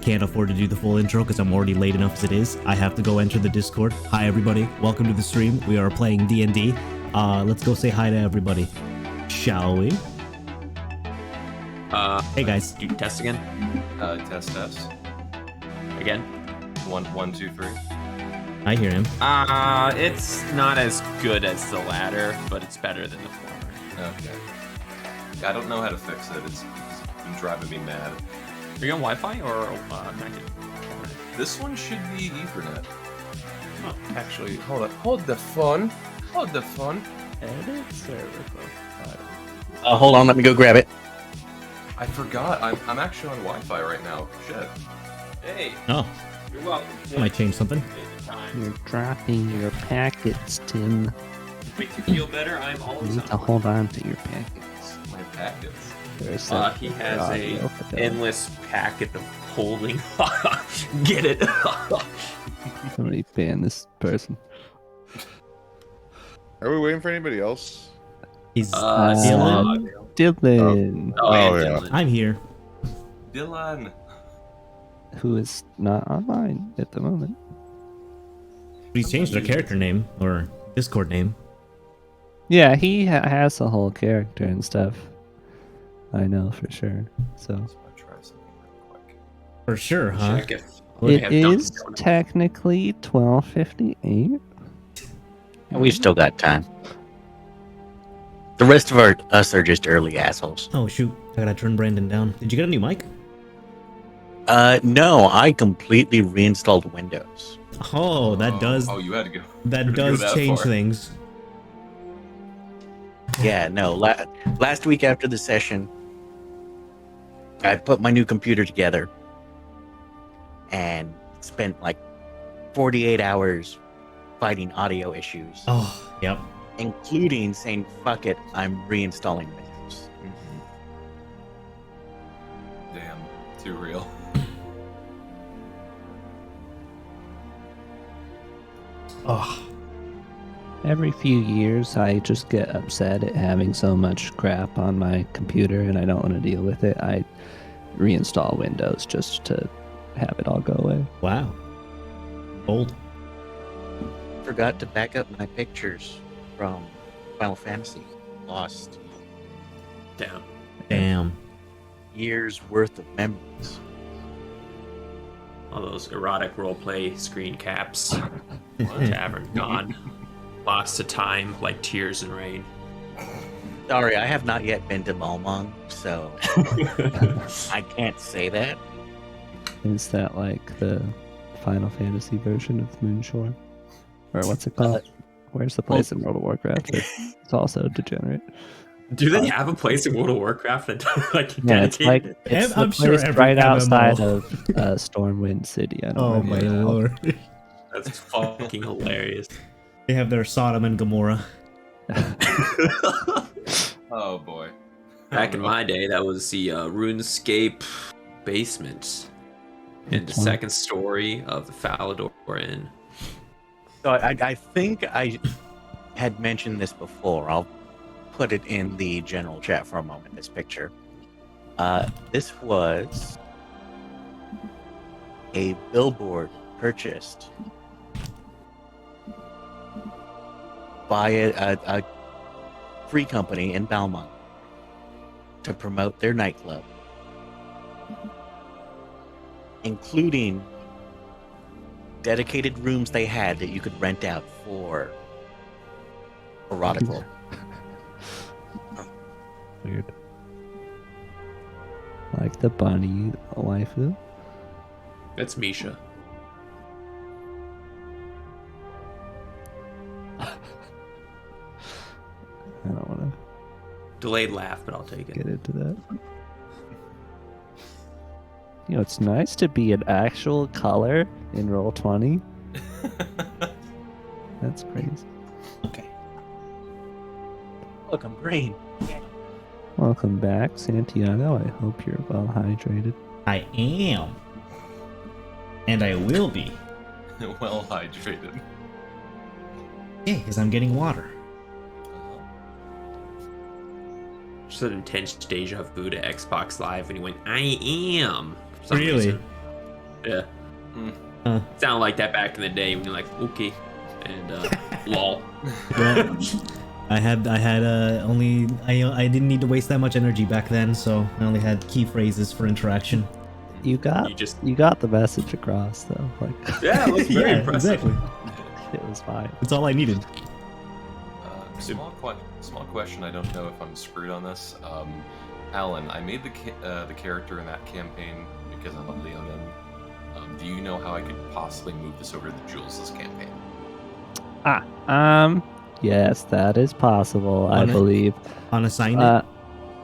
can't afford to do the full intro because I'm already late enough as it is. I have to go enter the Discord. Hi everybody, welcome to the stream. We are playing D&D. Let's go say hi to everybody, shall we? Hey guys. You can test again. Test. Again. 1, 2, 3. I hear him. It's not as good as the latter, but it's better than the former. Okay. I don't know how to fix it. It's been driving me mad. Are you on Wi-Fi or connected? This one should be Ethernet. Oh, Actually, hold up. Hold the phone. edit server profile. Hold on, let me go grab it. I forgot. I'm actually on Wi-Fi right now. Shit. Hey, Oh, you're welcome. that might change something. You're dropping your packets, Tim. Make you feel better. I'm You always need to on. hold on to your packets. My packets. There's He has a infinite. endless packet of holding. Get it? Somebody ban this person. Are we waiting for anybody else? He's Dylan. Dylan, Oh, and yeah. Dylan. I'm here. Dylan. who is not online at the moment. He's changed their character name or Discord name. Yeah, he has a whole character and stuff. I know for sure. So Let's try something real quick. For sure, huh? Check if it have is Dunkin' Donuts. technically 12:58. We've still got time. The rest of us are just early assholes. Oh shoot, I gotta turn Brandon down. Did you get a new mic? No, I completely reinstalled Windows. Oh, that does Oh, you had to go. that you had to go does that change far. things. Yeah, no, last week after the session, I put my new computer together and spent like 48 hours fighting audio issues, Oh, yep. including saying, fuck it, I'm reinstalling Windows. Damn. Too real. Oh, Every few years, I just get upset at having so much crap on my computer, and I don't want to deal with it. I reinstall Windows just to have it all go away. wow. Old. Forgot to back up my pictures from Final Fantasy. Lost Down. Damn. years worth of memories. All those erotic roleplay screen caps. Tavern gone. Lost to time like tears and rain. Sorry, I have not yet been to Balmong, so I can't say that. Is that like the Final Fantasy version of Moonshore? Or what's it called? Where's the place in World of Warcraft that's also degenerate? Do they have a place in World of Warcraft that like Yeah, it's like dedicated? it's the I'm sure place every right MMO. outside of Stormwind City. I don't Oh remember my what it's called. lord. That's fucking hilarious. They have their Sodom and Gomorrah. Oh boy. Back in my day, that was the RuneScape basement in the Which one? second story of the Falador Inn. So I think I had mentioned this before. I'll put it in the general chat for a moment, this picture. This was a billboard purchased by a free company in Balmont to promote their nightclub, including dedicated rooms they had that you could rent out for erotical. Weird. Like the bunny waifu. That's Misha. I don't want Delayed laugh, but I'll take to it. get into that. You know, it's nice to be an actual color in Roll20. That's crazy. Okay. Look, I'm green. Welcome back, Santiago. I hope you're well hydrated. I am. And I will be. Well hydrated. Yeah, because I'm getting water. Just an intense deja vu to Xbox Live when he went, I am. For some Really? reason. Yeah. Sounded like that back in the day when you're like, okay, and lol. Yeah. I didn't need to waste that much energy back then, so I only had key phrases for interaction. You got the message across though. Like Yeah, it was very Yeah, impressive. exactly. it was fine. That's all I needed. Small question. I don't know if I'm screwed on this. Alan, I made the character in that campaign because I'm a Leonin. Do you know how I could possibly move this over to the Jules' campaign? Yes, that is possible, I believe. Unassign it?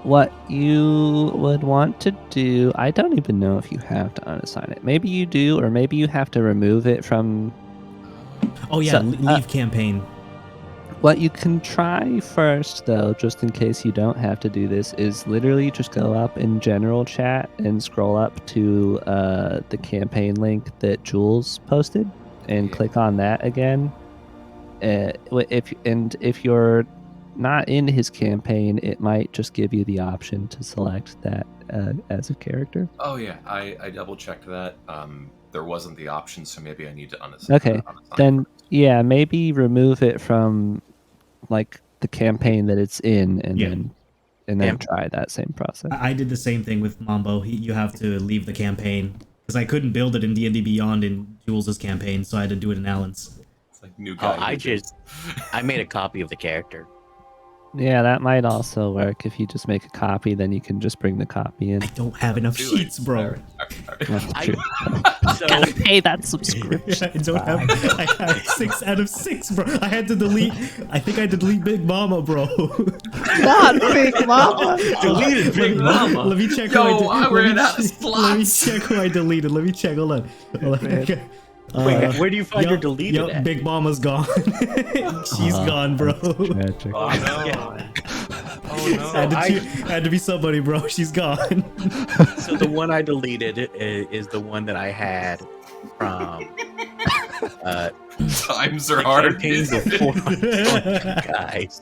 What you would want to do, I don't even know if you have to unassign it. Maybe you do, or maybe you have to remove it from... Oh yeah, leave campaign. What you can try first, though, just in case you don't have to do this, is literally just go up in general chat and scroll up to the campaign link that Jules posted, and click on that again. If you're not in his campaign, it might just give you the option to select that as a character. Oh yeah, I double checked that. There wasn't the option, so maybe I need to unassign. Okay, then yeah, maybe remove it from like the campaign that it's in, and then try that same process. I did the same thing with Mambo. You have to leave the campaign because I couldn't build it in D&D Beyond in Jules' campaign, so I had to do it in Alan's. It's like new guy. I made a copy of the character. Yeah, that might also work. If you just make a copy, then you can just bring the copy in. I don't have enough sheets, bro. That's true. So Gotta pay that subscription. I have 6 out of 6, bro. I had to delete. I think I delete Big Mama, bro. Not Big Mama. Deleted Big Mama. Let me check. Yo, I ran out of Let me slots. check who I deleted. Let me check. Hold on. Okay. wait, where do you find your deleted at? Big Mama's gone. She's gone, bro. Tragic. Oh no! Oh no! Had to be somebody, bro. She's gone. So the one I deleted is the one that I had from Times are hard. campaign before I joined you guys.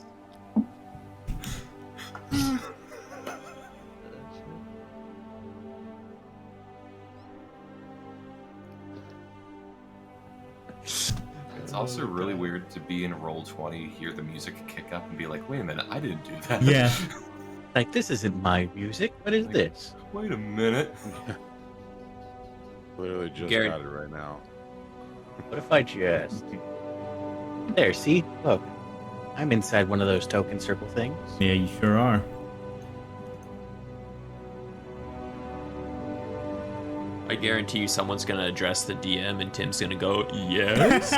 It's also really weird to be in Roll20, hear the music kick up, and be like, "Wait a minute, I didn't do that." Yeah. Like, this isn't my music. What is this? Wait a minute. Literally just Gary. got it right now. What if I just... There, see? Look. I'm inside one of those token circle things. Yeah, you sure are. I guarantee you someone's gonna address the DM and Tim's gonna go, yes.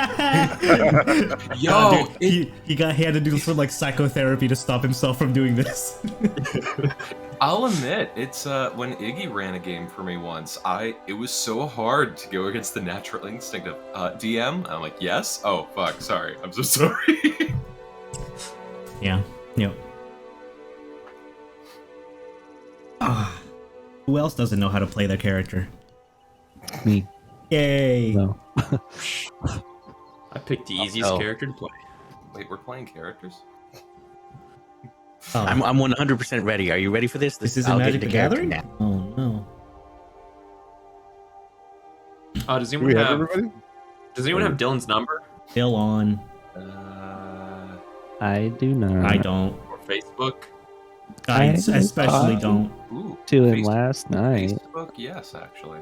Yo, Dude, he had to do some like psychotherapy to stop himself from doing this. I'll admit, it's when Iggy ran a game for me once, it was so hard to go against the natural instinct of DM. I'm like, yes? Oh fuck, sorry. I'm so sorry. Yeah. Yep. Who else doesn't know how to play their character? Me. Yay! No. I picked the easiest Oh. character to play. Wait, we're playing characters? Oh, I'm 100% ready. Are you ready for this? this isn't I'll Magic get the into character Gathering? now. Oh no. Does Do anyone we have have everybody? Does anyone have Dylan's number Still on. I do not. I don't. or Facebook? I I especially thought- don't. Ooh, To him last night. Facebook, yes, actually.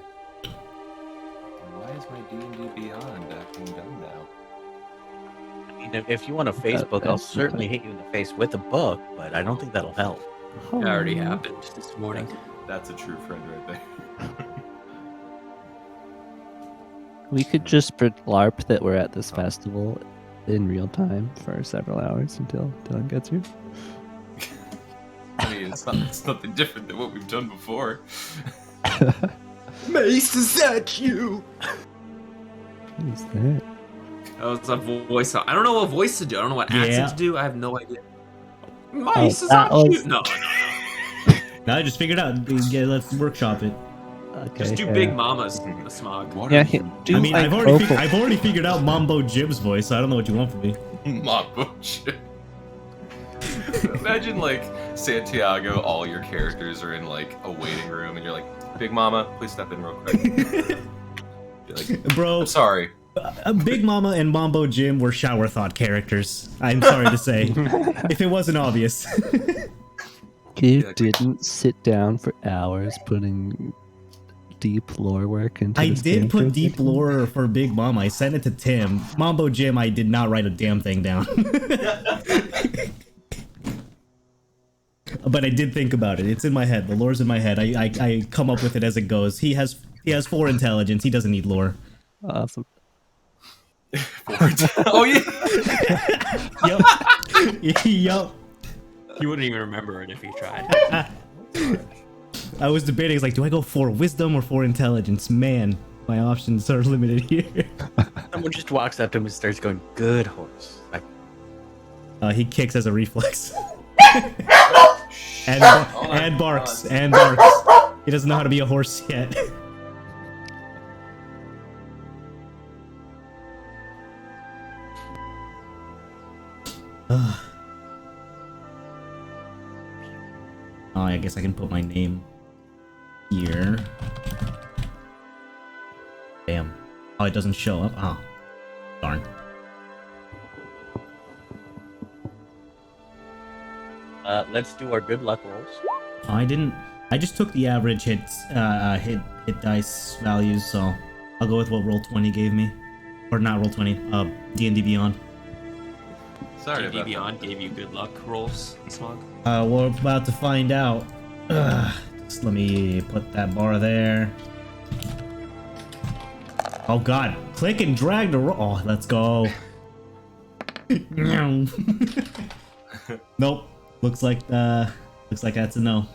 Why is my D&D Beyond acting dumb now? I mean, if you want a Facebook, I'll that's certainly hit you in the face with a book, but I don't think that'll help. That already happened this morning. That's a true friend right there. We could just LARP that we're at this festival in real time for several hours until Dylan gets here. I mean, it's nothing different than what we've done before. Mace, is that you? What is that? That was a voice. I don't know what voice to do. I don't know what accent Yeah. to do. I have no idea. Mace, is that that you? was- No. No, I just figured out. Yeah, let's workshop it. Okay. Just do yeah. Big Mama's smog. What Yeah, are you do I mean, like I've already figured out Mambo Jib's voice. So I don't know what you want from me. Mambo shit? Imagine like Santiago, all your characters are in like a waiting room, and you're like, "Big Mama, please step in real quick." Bro, I'm sorry. Big Mama and Mambo Jim were shower thought characters. I'm sorry to say, if it wasn't obvious. You didn't sit down for hours putting deep lore work into I this did put character? deep lore for Big Mama. I sent it to Tim. Mambo Jim, I did not write a damn thing down. But I did think about it. It's in my head. The lore's in my head. I come up with it as it goes. He has 4 intelligence. He doesn't need lore. Awesome. Oh yeah. Yup. Yup. He wouldn't even remember it if he tried. I was debating, it's like, do I go for wisdom or for intelligence? Man, my options are limited here. Someone just walks up to him and starts going, "Good horse." Like, He kicks as a reflex. and barks. And barks. He doesn't know how to be a horse yet. Oh, I guess I can put my name here. Damn. Oh, it doesn't show up? Oh. Darn. let's do our good luck rolls. Oh, I didn't... I just took the average hit dice values, so I'll go with what Roll20 gave me. Or not Roll20, D&D Beyond. Sorry D&D about Beyond gave you good luck rolls, Smog. We're about to find out. Just let me put that bar there. Oh god, click and drag to roll. Oh, let's go. Nope. Looks like that's a no.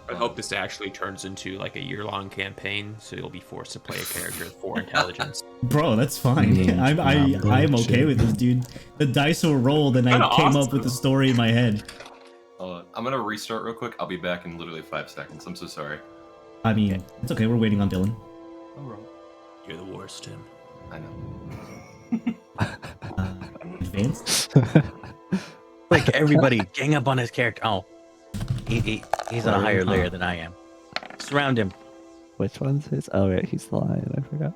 I hope this actually turns into like a year-long campaign, so you'll be forced to play a character with 4 intelligence. Bro, that's fine. I'm okay with this, dude. The dice were rolled, and I came up with a story in my head. I'm gonna restart real quick. I'll be back in literally 5 seconds. I'm so sorry. I mean, it's okay. We're waiting on Dylan. Alright. You're the worst, Tim. I know. Advanced? Like, everybody gang up on his character. Oh, he's on a higher layer than I am. Surround him. Which one's his? Oh, right, he's the lion. I forgot.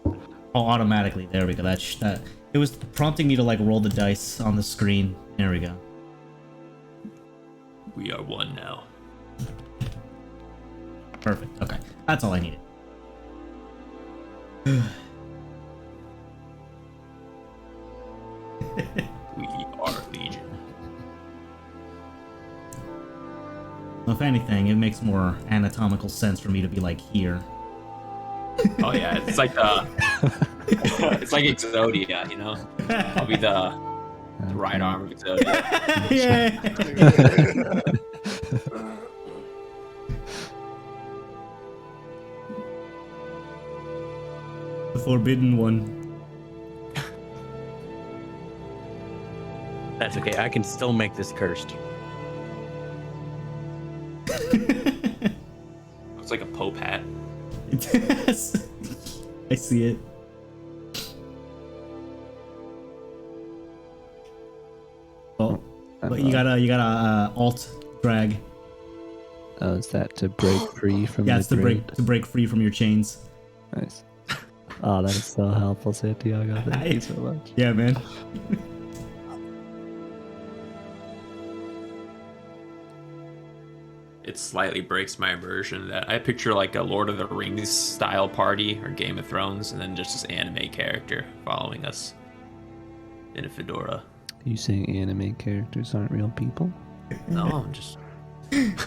Oh, automatically. There we go. That it was prompting me to like roll the dice on the screen. There we go. We are one now. Perfect. Okay, that's all I needed. We are Legion. If anything, it makes more anatomical sense for me to be like here. Oh yeah, it's like it's like Exodia, you know? I'll be the right arm of Exodia. Yeah. The forbidden one. That's okay. I can still make this cursed. Looks like a Pope hat. Yes. I see it. Oh, but you gotta alt drag. Oh, is that to break free from Yeah, the it's to break free from your chains. Nice. Oh, that is so helpful, Santiago. Thank you so much. Yeah, man. It slightly breaks my immersion that I picture like a Lord of the Rings style party or Game of Thrones, and then just this anime character following us in a fedora. You saying anime characters aren't real people? No, I'm just.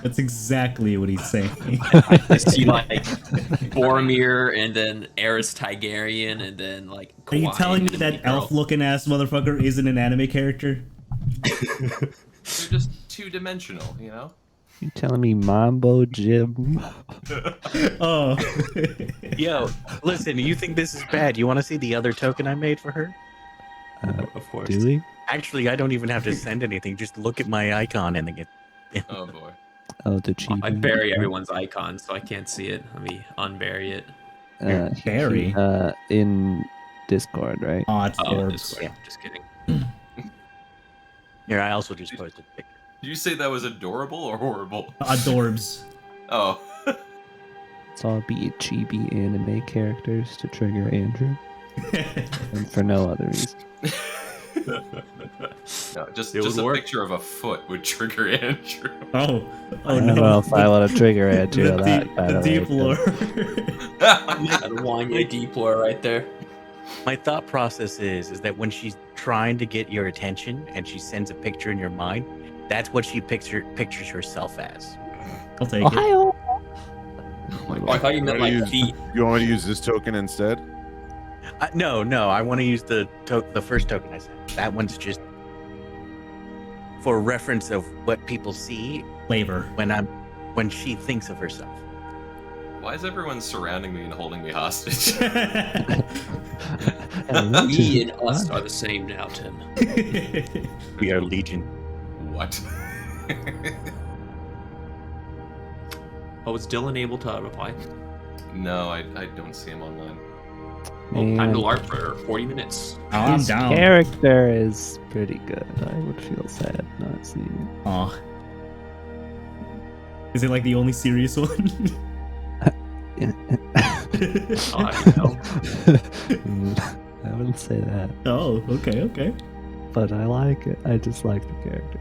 That's exactly what he's saying. I see like Boromir and then Aerys Targaryen and then like. Are you Kawhi telling me and that Girl. elf-looking ass motherfucker isn't an anime character? They're just 2-dimensional, you know? You telling me Mambo Jim? Oh. Yo, listen, you think this is bad? You want to see the other token I made for her? Of course. Do we? Actually, I don't even have to send anything. Just look at my icon and get. Oh boy. Oh, the cheat. I bury everyone's icon, so I can't see it. Let me unbury it. Barry? In Discord, right? Oh, it's Oh, orbs. this way. Just kidding. Here, I also just posted a picture. Did you say that was adorable or horrible? Adorbs. Oh. Let's all be chibi anime characters to trigger Andrew, and for no other reason. No, just It would a work. picture of a foot would trigger Andrew. Oh I don't no! know if I want to trigger Andrew the on that. deep, By the the way, deep lore. That Wanye deep lore right there. My thought process is that when she's trying to get your attention and she sends a picture in your mind, that's what she pictures herself as. I'll take it. Ohio. Oh, I thought you meant like feet. You want me to use this token instead? No, I want to use the first token I sent. That one's just for reference of what people see Flavor. when she thinks of herself. Why is everyone surrounding me and holding me hostage? Me and us are the same now, Tim. We are Legion. What? Oh, is Dylan able to reply? No, I don't see him online. Well, time to Man, LARP for 40 minutes. Oh, I'm his down. character is pretty good. I would feel sad not seeing Aw. Is it like the only serious one? it. Oh, I don't know. I wouldn't say that, Oh, okay. but I like it. I just like the character.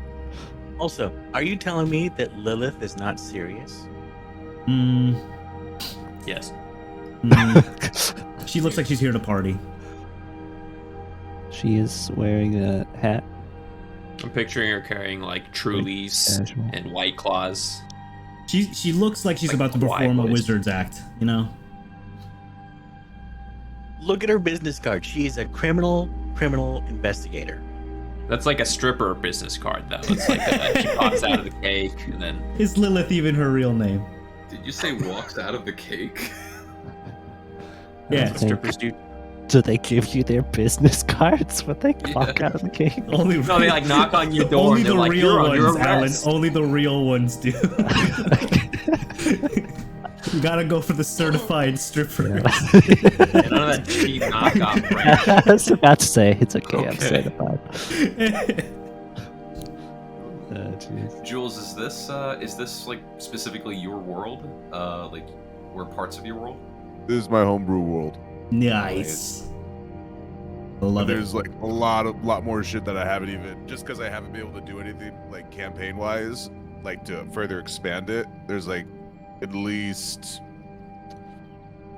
Also, are you telling me that Lilith is not serious? Yes. She looks like she's here to party. She is wearing a hat. I'm picturing her carrying like Trulies Casual. and White Claws. She looks like she's Like about to quiet perform a voice. wizard's act, you know? Look at her business card. She is a criminal investigator. That's like a stripper business card, though. It's like she pops out of the cake and then. Is Lilith even her real name? Did you say walks out of the cake? Yeah. Think- Strippers do. Do they give you their business cards when they walk out of the cake? Only No, they like knock on your door only and they're the like, real "You're under ones, Alan. arrest." Only the real ones do. You gotta go for the certified stripper. None of that cheap knockoff brand. I was about to say it's okay. I'm Okay. certified. Jeez. Jules, is this like specifically your world? Like, where parts of your world? This is my homebrew world. Nice. I love it. There's like a lot more shit that I haven't even, just because I haven't been able to do anything like campaign wise, like to further expand it. There's like at least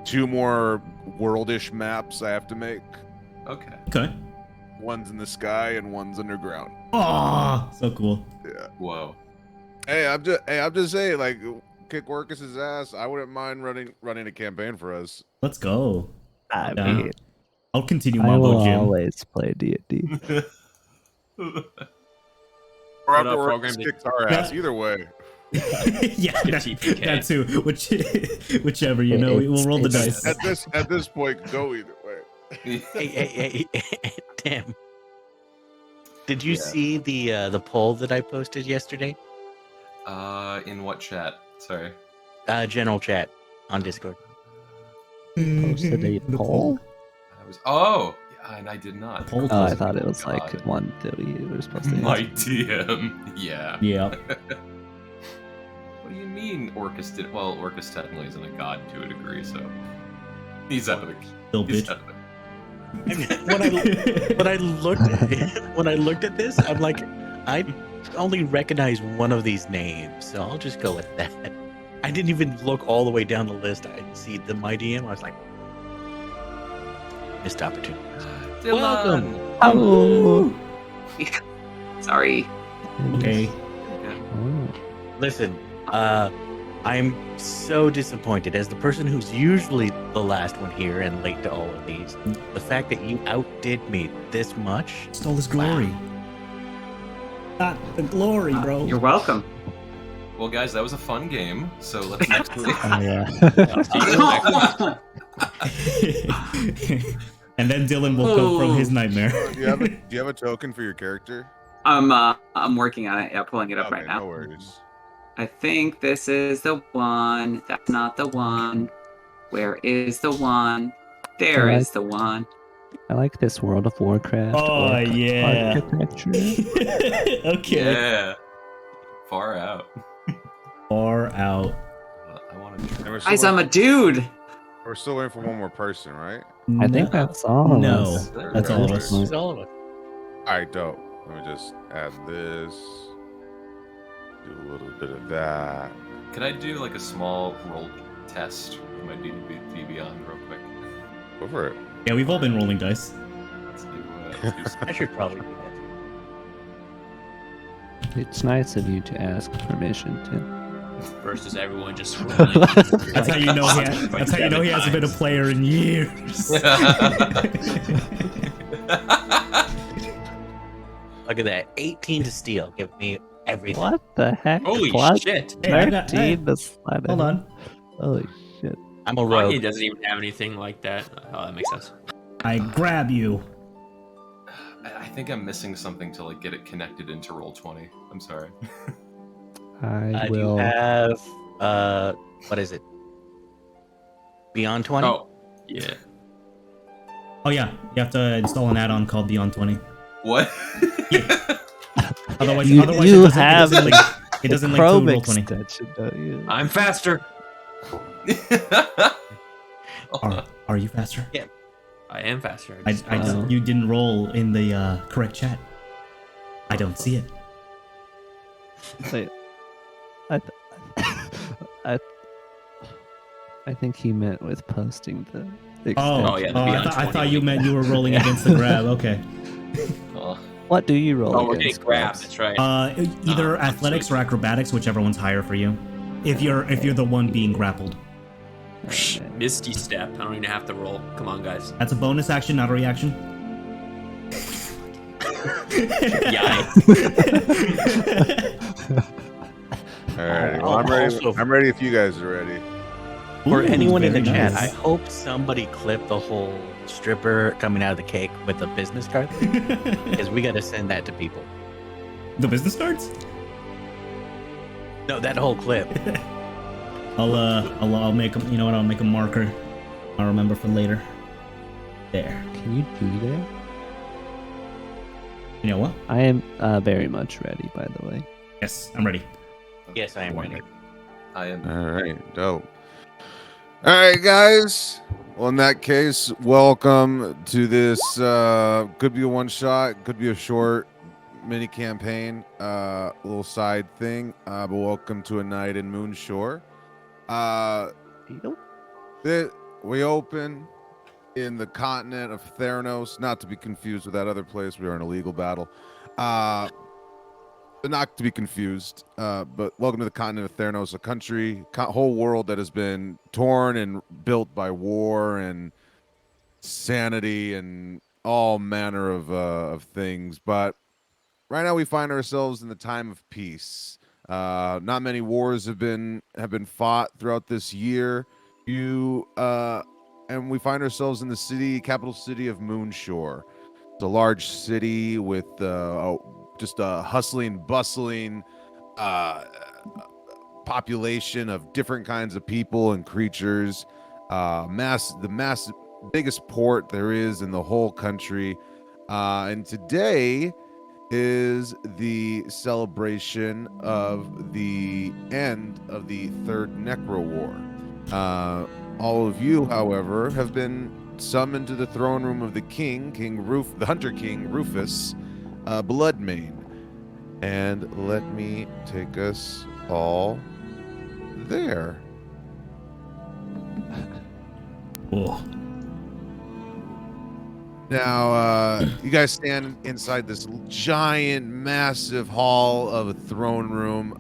2 more worldish maps I have to make. Okay. Okay. One's in the sky and one's underground. Oh, so cool. Yeah. Whoa. Hey, I'm just saying, like, kick Orcus's ass. I wouldn't mind running a campaign for us. Let's go. I Yeah. mean, I'll continue I Mambo will Jim. always play D&D. Or What after up, Orcus program? kicks our ass. Either way. Yeah, Get TPK. that too. Whichever, you know, we'll roll the It's- dice. At this point, go either way. Hey, damn. Did you Yeah. see the poll that I posted yesterday? In what chat? Sorry. General chat on Discord. Posted a poll? Oh, yeah, and I did not. Poll Oh, I poll. thought it was God. like one that we were supposed to My answer. DM. Yeah. Yeah. What do you mean Orcus did? Well, Orcus technically isn't a god to a degree, so he's out of the. Still He's bitch. out of the. I mean, when I looked at this, I'm like, I only recognize one of these names, so I'll just go with that. I didn't even look all the way down the list. I see the my DM. I was like, missed opportunity. Welcome. Oh. Sorry. Okay. Oh. Listen, I'm so disappointed as the person who's usually the last one here and late to all of these. The fact that you outdid me this much. Stole his glory. Not the glory, bro. You're welcome. Well, guys, that was a fun game. So let's next week. Oh, yeah. And then Dylan will go from his nightmare. Do you have a token for your character? I'm working on it. Yeah, pulling it up Okay, right now. no worries. I think this is the one. That's not the one. Where is the one? There Alright. is the one. I like this World of Warcraft. Oh, yeah. architecture. Okay. Yeah. Far out. Far out. Well, I want And we're Guys, still, I'm a dude. we're still waiting for one more person, right? I think that's all of No, us. that's all of us. It's all of us. All right, dope. Let me just add this. Do a little bit of that. Could I do like a small roll test with my D&D Beyond real quick? Go for it. Yeah, we've all been rolling dice. Let's do some- I should probably do that. It's nice of you to ask permission, Tim. Versus everyone just rolling. That's how you know he. That's how you know he hasn't been a player in years. Look at that. 18 to steal. Give me everything. What the heck? Holy What? shit! Hey, I got- 13 to slide Hold in. on. Holy shit. I'm a He rogue. doesn't even have anything like that. Oh, that makes sense. I grab you. I think I'm missing something to like get it connected into roll 20. I'm sorry. I Do you will. have, what is it? Beyond 20? Oh, yeah. Oh yeah, you have to install an add-on called Beyond 20. What? Otherwise, You- otherwise you it doesn't, have it doesn't link Chrome to roll 20. extension, don't you? I'm faster. Are you faster? I am faster. You didn't roll in the correct chat. I don't see it. Wait. I think he meant with posting the extension. Oh, yeah, the I, Beyond thought, I 20 thought you link. meant you were rolling against the grab. Okay. Oh, What do you roll Oh, we're getting against grabbed. grabs? That's right. Either Oh, athletics sweet. or acrobatics, whichever one's higher for you. If you're the one being grappled, Okay. Misty step. I don't even have to roll. Come on, guys. that's a bonus action, not a reaction. Yikes. All right. Oh, Well, I'm ready. also- I'm ready if you guys are ready. For Ooh, anyone in the very chat, nice. I hope somebody clipped the whole stripper coming out of the cake with a business card, because we got to send that to people. The business cards? No, that whole clip. I'll make them. You know what? I'll make a marker. I'll remember for later. There. Can you do that? You know what? I am very much ready, by the way. Yes, I'm ready. Yes, I am ready. I am. All right. Dope. All right, guys. Well, in that case, welcome to this. Could be a one shot, could be a short mini campaign, little side thing. But welcome to a night in Moonshore. We open in the continent of Theranos, not to be confused with that other place. We are in a legal battle. But not to be confused. But welcome to the continent of Theranos, a country, whole world that has been torn and built by war and sanity and all manner of things. But right now we find ourselves in the time of peace. Not many wars have been fought throughout this year. And we find ourselves in the capital city of Moonshore. It's a large city with just a hustling, bustling population of different kinds of people and creatures. The biggest port there is in the whole country. And today is the celebration of the end of the Third Necro War. All of you, however, have been summoned to the throne room of the the Hunter King Rufus, Bloodmane. And let me take us all there. Oh. Now, you guys stand inside this giant, massive hall of a throne room,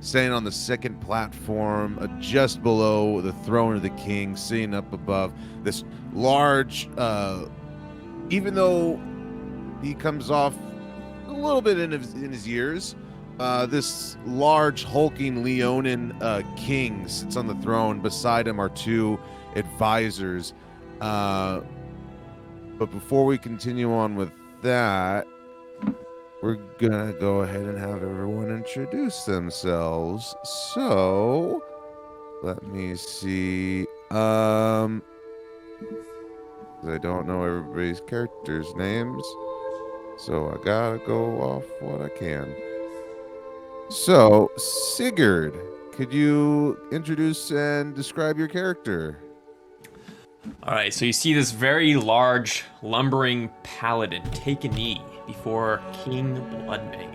standing on the second platform, just below the throne of the king, sitting up above this large, even though he comes off a little bit in his years, this large, hulking Leonin king sits on the throne. Beside him are two advisors. But before we continue on with that, we're gonna go ahead and have everyone introduce themselves. So, let me see. I don't know everybody's characters' names, so I gotta go off what I can. So, Sigurd, could you introduce and describe your character? All right, so you see this very large, lumbering paladin take a knee before King Bloodmane.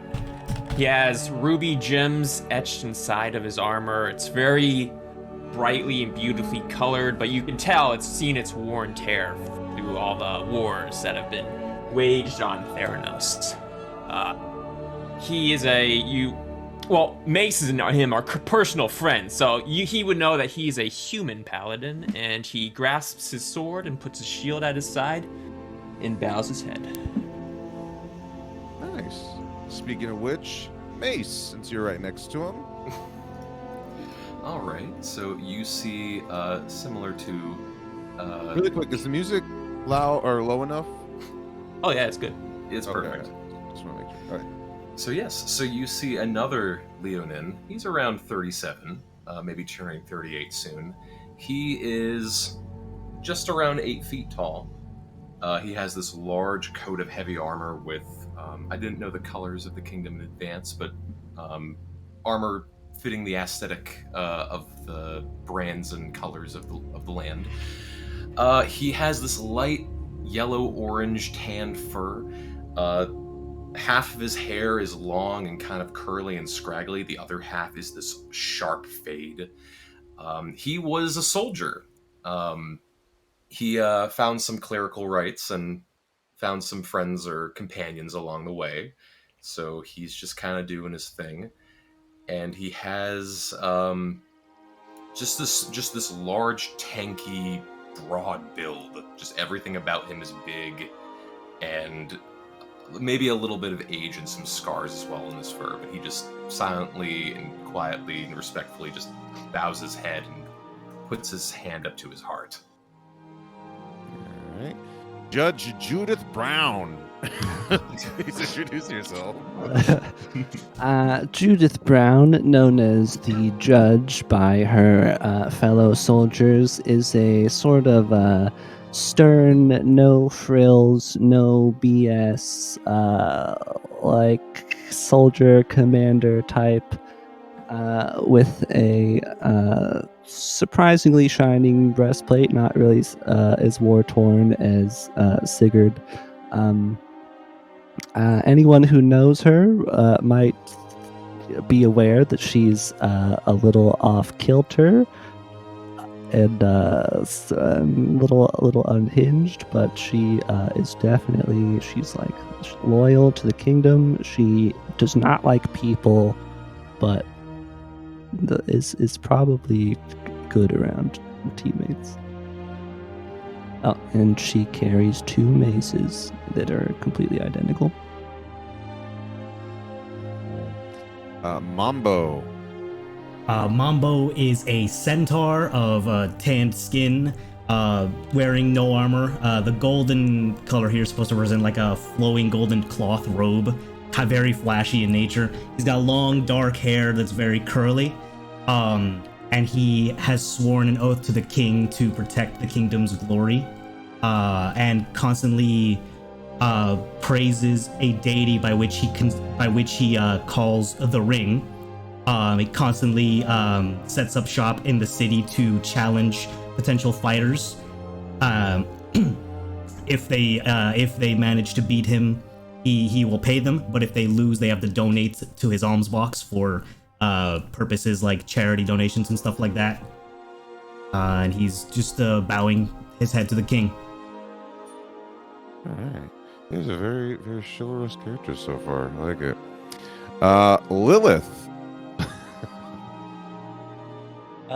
He has ruby gems etched inside of his armor. It's very brightly and beautifully colored, but you can tell it's seen its wear and tear through all the wars that have been waged on Theranos. He is Mace and him are personal friends, so he would know that he's a human paladin, and he grasps his sword and puts his shield at his side and bows his head. Nice. Speaking of which, Mace, since you're right next to him. All right, so you see, similar to. Really quick, is the music loud or low enough? Oh yeah, it's good. It's Okay. perfect. Just want to make sure. All right. So yes, so you see another Leonin. He's around 37, maybe turning 38 soon. He is just around 8 feet tall. He has this large coat of heavy armor with, I didn't know the colors of the kingdom in advance, but armor fitting the aesthetic of the brands and colors of the land. He has this light yellow-orange tan fur. Half of his hair is long and kind of curly and scraggly. The other half is this sharp fade. He was a soldier. He found some clerical rights and found some friends or companions along the way. So he's just kind of doing his thing. And he has just this large, tanky, broad build. Just everything about him is big and maybe a little bit of age and some scars as well in his fur, but he just silently and quietly and respectfully just bows his head and puts his hand up to his heart. All right. Judge Judith Brown. Please introduce yourself. Judith Brown, known as the judge by her fellow soldiers, is a sort of stern, no frills, no BS, like soldier commander type, with a surprisingly shining breastplate, not really as war torn as Sigurd. Anyone who knows her might be aware that she's a little off kilter and a little unhinged, but she is definitely, she's like loyal to the kingdom. She does not like people, but is probably good around teammates. Oh, and she carries 2 maces that are completely identical. Mambo. Mambo is a centaur of tanned skin, wearing no armor. The golden color here is supposed to represent like a flowing golden cloth robe, very flashy in nature. He's got long dark hair that's very curly, and he has sworn an oath to the king to protect the kingdom's glory, and constantly praises a deity by which he calls the Ring. He constantly sets up shop in the city to challenge potential fighters. If they manage to beat him, he will pay them. But if they lose, they have to donate to his alms box for purposes like charity donations and stuff like that. And he's just bowing his head to the king. All right. He's a very, very chivalrous character so far. I like it. Lilith.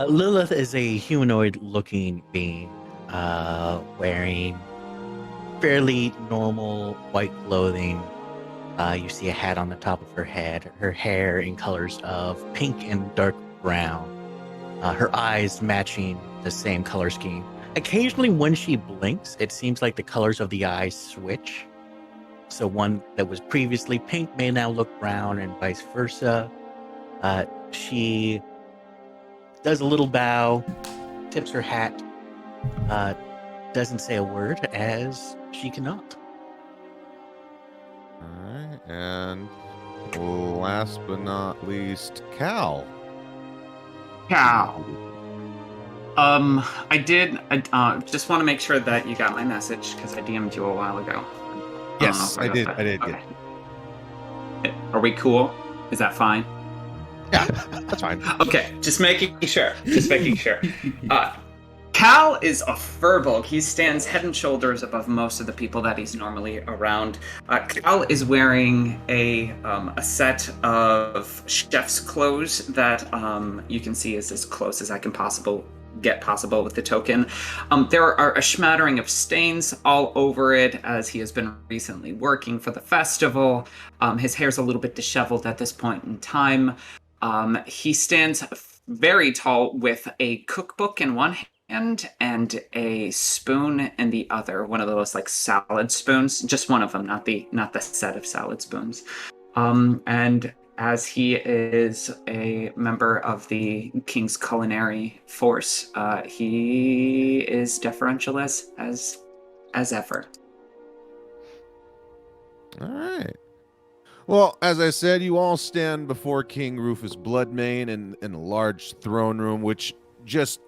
Lilith is a humanoid-looking being, wearing fairly normal white clothing. You see a hat on the top of her head. Her hair in colors of pink and dark brown. Her eyes matching the same color scheme. Occasionally, when she blinks, it seems like the colors of the eyes switch. So one that was previously pink may now look brown, and vice versa. She does a little bow, tips her hat, doesn't say a word as she cannot. All right. And last but not least, Cal. Cow. I did. I just want to make sure that you got my message because I DM'd you a while ago. Yes, I did. that. I did. Okay. Are we cool? Is that fine? Yeah, that's fine. Okay, just making sure. Just making sure. Cal is a furbolg. He stands head and shoulders above most of the people that he's normally around. Cal is wearing a set of chef's clothes that you can see is as close as I can get possible with the token. There are a smattering of stains all over it as he has been recently working for the festival. His hair's a little bit disheveled at this point in time. He stands very tall with a cookbook in one hand and a spoon in the other, one of those like salad spoons, just one of them, not the set of salad spoons. And as he is a member of the King's culinary force, he is deferential as ever. All right. Well, as I said, you all stand before King Rufus Bloodmane in a large throne room, which just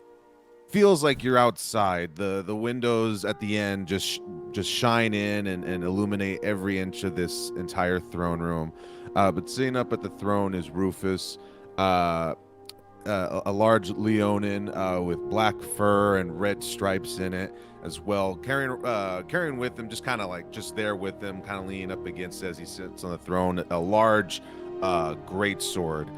feels like you're outside. The windows at the end just shine in and illuminate every inch of this entire throne room. But sitting up at the throne is Rufus, a large Leonin with black fur and red stripes in it as well, carrying with him, just there with him, kind of leaning up against as he sits on the throne, a large great sword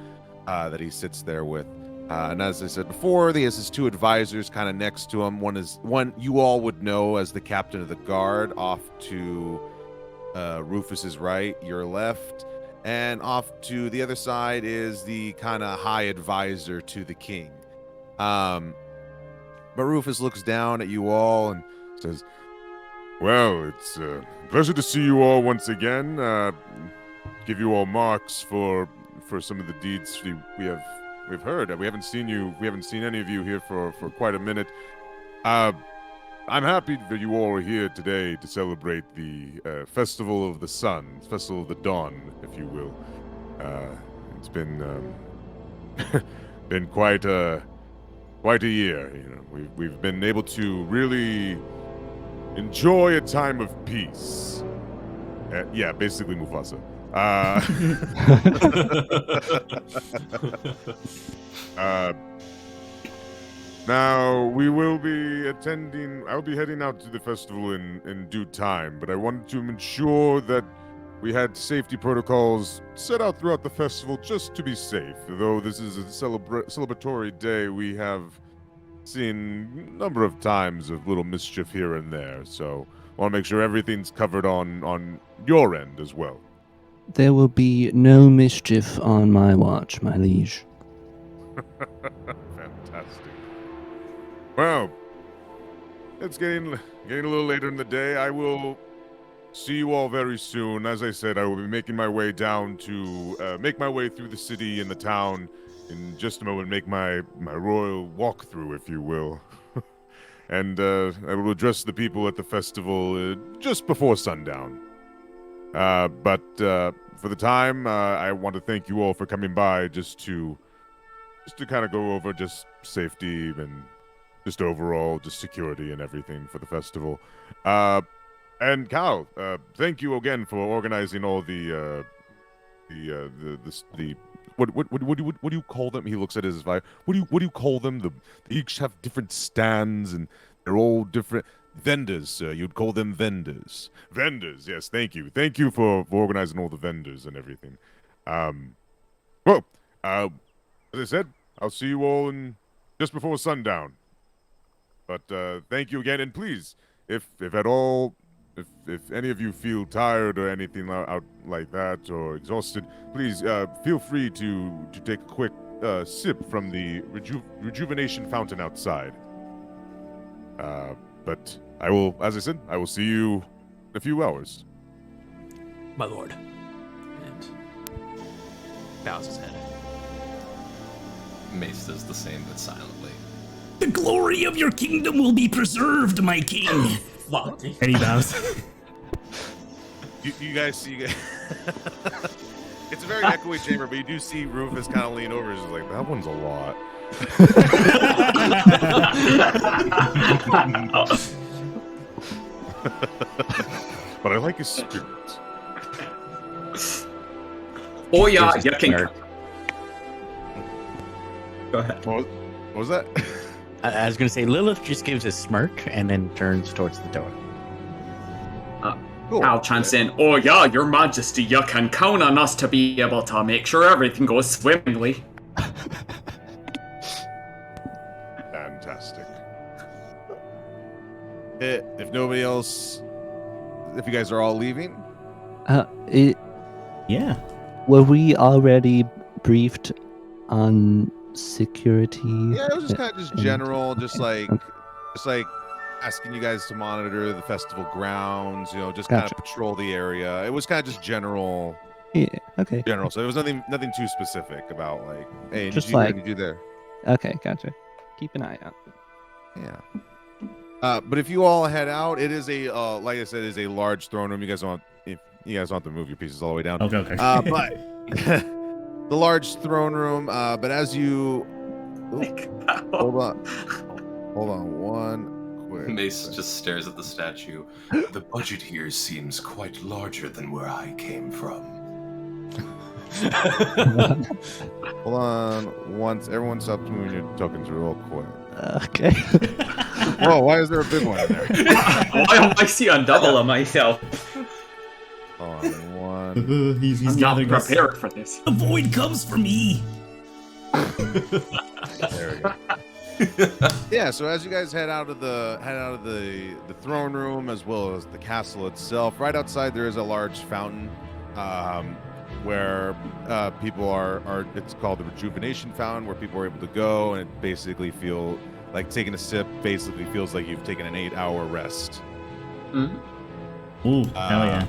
that he sits there with. And as I said before, he has his two advisors kind of next to him. One you all would know as the captain of the guard, off to Rufus's right, your left, and off to the other side is the kind of high advisor to the king. But Rufus looks down at you all and says, "Well, it's a pleasure to see you all once again. Give you all marks for some of the deeds we've heard. We haven't seen any of you here for quite a minute. I'm happy that you all are here today to celebrate the Festival of the Sun, Festival of the Dawn, if you will. It's been been quite a year. You know, we've been able to really enjoy a time of peace. Yeah, basically Mufasa. Now we will be attending. I'll be heading out to the festival in due time, but I wanted to ensure that we had safety protocols set out throughout the festival just to be safe. Though this is a celebratory day, we have seen a number of times of little mischief here and there. So I want to make sure everything's covered on your end as well. There will be no mischief on my watch, my liege. Fantastic. Well, it's getting a little later in the day. I will see you all very soon. As I said, I will be making my way down to make my way through the city and the town in just a moment. Make my royal walkthrough, if you will. And I will address the people at the festival just before sundown. But for the time, I want to thank you all for coming by just to kind of go over just safety and just overall just security and everything for the festival. And Cal, thank you again for organizing all the what do you call them? He looks at his advisor. What do you call them? They each have different stands and they're all different. Vendors, you'd call them vendors. Vendors, yes, thank you. Thank you for organizing all the vendors and everything. Well, as I said, I'll see you all in just before sundown. But thank you again, and please, if at all, if any of you feel tired or anything out like that or exhausted, please feel free to take a quick sip from the rejuvenation fountain outside. But I will, as I said, I will see you in a few hours. My lord. And bows his head. Mace does the same, but silently. The glory of your kingdom will be preserved, my king. Fuck. And he bows. You guys see. It's a very echoey chamber, but you do see Rufus kind of lean over. He's like, that one's a lot. But I like his spirit. Oh yeah, There's you a can. smirk. Go ahead. What was that? I was gonna say Lilith just gives a smirk and then turns towards the door. Cool. Cal chimes in. Oh yeah, Your Majesty, you can count on us to be able to make sure everything goes swimmingly. Fantastic. If nobody else, if you guys are all leaving, Yeah. Were we already briefed on security? yeah, it was just kind of just and- general, just like asking you guys to monitor the festival grounds, you know, just kind Gotcha. of patrol the area. It was kind of just general, Yeah. Okay. so it was nothing too specific about like, hey, Just did you here, like- did you there? Okay. Gotcha. Keep an eye out. Yeah. But if you all head out, it is a like I said, it is a large throne room. You guys don't have to move your pieces all the way down. Okay. But the large throne room. But as you hold on one quick. Mace just stares at the statue. The budget here seems quite larger than where I came from. Hold on. Once everyone stops moving your tokens real quick. Okay. Whoa! Why is there a big one in there? I see a double of myself. Hold on one. he's I'm not gathering us. prepared for this. The void comes for me. There we go. Yeah, so as you guys head out of the throne room as well as the castle itself, right outside there is a large fountain where people are it's called the rejuvenation fountain, where people are able to go and it basically feel like taking a sip basically feels like you've taken an 8-hour rest. Ooh, hell yeah.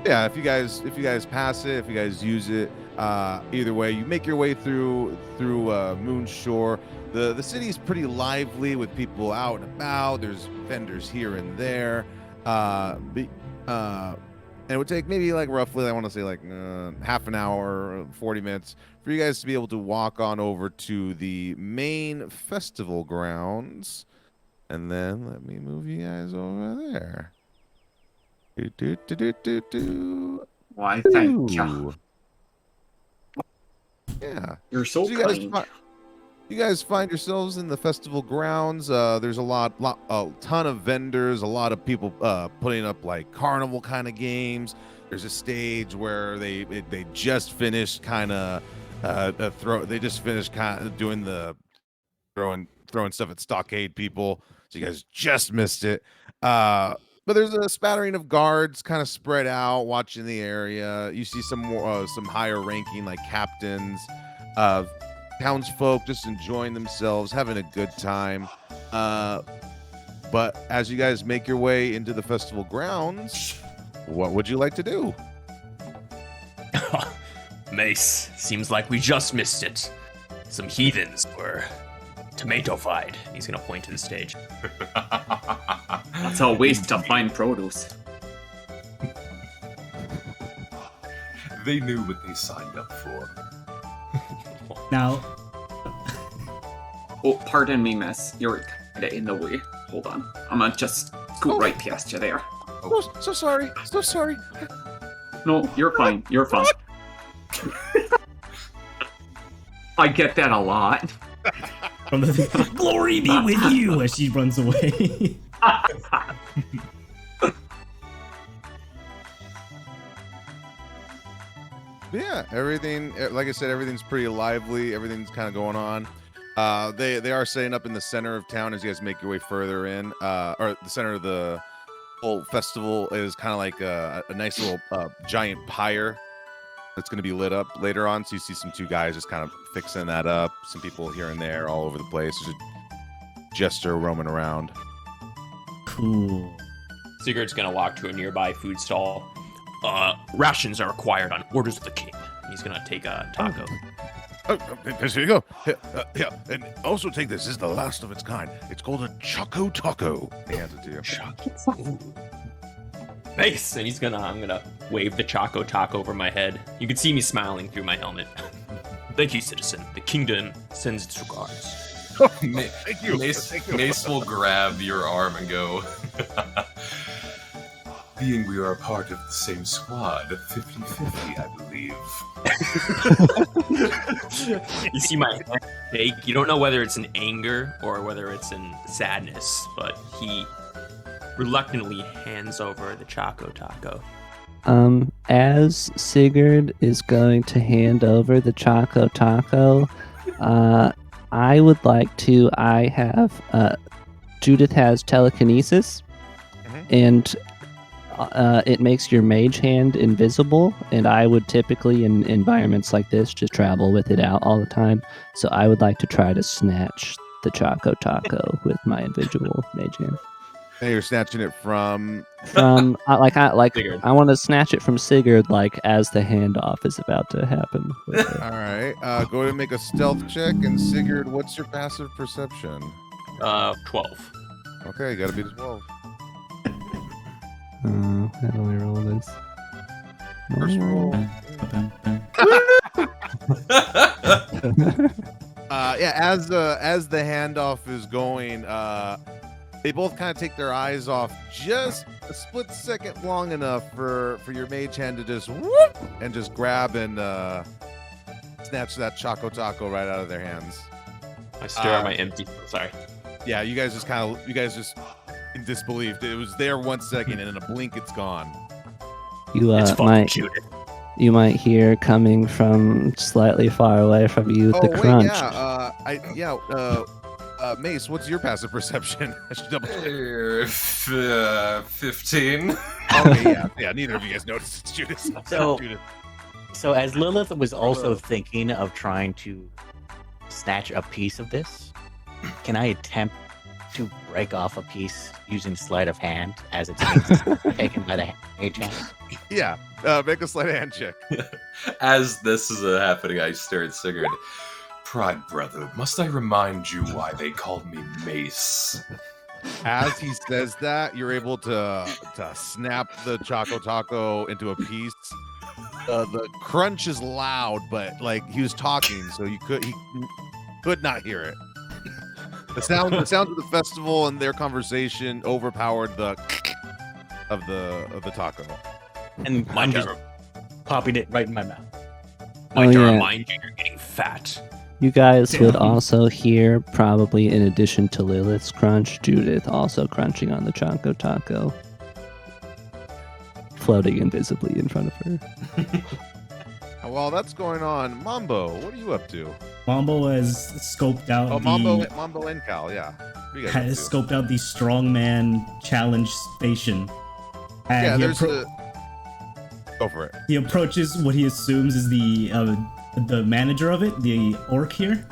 Yeah, if you guys pass it, if you guys use it, either way, you make your way through Moonshore. The city is pretty lively with people out and about. There's vendors here and there. And it would take maybe like roughly, I want to say like half an hour, 40 minutes for you guys to be able to walk on over to the main festival grounds. And then let me move you guys over there. Do. Why, thank you. Ooh. Yeah. You're so So you guys, kind. you guys find yourselves in the festival grounds. There's a ton of vendors, a lot of people putting up like carnival kind of games. There's a stage where they just finished kind of They just finished kind of doing the throwing stuff at stockade people. So you guys just missed it. But there's a spattering of guards kind of spread out, watching the area. You see some more, some higher ranking like captains, townsfolk just enjoying themselves, having a good time. But as you guys make your way into the festival grounds, what would you like to do? Mace, seems like we just missed it. Some heathens were tomato-fied. He's gonna point to the stage. That's a waste of fine produce. They knew what they signed up for. Now, Oh, pardon me, miss. You're kinda in the way. Hold on. I'm gonna just scoot right past you there. Oh, so sorry. So sorry. No, you're fine. You're fine. I get that a lot. from the glory be with you as she runs away. Yeah, everything, like I said, everything's pretty lively. Everything's kind of going on. They are setting up in the center of town as you guys make your way further in. Or the center of the whole festival is kind of like a nice little giant pyre that's going to be lit up later on. So you see two guys just kind of fixing that up. Some people here and there, all over the place. There's a jester roaming around. Cool. Sigurd's gonna walk to a nearby food stall. Rations are required on orders of the king. He's gonna take a taco. Oh, here you go. Yeah, and also take this. This is the last of its kind. It's called a Choco Taco. He hands it to you. Nice. And I'm gonna wave the Choco Taco over my head. You can see me smiling through my helmet. Thank you, citizen. The kingdom sends its regards. Thank you. Thank you. Mace will grab your arm and go. Being we are a part of the same squad, 50-50, I believe. You see my hand shake. You don't know whether it's in anger or whether it's in sadness, but he reluctantly hands over the Choco Taco. As Sigurd is going to hand over the Choco Taco, I would like to. Judith has telekinesis, and it makes your mage hand invisible. And I would typically, in environments like this, just travel with it out all the time. So I would like to try to snatch the Choco Taco with my invisible mage hand. And you're snatching it from. From I Sigurd. want to snatch it from Sigurd as the handoff is about to happen. All right. Go ahead and make a stealth check. And Sigurd, what's your passive perception? 12. Okay, you gotta be the 12. How do I roll this? First roll. Yeah. As the handoff is going, they both kind of take their eyes off just a split second long enough for your mage hand to just whoop and just grab and snatch that Choco Taco right out of their hands. I stare at my empty. Sorry. Yeah, you guys just in disbelief. It was there 1 second and in a blink it's gone. You It's fucking Judith. you might hear coming from slightly far away from you the crunch. Mace, what's your passive perception? I should double check. 15. Okay, yeah. Neither of you guys noticed it's Judas. So- Judas. So as Lilith was also thinking of trying to snatch a piece of this, can I attempt to break off a piece using sleight of hand as it's being taken by the mage hand? Yeah, make a sleight of hand check. As this is happening, I stare at Sigurd. Pride brother, must I remind you why they called me Mace? As he says that, you're able to snap the Choco Taco into a piece. The crunch is loud, but like he was talking, so he could not hear it. The sounds of the festival and their conversation overpowered the of the taco. And My I'm just turn. popping it right in my mouth. My Oh, turn. yeah. Remind you, you're getting fat. You guys would also hear, probably in addition to Lilith's crunch, Judith also crunching on the Choco Taco, floating invisibly in front of her. While that's going on, Mambo, what are you up to? Mambo has scoped out Oh, the Mambo and Cal, yeah. What are you guys has up to? scoped out the strongman challenge station. And Yeah, he, there's Go for it. he approaches what he assumes is the manager of it, the orc here.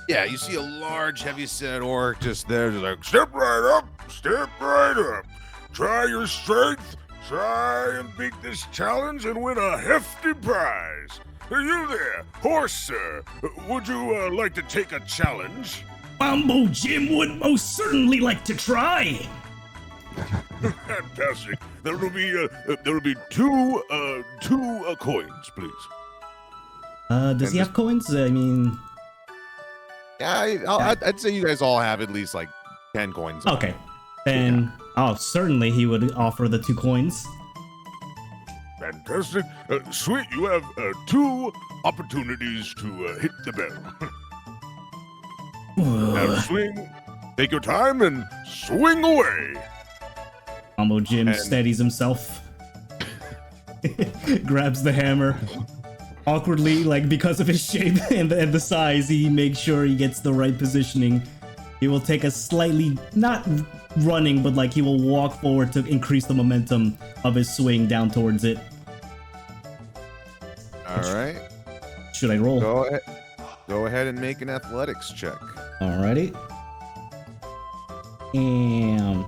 Yeah, you see a large, heavy-set orc just there, just like, step right up, try your strength, try and beat this challenge and win a hefty prize. Are you there, horse sir? Would you like to take a challenge? Mambo Jim would most certainly like to try. Fantastic. There will be two coins, please. Does he have coins? I mean, Yeah, I'd say you guys all have at least like 10 coins. okay. Then, certainly he would offer the 2 coins. Fantastic. Sweet, you have 2 opportunities to hit the bell. Now swing, take your time, and swing away. Mambo Jim And- steadies himself, grabs the hammer. Awkwardly, like because of his shape and the size, he makes sure he gets the right positioning. He will take a slightly, not running, but like he will walk forward to increase the momentum of his swing down towards it. All right. Should I roll? Go ahead and make an athletics check. Alrighty. And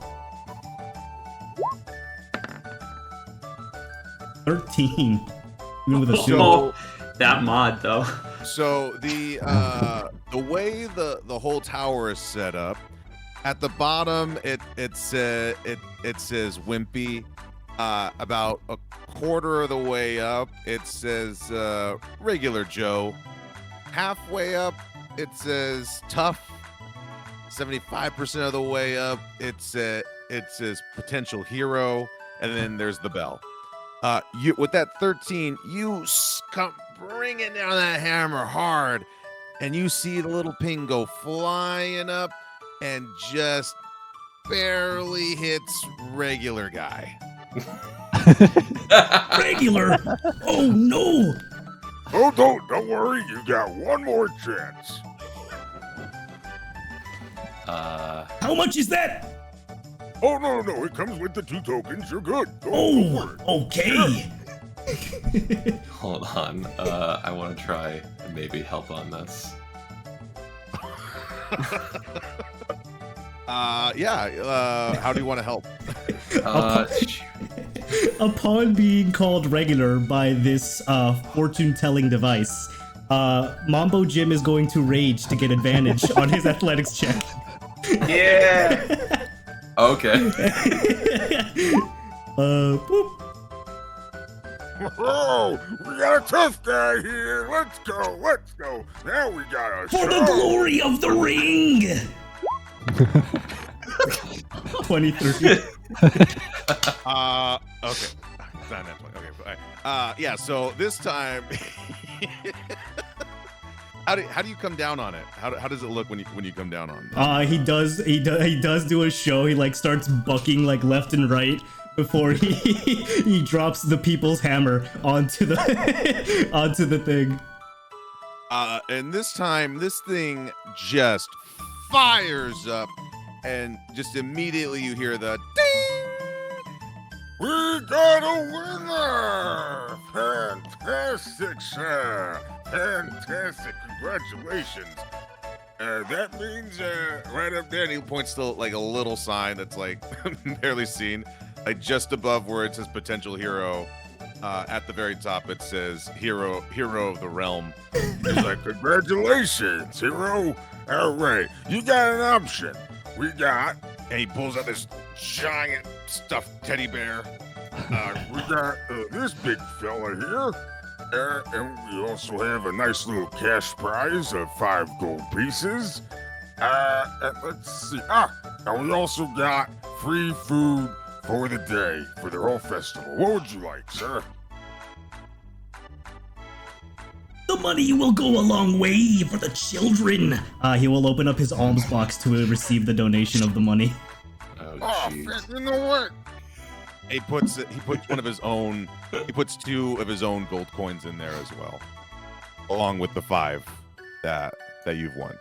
13. Even with a shield. Oh, that mod though. So the way the whole tower is set up, at the bottom it says Wimpy. About a quarter of the way up, it says regular Joe. halfway up, it says tough. 75% of the way up, it says potential hero, and then there's the bell. You with that 13, you come bringing down that hammer hard, and you see the little ping go flying up, and just barely hits regular guy. Regular. Oh no. Oh, don't worry. You got one more chance. How much is that? Oh, no. It comes with the 2 tokens. You're good. Oh, okay. Hold on. I want to try and maybe help on this. How do you want to help? Upon being called regular by this fortune-telling device, Mambo Jim is going to rage to get advantage on his athletics check. Yeah. Okay. Boop. Oh, we got a tough guy here. Let's go. Now we got a For the glory of the ring! 23. Okay. It's not that point. Okay. Yeah. So this time, how do you come down on it? How does it look when you come down on it? He does do a show. He like starts bucking like left and right before he drops the people's hammer onto the onto the thing. And this time, this thing just fires up, and just immediately you hear the ding. We got a winner! Fantastic, sir! Fantastic! Congratulations! That means, Right up there, and he points to like a little sign that's like barely seen, like just above where it says potential hero. At the very top, it says hero of the realm. he's like, congratulations, hero! All right, you got an option. We got, And he pulls out this giant stuffed teddy bear. we got this big fella here. And we also have a nice little cash prize of 5 gold pieces. And let's see. And we also got free food for the day, for the whole festival. What would you like, sir? The money will go a long way for the children. He will open up his alms box to receive the donation of the money. Oh, jeez. You know what? He puts one of his own. He puts 2 of his own gold coins in there as well, along with the 5 that you've won.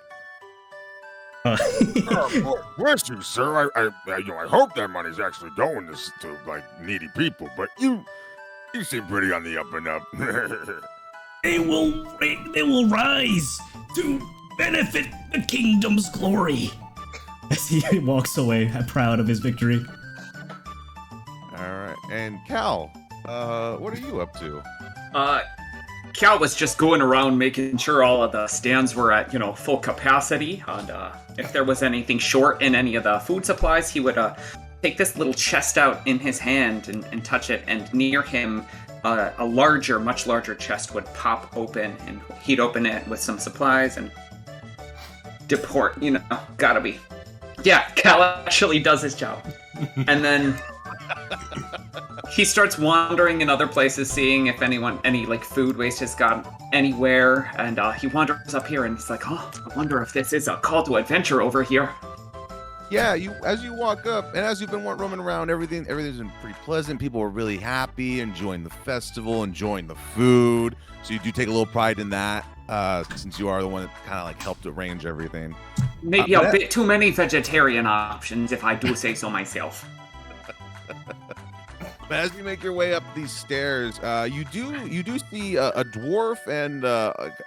Well, bless you, sir. I hope that money's actually going to like needy people. But you seem pretty on the up and up. They will rise to benefit the kingdom's glory. As he walks away, proud of his victory. All right, and Cal, what are you up to? Cal was just going around making sure all of the stands were at, full capacity. And if there was anything short in any of the food supplies, he would take this little chest out in his hand and touch it. And near him, a much larger chest would pop open, and he'd open it with some supplies and deport. Gotta be. Yeah, Cal actually does his job. And then he starts wandering in other places, seeing if any food waste has gone anywhere. And he wanders up here, and he's like, "Oh, I wonder if this is a call to adventure over here." Yeah, as you walk up, and as you've been roaming around, everything's been pretty pleasant. People are really happy, enjoying the festival, enjoying the food. So you do take a little pride in that, since you are the one that kind of like helped arrange everything. Maybe a bit too many vegetarian options, if I do say so myself. But as you make your way up these stairs, you do see a dwarf and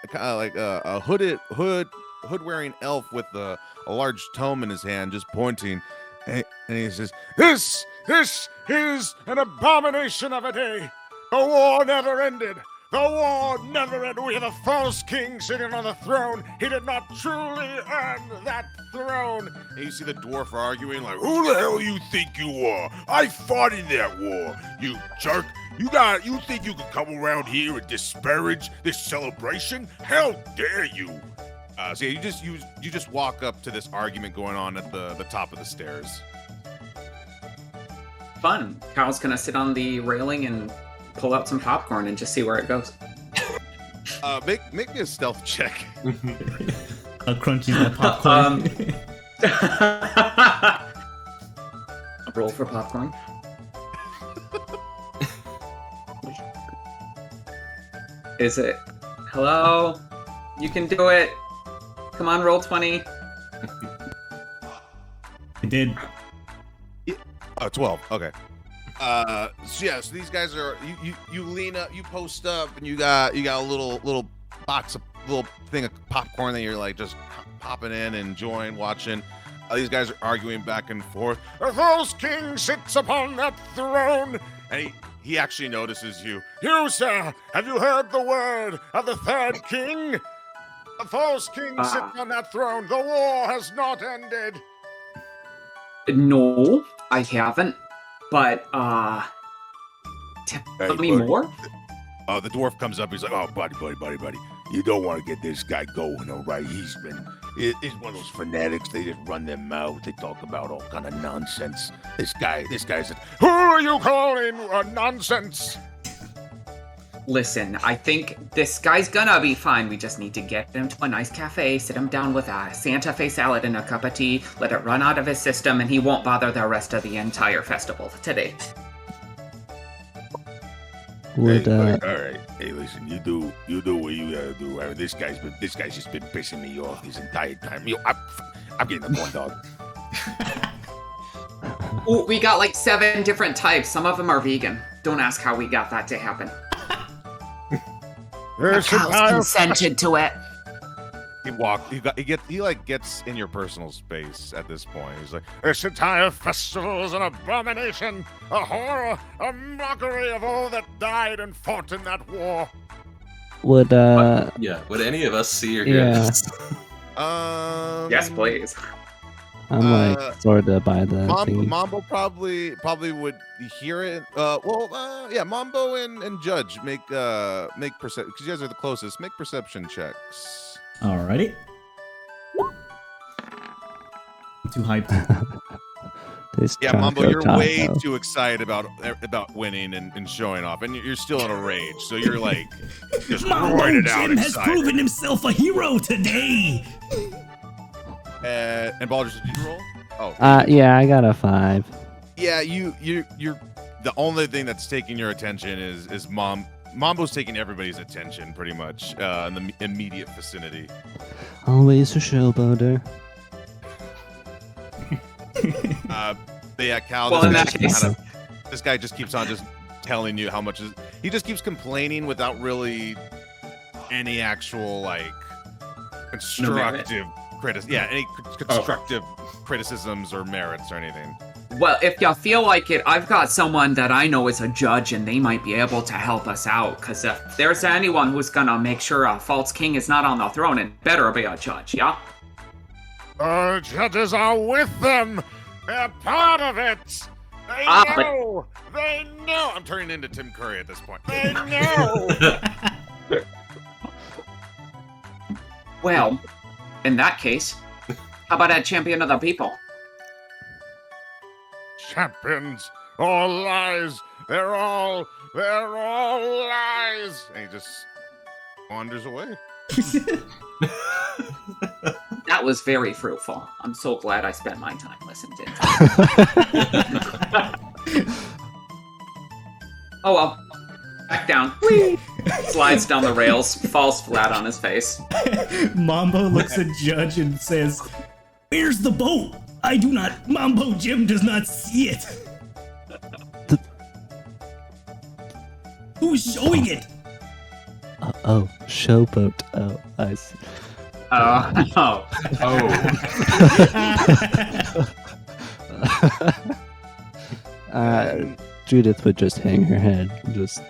kind of like a hood-wearing elf with a large tome in his hand, just pointing, and he says, This is an abomination of a day. The war never ended. The war never ended. We have a false king sitting on the throne. He did not truly earn that throne. and you see the dwarf arguing like, "Who the hell you think you are? I fought in that war, you jerk. You think you could come around here and disparage this celebration? How dare you? So yeah, you just walk up to this argument going on at the top of the stairs. Fun. Cal's gonna sit on the railing and pull out some popcorn and just see where it goes. Make me a stealth check. A crunchy popcorn. Roll for popcorn. Is it? Hello? You can do it. Come on, roll 20. I did. 12. Okay. So yeah, so these guys are you lean up, you post up, and you got a little box, little thing of popcorn that you're like just popping in, enjoying, watching. These guys are arguing back and forth. A false king sits upon that throne, and he actually notices you. You, sir, have you heard the word of the third king? The false king sits on that throne. The war has not ended. No, I haven't. But, tell me more? The dwarf comes up. He's like, "Oh, buddy. You don't want to get this guy going, all right? He's one of those fanatics. They just run their mouth. They talk about all kind of nonsense. This guy said, who are you calling nonsense? Listen, I think this guy's gonna be fine. We just need to get him to a nice cafe, sit him down with a Santa Fe salad and a cup of tea, let it run out of his system, and he won't bother the rest of the entire festival today." Would all right. Hey, listen, you do what you gotta do. I mean, this guy's just been pissing me off this entire time. I'm getting the corn dog. Ooh, we got like 7 different types. Some of them are vegan. Don't ask how we got that to happen. Cal's consented to it. He gets in your personal space at this point. He's like, this entire festival is an abomination, a horror, a mockery of all that died and fought in that war. Would would any of us see or hear this? Yes, please. I'm like sort of by the thing. Mambo probably would hear it. Mambo and Judge make perception, because you guys are the closest. Make perception checks. Alrighty. I'm too hyped. Mambo, you're way too excited about winning and showing off, and you're still in a rage. So you're like just roaring it out. Jim has proven himself a hero today. And Baldur's, did you roll? Yeah, I got a 5. Yeah, you're the only thing that's taking your attention is Mambo's taking everybody's attention pretty much in the immediate vicinity. Always a showboater. Cal. Well, in that case, this guy just keeps on just telling you how much he just keeps complaining without really any actual like constructive criticisms or merits or anything. Well, if you feel like it, I've got someone that I know is a judge, and they might be able to help us out. Because if there's anyone who's gonna make sure a false king is not on the throne, it better be a judge, yeah? Judges are with them. They're part of it. They know. They know. I'm turning into Tim Curry at this point. They know. Well, in that case, how about a champion of the people? Champions, all lies. They're all lies. And he just wanders away. That was very fruitful. I'm so glad I spent my time listening to it. Oh well. Back down. Whee! Slides down the rails, falls flat on his face. Mambo looks at Judge and says, "Where's the boat? I do not. Mambo Jim does not see it. Who's showing it?" Showboat. Oh, I see. Judith would just hang her head. Just.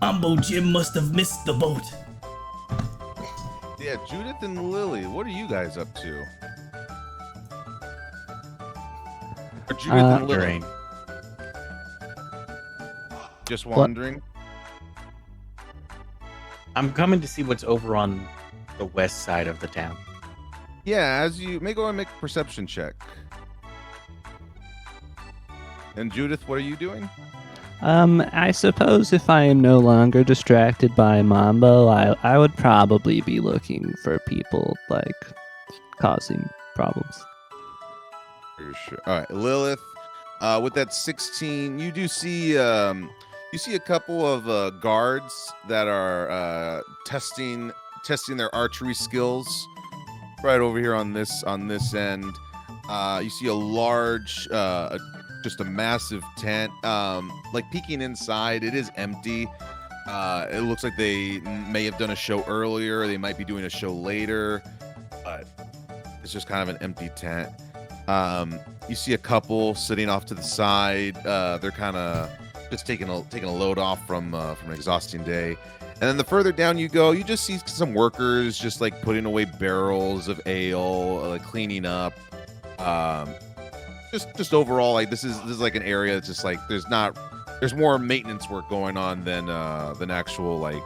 Mambo Jim must have missed the boat. Yeah, Judith and Lily, what are you guys up to? Or Judith and Lily. Just wandering. I'm coming to see what's over on the west side of the town. Yeah, as you may go and make a perception check. And Judith, what are you doing? I suppose if I am no longer distracted by Mambo, I would probably be looking for people like causing problems. For sure. All right, Lilith. With that 16, you do see you see a couple of guards that are testing their archery skills right over here on this end. You see a large, just a massive tent. Like peeking inside, it is empty. It looks like they may have done a show earlier. They might be doing a show later, but it's just kind of an empty tent. You see a couple sitting off to the side. They're kind of just taking a load off from an exhausting day. And then the further down you go, you just see some workers just like putting away barrels of ale, like cleaning up. Just overall, like this is like an area that's just like there's more maintenance work going on than actual like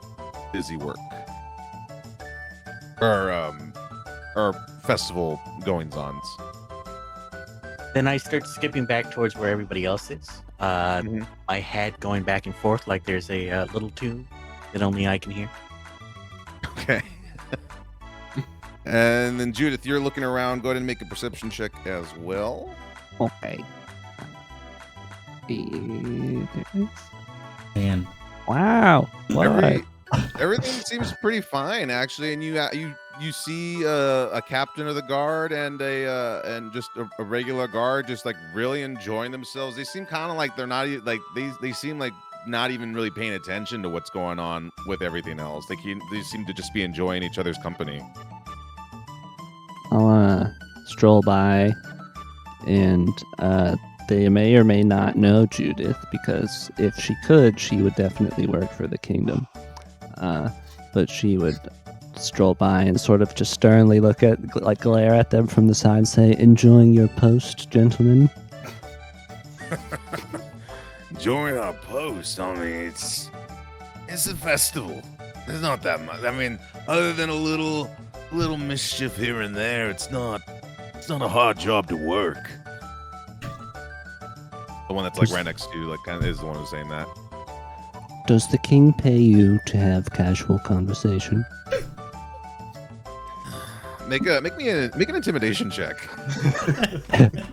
busy work or festival goings ons. Then I start skipping back towards where everybody else is. My head going back and forth like there's a little tune that only I can hear. Okay. And then Judith, you're looking around. Go ahead and make a perception check as well. Okay. Man. Wow. What? Everything seems pretty fine actually, and you see a captain of the guard and just a regular guard just like really enjoying themselves. They seem kind of like they're not like they seem like not even really paying attention to what's going on with everything else. They seem to just be enjoying each other's company. I'll stroll by, and they may or may not know Judith, because if she could, she would definitely work for the kingdom. But she would stroll by and sort of just sternly glare at them from the side and say, "Enjoying your post, gentlemen?" Enjoying our post. I mean, it's a festival. There's not that much. I mean, other than a little mischief here and there, it's not a hard job to work. The one that's like right next to you, like kind of is the one who's saying that. Does the king pay you to have casual conversation? Make an intimidation check.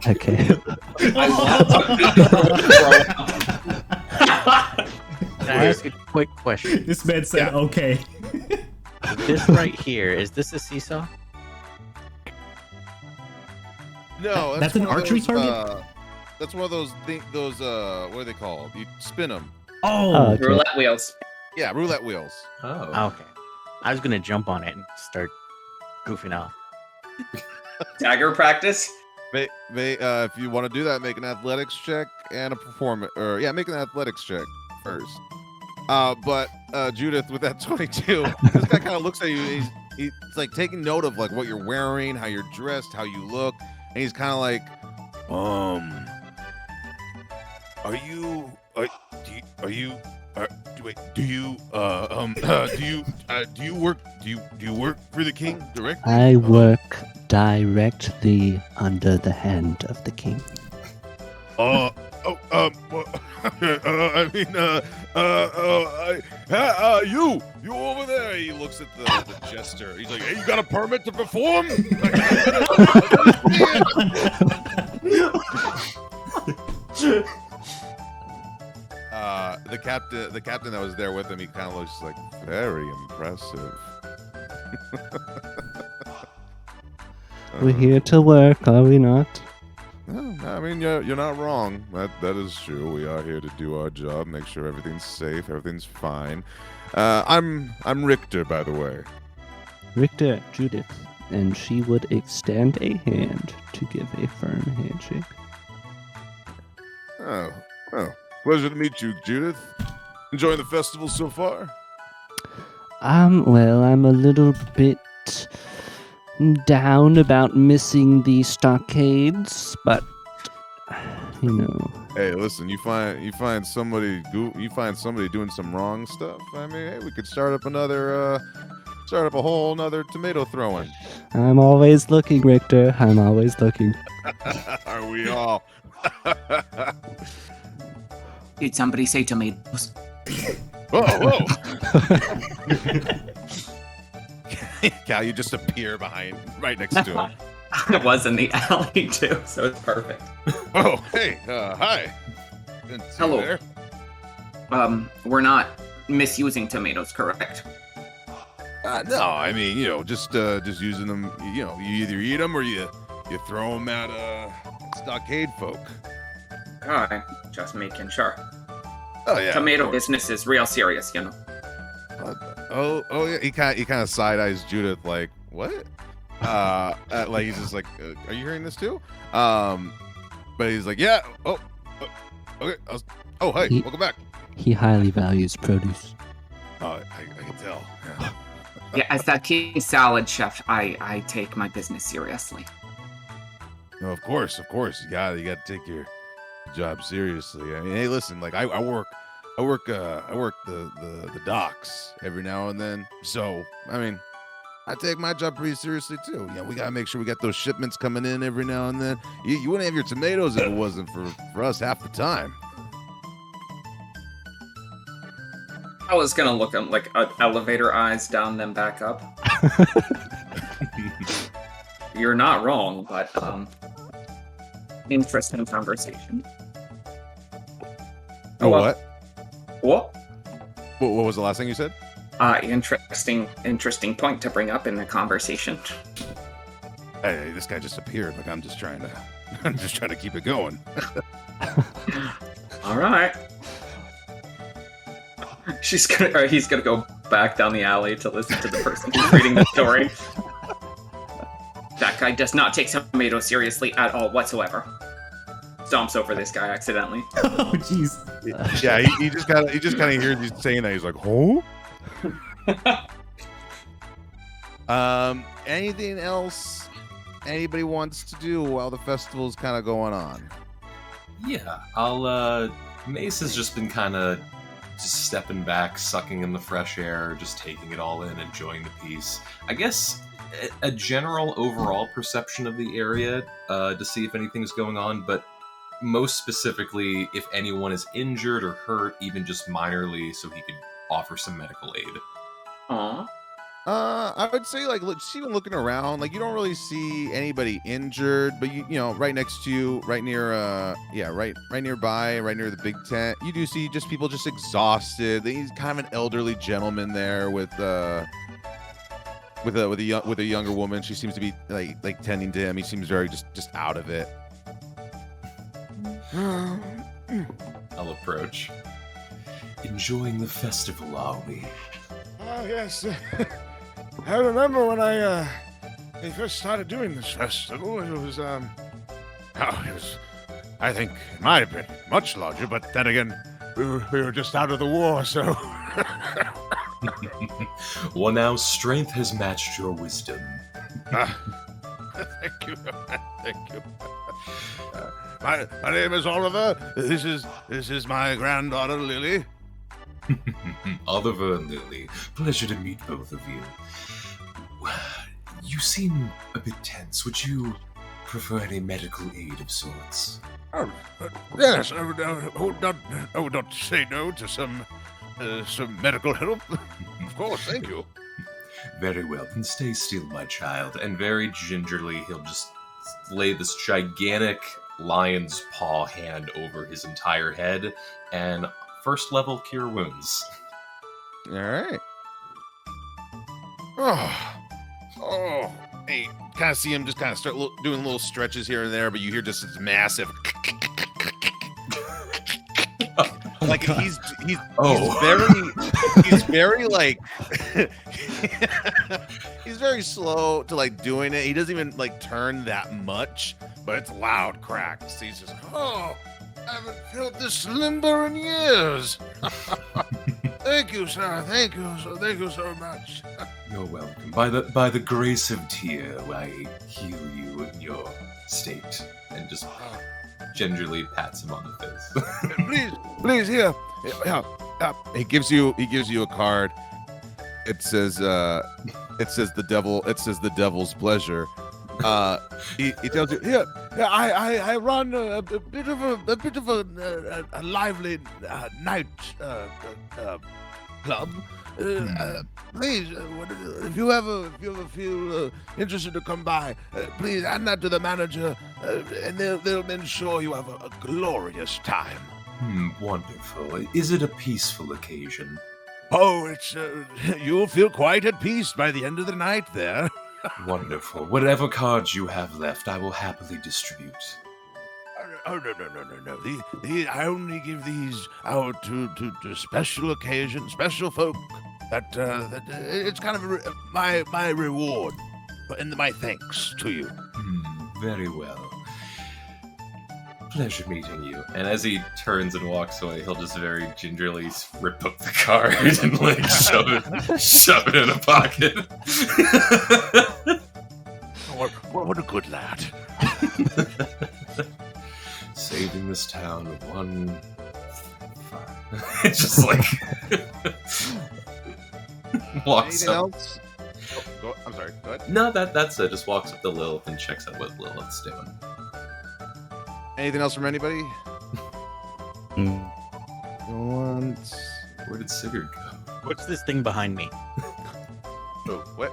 Okay. Can I ask a quick question? This man said, okay. This right here, is this a seesaw? No, That's an one of archery those, target? That's one of those what are they called? You spin them. Oh, okay. Roulette wheels. Yeah, roulette wheels. Oh. Okay. I was gonna jump on it and start goofing off. Dagger practice. If you want to do that, make an athletics check and a performance. Make an athletics check first. But Judith, with that 22, this guy kind of looks at you. He's like taking note of like what you're wearing, how you're dressed, how you look, and he's kind of like, do you work for the king directly? I work directly under the hand of the king. I mean, you over there. He looks at the jester. He's like, "Hey, you got a permit to perform?" The captain that was there with him, he kind of looks like very impressive. We're here to work, are we not? I mean, you're not wrong. That is true. We are here to do our job, make sure everything's safe, everything's fine. I'm Richter, by the way. Richter, Judith, and she would extend a hand to give a firm handshake. Oh, well, pleasure to meet you, Judith. Enjoying the festival so far? Well, I'm a little bit down about missing the stockades, but You know. Hey, listen, you find somebody doing some wrong stuff. I mean, hey, we could start up a whole nother tomato throwing. I'm always looking, Richter. I'm always looking. Are we all? Did somebody say tomatoes? Whoa! Cal, you just appear right next to him. It was in the alley too, so it's perfect. Oh, hey, hi. Didn't see you Hello. there. We're not misusing tomatoes, correct? No, I mean, just using them. You either eat them or you throw them at stockade folk. Alright, just making sure. Oh yeah. Tomato business is real serious, you know. Oh yeah. He kind of side eyes Judith like, what? Like he's just like, are you hearing this too? But he's like, yeah. Oh, okay. Oh, hey, welcome back. He highly values produce. Oh, I can tell. Yeah. Yeah, as that king salad chef, I take my business seriously. No, of course. You gotta take your job seriously. I mean, hey, listen, like I work the docks every now and then. So, I mean, I take my job pretty seriously too. We gotta make sure we got those shipments coming in every now and then. You wouldn't have your tomatoes if it wasn't for us half the time. I was gonna look at like elevator eyes down, then back up. You're not wrong, but interesting conversation. Oh, well, what? What? What was the last thing you said? Interesting point to bring up in the conversation. Hey, this guy just appeared. Like I'm just trying to keep it going. All right. He's gonna go back down the alley to listen to the person who's reading the story. That guy does not take tomatoes seriously at all whatsoever. Stomps over this guy accidentally. Oh, jeez. Yeah, he just kind of hears you saying that. He's like, "Oh." Anything else anybody wants to do while the festival's kind of going on? Yeah, Mace has just been kind of just stepping back, sucking in the fresh air, just taking it all in, enjoying the peace. I guess a general overall perception of the area to see if anything's going on, but most specifically if anyone is injured or hurt, even just minorly, so he could offer some medical aid. Aww. I would say just even looking around, like you don't really see anybody injured, but you know, right next to you, right near, right nearby, right near the big tent, you do see just people just exhausted. He's kind of an elderly gentleman there with a younger woman. She seems to be like tending to him. He seems very just out of it. I'll approach. Enjoying the festival, are we? Oh, yes. I remember when I first started doing this festival. It was, I think it might have been much larger, but then again, we were just out of the war, so. Well, now strength has matched your wisdom. Thank you. Thank you. My name is Oliver. This is my granddaughter, Lily. Oliver and Lily, pleasure to meet both of you. You seem a bit tense. Would you prefer any medical aid of sorts? Oh, yes, I would not say no to some medical help. Of course, thank you. Very well, then stay still, my child. And very gingerly, he'll just lay this gigantic lion's paw hand over his entire head and first level cure wounds. All right. Oh, hey, kind of see him just kind of start doing little stretches here and there, but you hear just this massive. Like he's very like he's very slow to like doing it. He doesn't even like turn that much, but it's loud cracks. He's just I haven't felt this limber in years. Thank you, sir. Thank you so much. You're welcome. By the grace of Tyr, I heal you in your state, and just gingerly pats him on the face. Please, here. He gives you a card. It says the devil's pleasure. He tells you, here, I run a bit of a lively night club. Please, if you ever feel interested to come by, please add that to the manager, and they'll ensure you have a glorious time. Wonderful. Is it a peaceful occasion? Oh, it's you'll feel quite at peace by the end of the night there. Wonderful. Whatever cards you have left, I will happily distribute. Oh, no. I only give these out to special occasions, special folk. That it's kind of my reward and my thanks to you. Very well. Pleasure meeting you. And as he turns and walks away, he'll just very gingerly rip up the card and like shove it in a pocket. What a good lad. Saving this town one. It's just like walks Anything up. else? I'm sorry. Go ahead. No, that's it. Just walks up to Lilith and checks out what Lilith's doing. Anything else from anybody? Once. Where did Sigurd go? What's this thing behind me? Oh, what?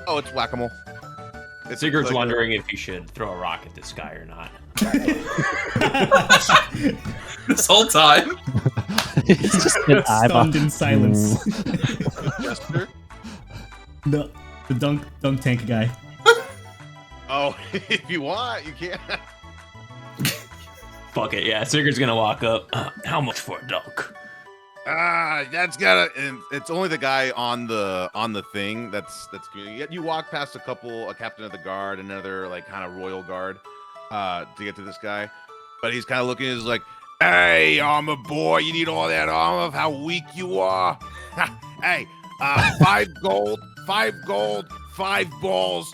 Oh, it's whack-a-mole. Sigurd's like wondering if he should throw a rock at this guy or not. This whole time? It's just an eyeball. Stunned in silence. Jester? the dunk tank guy. Oh, if you want, you can. Fuck it, yeah. Sigurd's gonna walk up. How much for a dunk? That's gotta. And it's only the guy on the thing that's community. You walk past a captain of the guard, another like kind of royal guard, to get to this guy. But he's kind of looking. He's like, "Hey, armor boy, you need all that armor? How weak you are? Hey, 5 gold, 5 balls.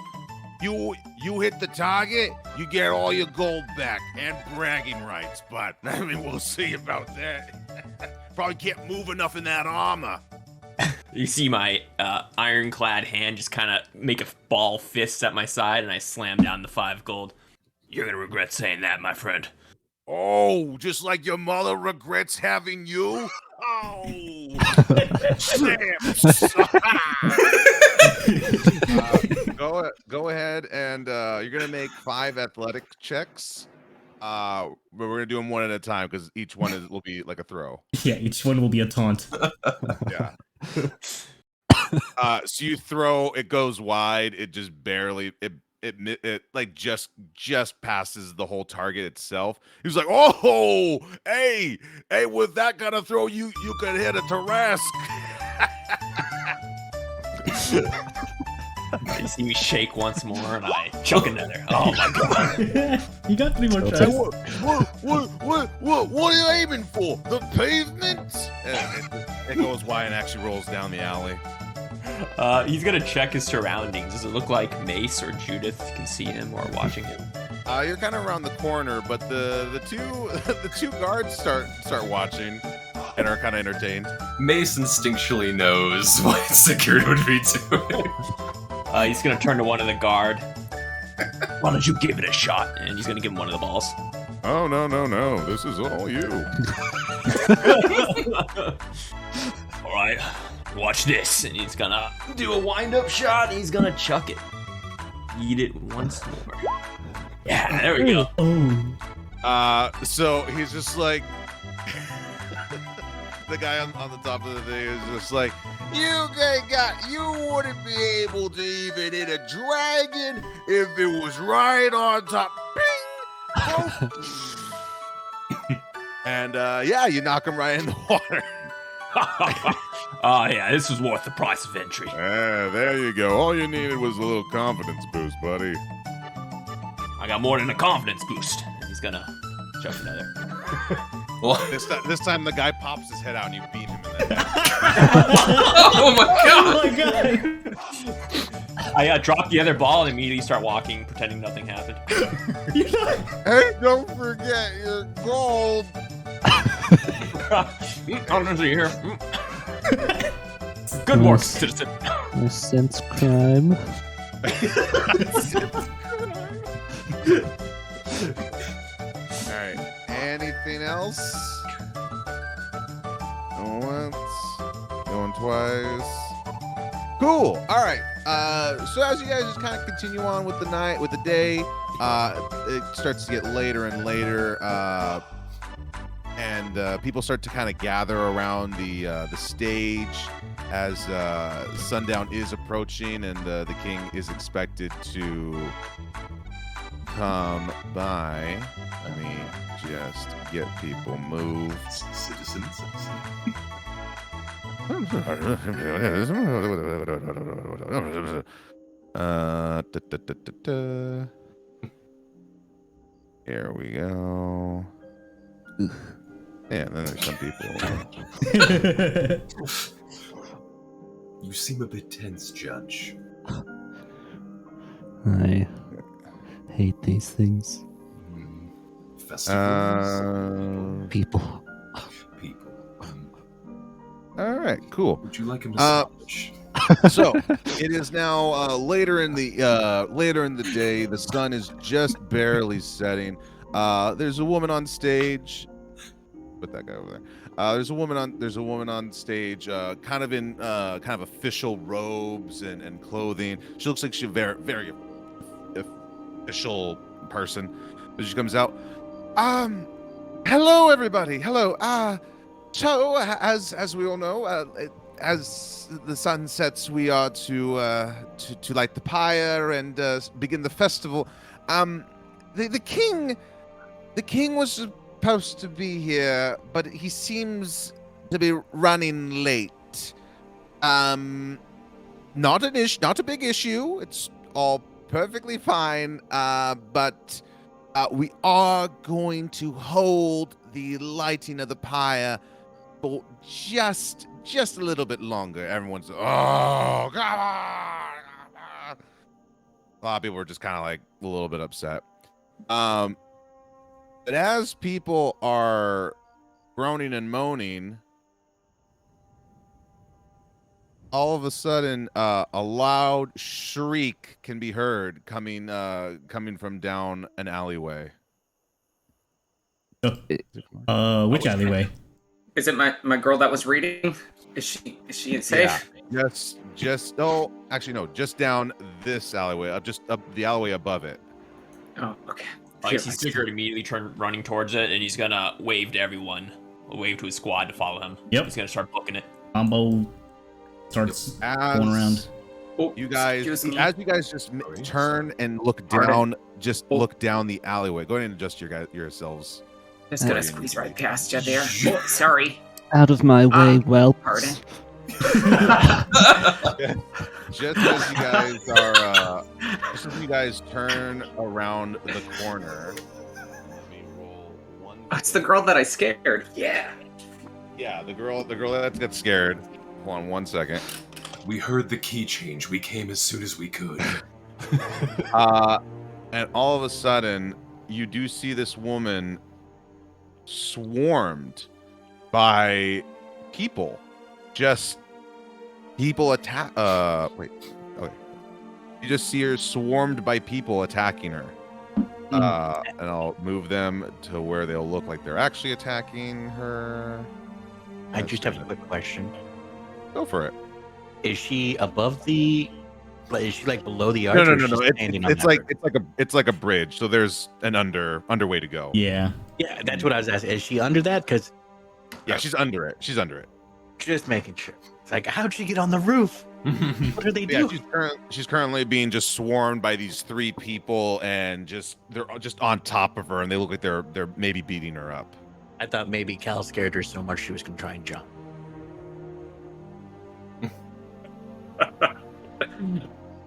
You hit the target, you get all your gold back and bragging rights. But I mean, we'll see about that. Probably can't move enough in that armor." You see my ironclad hand just kind of make a ball fist at my side, and I slam down the 5 gold. You're gonna regret saying that, my friend. Oh, just like your mother regrets having you? Oh, go ahead and you're gonna make 5 athletic checks. But we're gonna do them one at a time because each one will be like a throw. Yeah, each one will be a taunt. Yeah. So you throw, it goes wide. It just barely it like just passes the whole target itself. He was like, "Oh, hey, with that kind of throw, you could hit a Tarrasque." You see me shake once more, and I chuck another. Oh my god! You got 3 more Hey, tries. what are you aiming for? The pavement? It goes wide and actually rolls down the alley. He's gonna check his surroundings. Does it look like Mace or Judith can see him or watching him? You're kind of around the corner, but the two guards start watching and are kind of entertained. Mace instinctually knows what Sigurd would be doing. He's gonna turn to one of the guard. Why don't you give it a shot? And he's gonna give him one of the balls. Oh, no. This is all you. All right, watch this. And he's gonna do a wind-up shot. And he's gonna chuck it. Eat it once more. Yeah, there we go. Oh. So he's just like, the guy on the top of the thing is just like, you wouldn't be able to even hit a dragon if it was right on top. Bing! And yeah, you knock him right in the water. Oh yeah, this was worth the price of entry. There you go. All you needed was a little confidence boost, buddy. I got more than a confidence boost. And he's gonna chuck another. Well, This time the guy pops his head out and you beat him in the head. oh my god! Oh my god! I drop the other ball and immediately start walking, pretending nothing happened. Hey, don't forget your gold. Honestly, here. Good work, citizen. No sense crime. All right. Anything else? Going once, going twice. Cool. All right. So as you guys just kind of continue on with the night, with the day, it starts to get later and later, and people start to kind of gather around the stage as sundown is approaching, and the king is expected to come by. Let me just get people moved. Citizens. Here we go. Yeah, then there's some people. You seem a bit tense, Judge. I hate these things. Festivals. People. People. All right, cool. Would you like him to establish? So it is now later in the day. The sun is just barely setting. There's a woman on stage. Put that guy over there. There's a woman on stage, kind of in kind of official robes and clothing. She looks like she's a very, very official person. But she comes out. Hello everybody. Hello. So as we all know, as the sun sets, we are to light the pyre and begin the festival. The king was supposed to be here, but he seems to be running late. Not a big issue. It's all perfectly fine. But we are going to hold the lighting of the pyre for just a little bit longer. Everyone's come on. A lot of people were just kind of like a little bit upset. But as people are groaning and moaning, all of a sudden, a loud shriek can be heard coming from down an alleyway. Which alleyway? Is it my girl that was reading? Is she safe? Yeah. Just down this alleyway, just up the alleyway above it. Oh, okay. I see Sigurd immediately running towards it, and he's gonna wave to everyone, wave to his squad to follow him. Yep. He's gonna start booking it. Combo starts going around. Oh, You guys, excuse me. as you guys just turn and look down, look down the alleyway. Go ahead and adjust yourselves. Just gonna squeeze right past you there. Oh, sorry. Out of my way, whelp. Pardon. Just as you guys turn around the corner, let me roll one. That's the girl that I scared. Yeah. Yeah, the girl that got scared. Hold on 1 second. We heard the key change. We came as soon as we could. And all of a sudden, you do see this woman swarmed by people. Just people attack. Wait. Okay. You just see her swarmed by people attacking her. And I'll move them to where they'll look like they're actually attacking her. I just have a quick question. Go for it. Is she above the? Is she like below the arch? No. or is she standing on It's that like a bridge. So there's an underway to go. Yeah. Yeah, that's what I was asking. Is she under that? Because Yeah, she's under it. just making sure. It's like, how'd she get on the roof? What do they Yeah, do? she's currently being just swarmed by these 3 people, and they're just on top of her, and they look like they're maybe beating her up. I thought maybe Cal scared her so much she was gonna try and jump.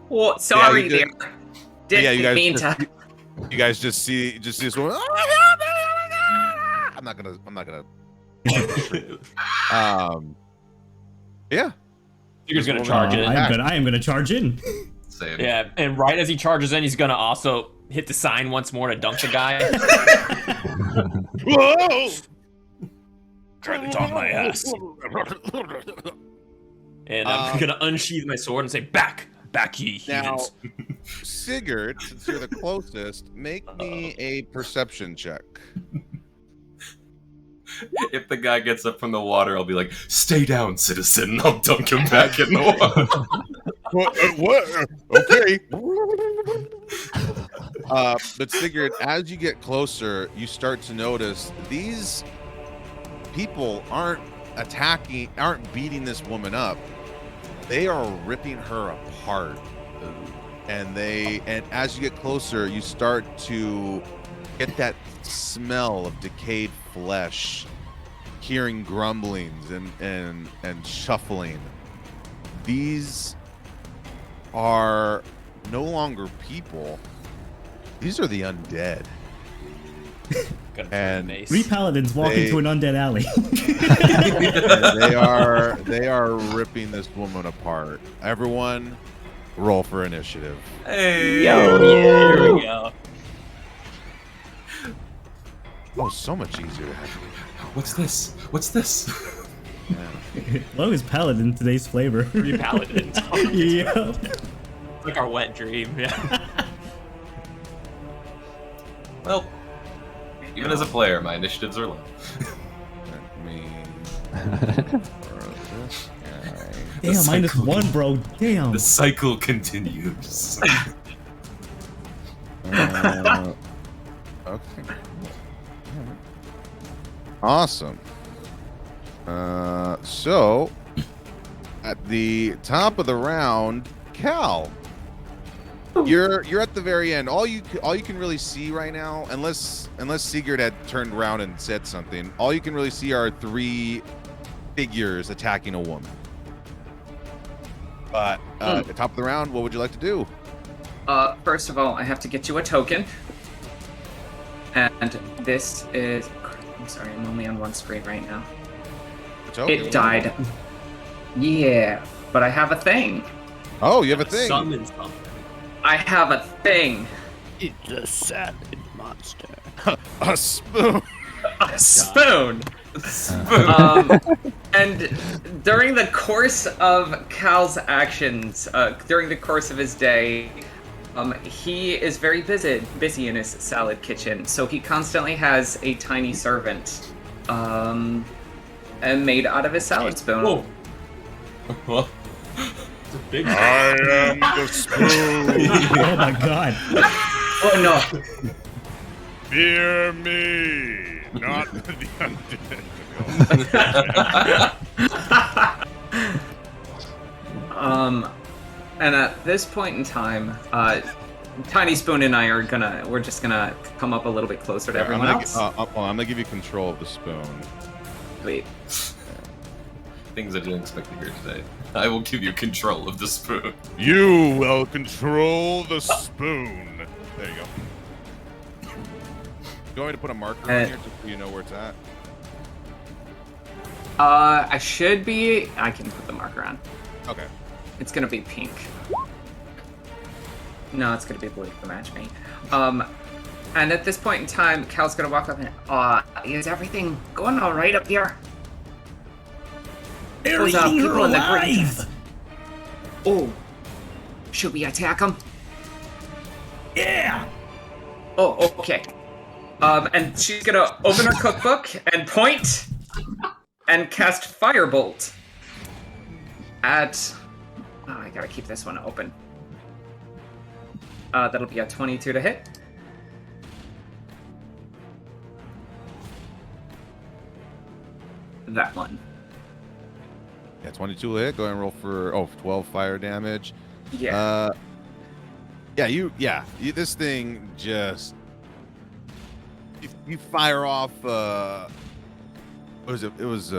Well, sorry, you dear. did- Didn't Yeah, you guys mean just- to. You guys just see this woman. I'm not gonna. Yeah. Sigurd's gonna charge in. I am gonna charge in. Same. Yeah, and right as he charges in, he's gonna also hit the sign once more to dunk the guy. Whoa! Try to dunk my ass. And I'm gonna unsheath my sword and say, "Back, ye Now, heathens." Sigurd, since you're the closest, make me a perception check. If the guy gets up from the water, I'll be like, "Stay down, citizen." And I'll dunk him back in the water. What? Okay. But Sigurd, as you get closer, you start to notice these people aren't beating this woman up. They are ripping her apart. And as you get closer, you start to get that smell of decayed flesh, hearing grumblings and shuffling. These are no longer people. These are the undead. And Three paladins walk into an undead alley. they are ripping this woman apart. Everyone, roll for initiative. Hey, Here we go. Oh, so much easier to have. What's this? What's this? Long as paladin, today's flavor. 3 paladins. Yeah. It's like our wet dream. Yeah. Well, even as a player, my initiatives are low. Let me. Damn, -1, bro. Damn. The cycle continues. Okay. Awesome. So at the top of the round, Cal, you're at the very end. All you can really see right now, unless Sigurd had turned around and said something, all you can really see are 3 figures attacking a woman. But at the top of the round, what would you like to do? First of all, I have to get you a token. And this is... I'm sorry, I'm only on one screen right now. A token? It died. Yeah, but I have a thing. Oh, you have a thing. Summon something. I have a thing. It's a salad monster. A spoon. A spoon. And during the course of Cal's actions, during the course of his day, he is very busy in his salad kitchen. So he constantly has a tiny servant, and made out of his salad spoon. Whoa. Well, It's a big I am the spoon. Oh my god. Oh no. Fear me, not the undead. And at this point in time, Tiny Spoon and I we're just gonna come up a little bit closer to everyone else. I'm gonna give you control of the spoon. Wait. things I didn't expect to hear today. I will give you control of the spoon. You will control the spoon. There you go. You want me to put a marker on here just so you know where it's at? I should be. I can put the marker on. Okay. It's gonna be pink. No, it's gonna be blue to match me. And at this point in time, Cal's gonna walk up and, is everything going all right up here? They're Those, eating her people in the green alive! tent. Oh, should we attack them? Yeah! Oh, okay. And she's gonna open her cookbook and point and cast Firebolt at. Oh, I gotta keep this one open. That'll be a 22 to hit. That one. Yeah, 22 hit. Go ahead and roll for 12 fire damage. Yeah. This thing just you fire off what was it? It was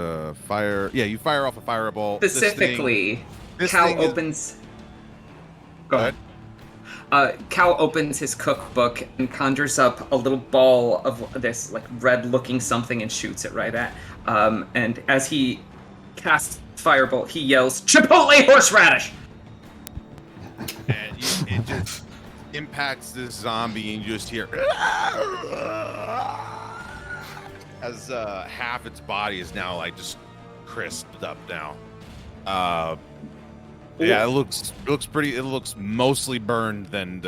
fire. Yeah, you fire off a firebolt. Specifically, this Cal thing is- opens. Go ahead. Cal opens his cookbook and conjures up a little ball of this like red-looking something and shoots it right at. And as he casts Firebolt, he yells, "Chipotle horseradish!" And you just impacts this zombie, and you just hear as half its body is now like just crisped up now. Yeah, it looks pretty. It looks mostly burned than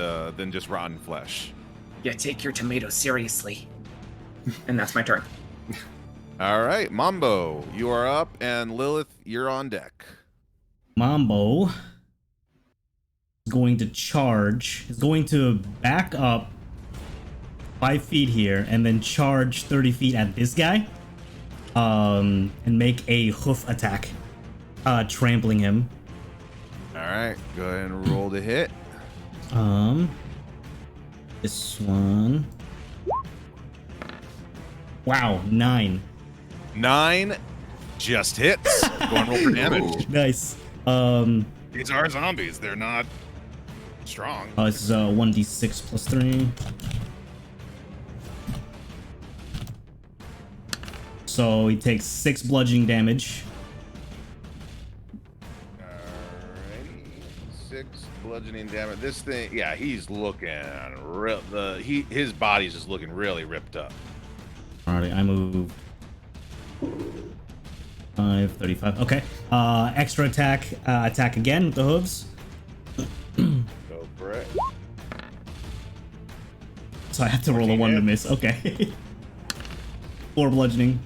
just rotten flesh. Yeah, take your tomatoes seriously. And that's my turn. All right, Mambo, you are up, and Lilith, you're on deck. Mambo is going to charge. Is going to back up 5 feet here, and then charge 30 feet at this guy. And make a hoof attack, trampling him. All right, go ahead and roll the hit. This one. Wow, 9. 9 just hits. Go and roll for damage. Nice. These are zombies. They're not strong. This is 1d6 plus 3. So he takes 6 bludgeoning damage. Alrighty, 6 bludgeoning damage. This thing, yeah, he's looking real. His body's just looking really ripped up. Alrighty, I move 5, 35. Okay. Extra attack. Attack again with the hooves. Go for it. So I have to roll a 1 to miss. Okay. 4 bludgeoning.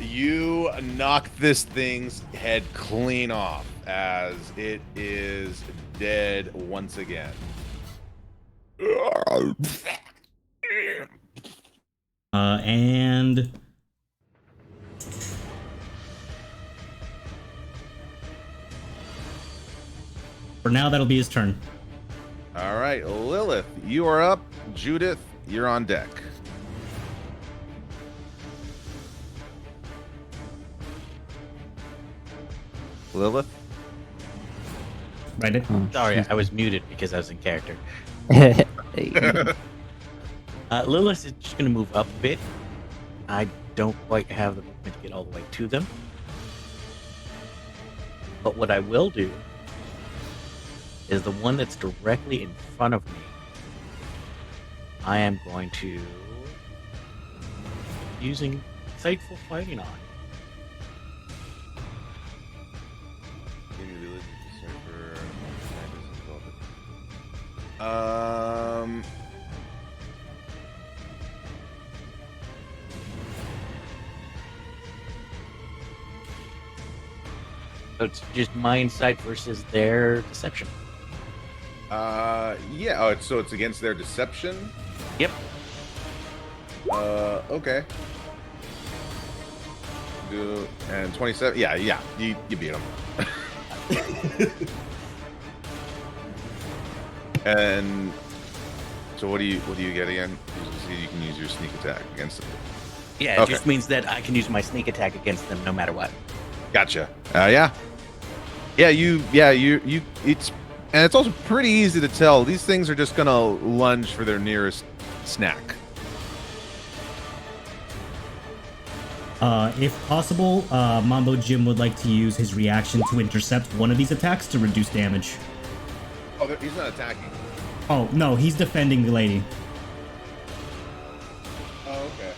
You knock this thing's head clean off as it is dead once again. And for now, that'll be his turn. All right, Lilith, you are up. Judith, you're on deck. Lilith? Right. Sorry, I was muted because I was in character. Lilith is just going to move up a bit. I don't quite have the movement to get all the way to them. But what I will do is the one that's directly in front of me, I am going to using Insightful Fighting on. So it's just my insight versus their deception. Yeah. Oh, so it's against their deception. Yep. Okay. And 27. Yeah. You beat them. And so what do you get again? You can use your sneak attack against them. Yeah, it just means that I can use my sneak attack against them no matter what. Gotcha. Yeah. You. It's also pretty easy to tell. These things are just gonna lunge for their nearest snack. If possible, Mambo Jim would like to use his reaction to intercept one of these attacks to reduce damage. Oh, he's not attacking. Oh, no, he's defending the lady. Oh, okay.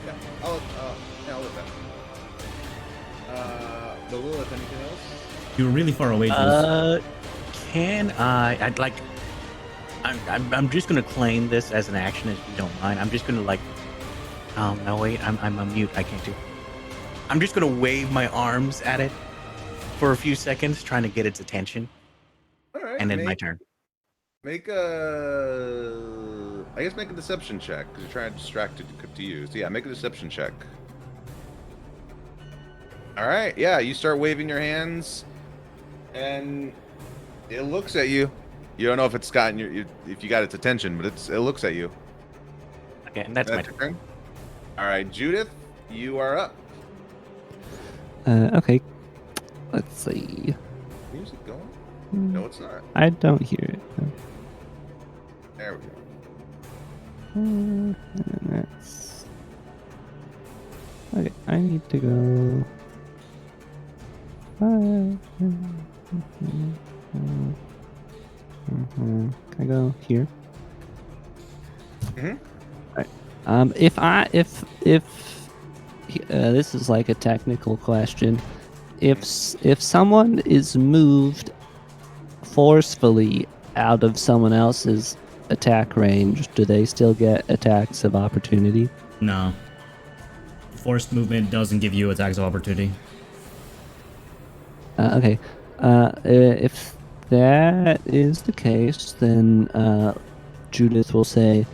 Yeah, I'll let that. The Lilith, anything else? You were really far away from this. Can I'd like... I'm just gonna claim this as an action, if you don't mind. I'm just gonna like... no, wait, I'm on mute. I can't do... I'm just gonna wave my arms at it for a few seconds, trying to get its attention. All right. And then my turn. Make a deception check, because you're trying to distract it to use. Yeah, make a deception check. All right, yeah, you start waving your hands, and it looks at you. You don't know if it's gotten if you got its attention, but it looks at you. Okay, and that's my turn. All right, Judith, you are up. Okay. Let's see. Music going? No, it's not. I don't hear it. There we go. And then that's... Okay, I need to go... 5... Can I go here? Mhm. Alright. If this is like a technical question, if someone is moved forcefully out of someone else's attack range, do they still get attacks of opportunity? No. Forced movement doesn't give you attacks of opportunity. Okay. If that is the case, then Judith will say,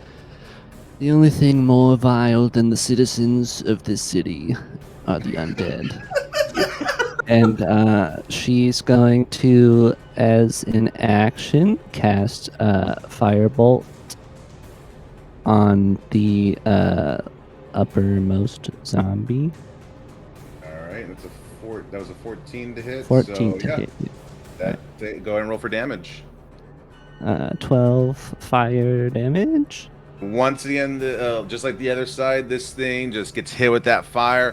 "The only thing more vile than the citizens of this city are the undead." And she's going to, as an action, cast Firebolt on the uppermost zombie. All right, that's that was a 14 to hit. 14 so, to yeah, hit. Go ahead and roll for damage. 12 fire damage. Once again, just like the other side, this thing just gets hit with that fire,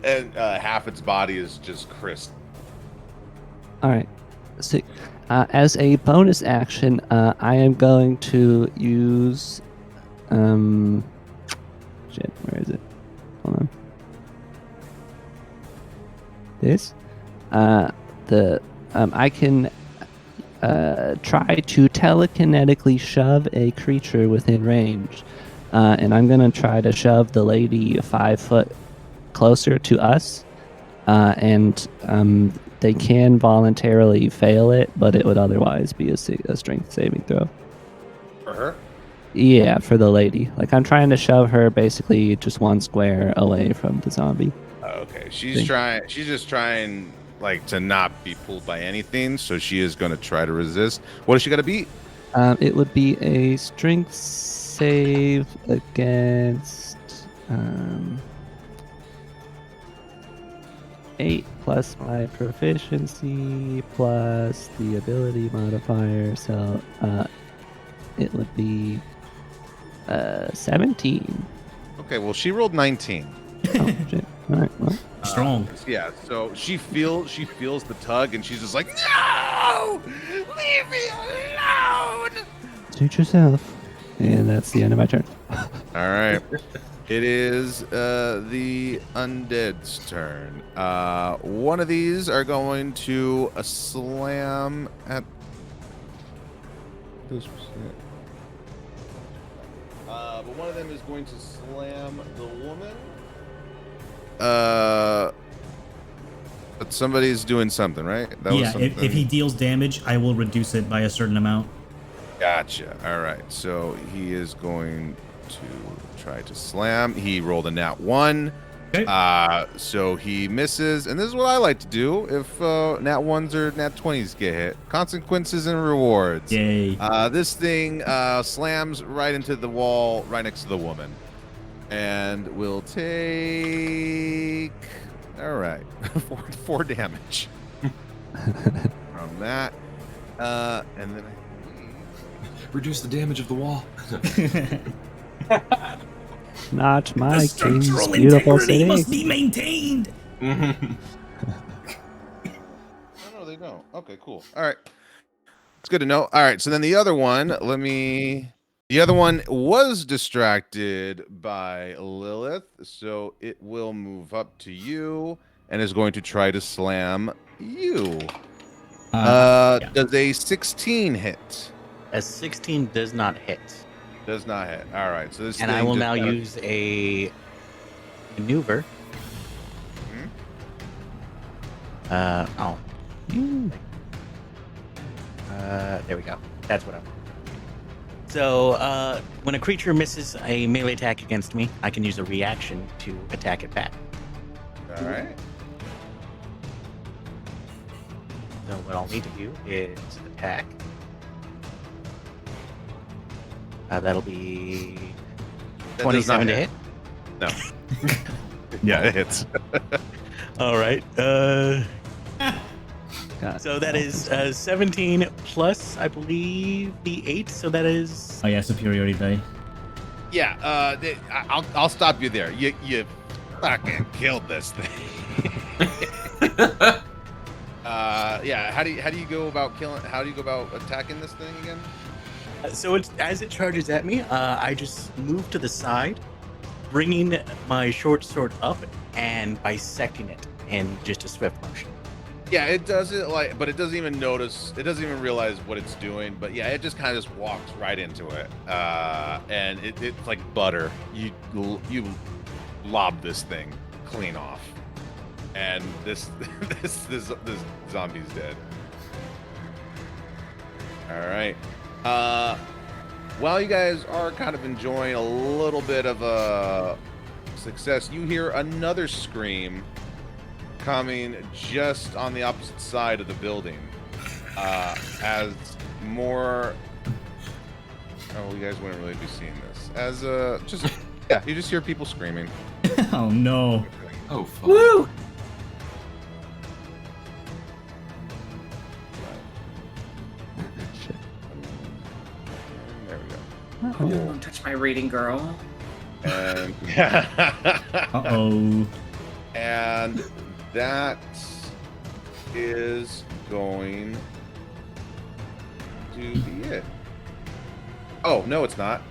and half its body is just crisp. All right. So, as a bonus action, I am going to use. Shit, where is it? Hold on. This. I can try to telekinetically shove a creature within range, and I'm gonna try to shove the lady 5 foot closer to us, and they can voluntarily fail it, but it would otherwise be a strength saving throw. For her? Yeah, for the lady. Like, I'm trying to shove her basically just one square away from the zombie. Okay, she's just trying like to not be pulled by anything, so she is going to try to resist. What is she got to beat? It would be a strength save against 8 plus my proficiency plus the ability modifier, so it would be 17. Okay, well she rolled 19. Oh shit! All right, well, Strong. Yeah, so she feels the tug, and she's just like, no, leave me alone. suit yourself, and that's the end of my turn. All right, it is the undead's turn. One of these are going to slam at this. But one of them is going to slam the woman. But somebody's doing something, right? That was Yeah, something. if he deals damage, I will reduce it by a certain amount. Gotcha. All right. So he is going to try to slam. He rolled a nat 1. Okay. So he misses. And this is what I like to do if nat 1s or nat 20s get hit. Consequences and rewards. Yay. This thing slams right into the wall right next to the woman. And will take... All right. 4 damage from that. And then I Reduce the damage of the wall. Not my The king's structural beautiful integrity city. must be maintained. Oh, no, they don't. Okay, cool. All right. It's good to know. All right, so then the other one, the other one was distracted by Lilith, so it will move up to you and is going to try to slam you. Yeah. Does a 16 hit? A 16 does not hit. Does not hit. All right, so this And thing I will just now kinda- use a maneuver. There we go. That's what I want. So, when a creature misses a melee attack against me, I can use a reaction to attack it back. All right. So what I'll need to do is attack. That'll be That does not 27 to hit. No. Yeah, it hits. All right. God. So that is 17 plus, I believe, the 8. So that is Oh yeah, superiority die. Yeah, I'll stop you there. You fucking killed this thing. Yeah. How do you go about killing? How do you go about attacking this thing again? So as it charges at me, I just move to the side, bringing my short sword up and bisecting it in just a swift motion. Yeah, it does it but it doesn't even notice. It doesn't even realize what it's doing. But yeah, it just kind of just walks right into it, and it's like butter. You lob this thing clean off, and this zombie's dead. All right. While you guys are kind of enjoying a little bit of a success, you hear another scream coming just on the opposite side of the building. As more... Oh, you guys wouldn't really be seeing this. As yeah, you just hear people screaming. Oh no. Oh, fuck. Woo! There we go. Oh, don't touch my reading, girl. And Uh-oh. and that is going to be it. Oh, no, it's not.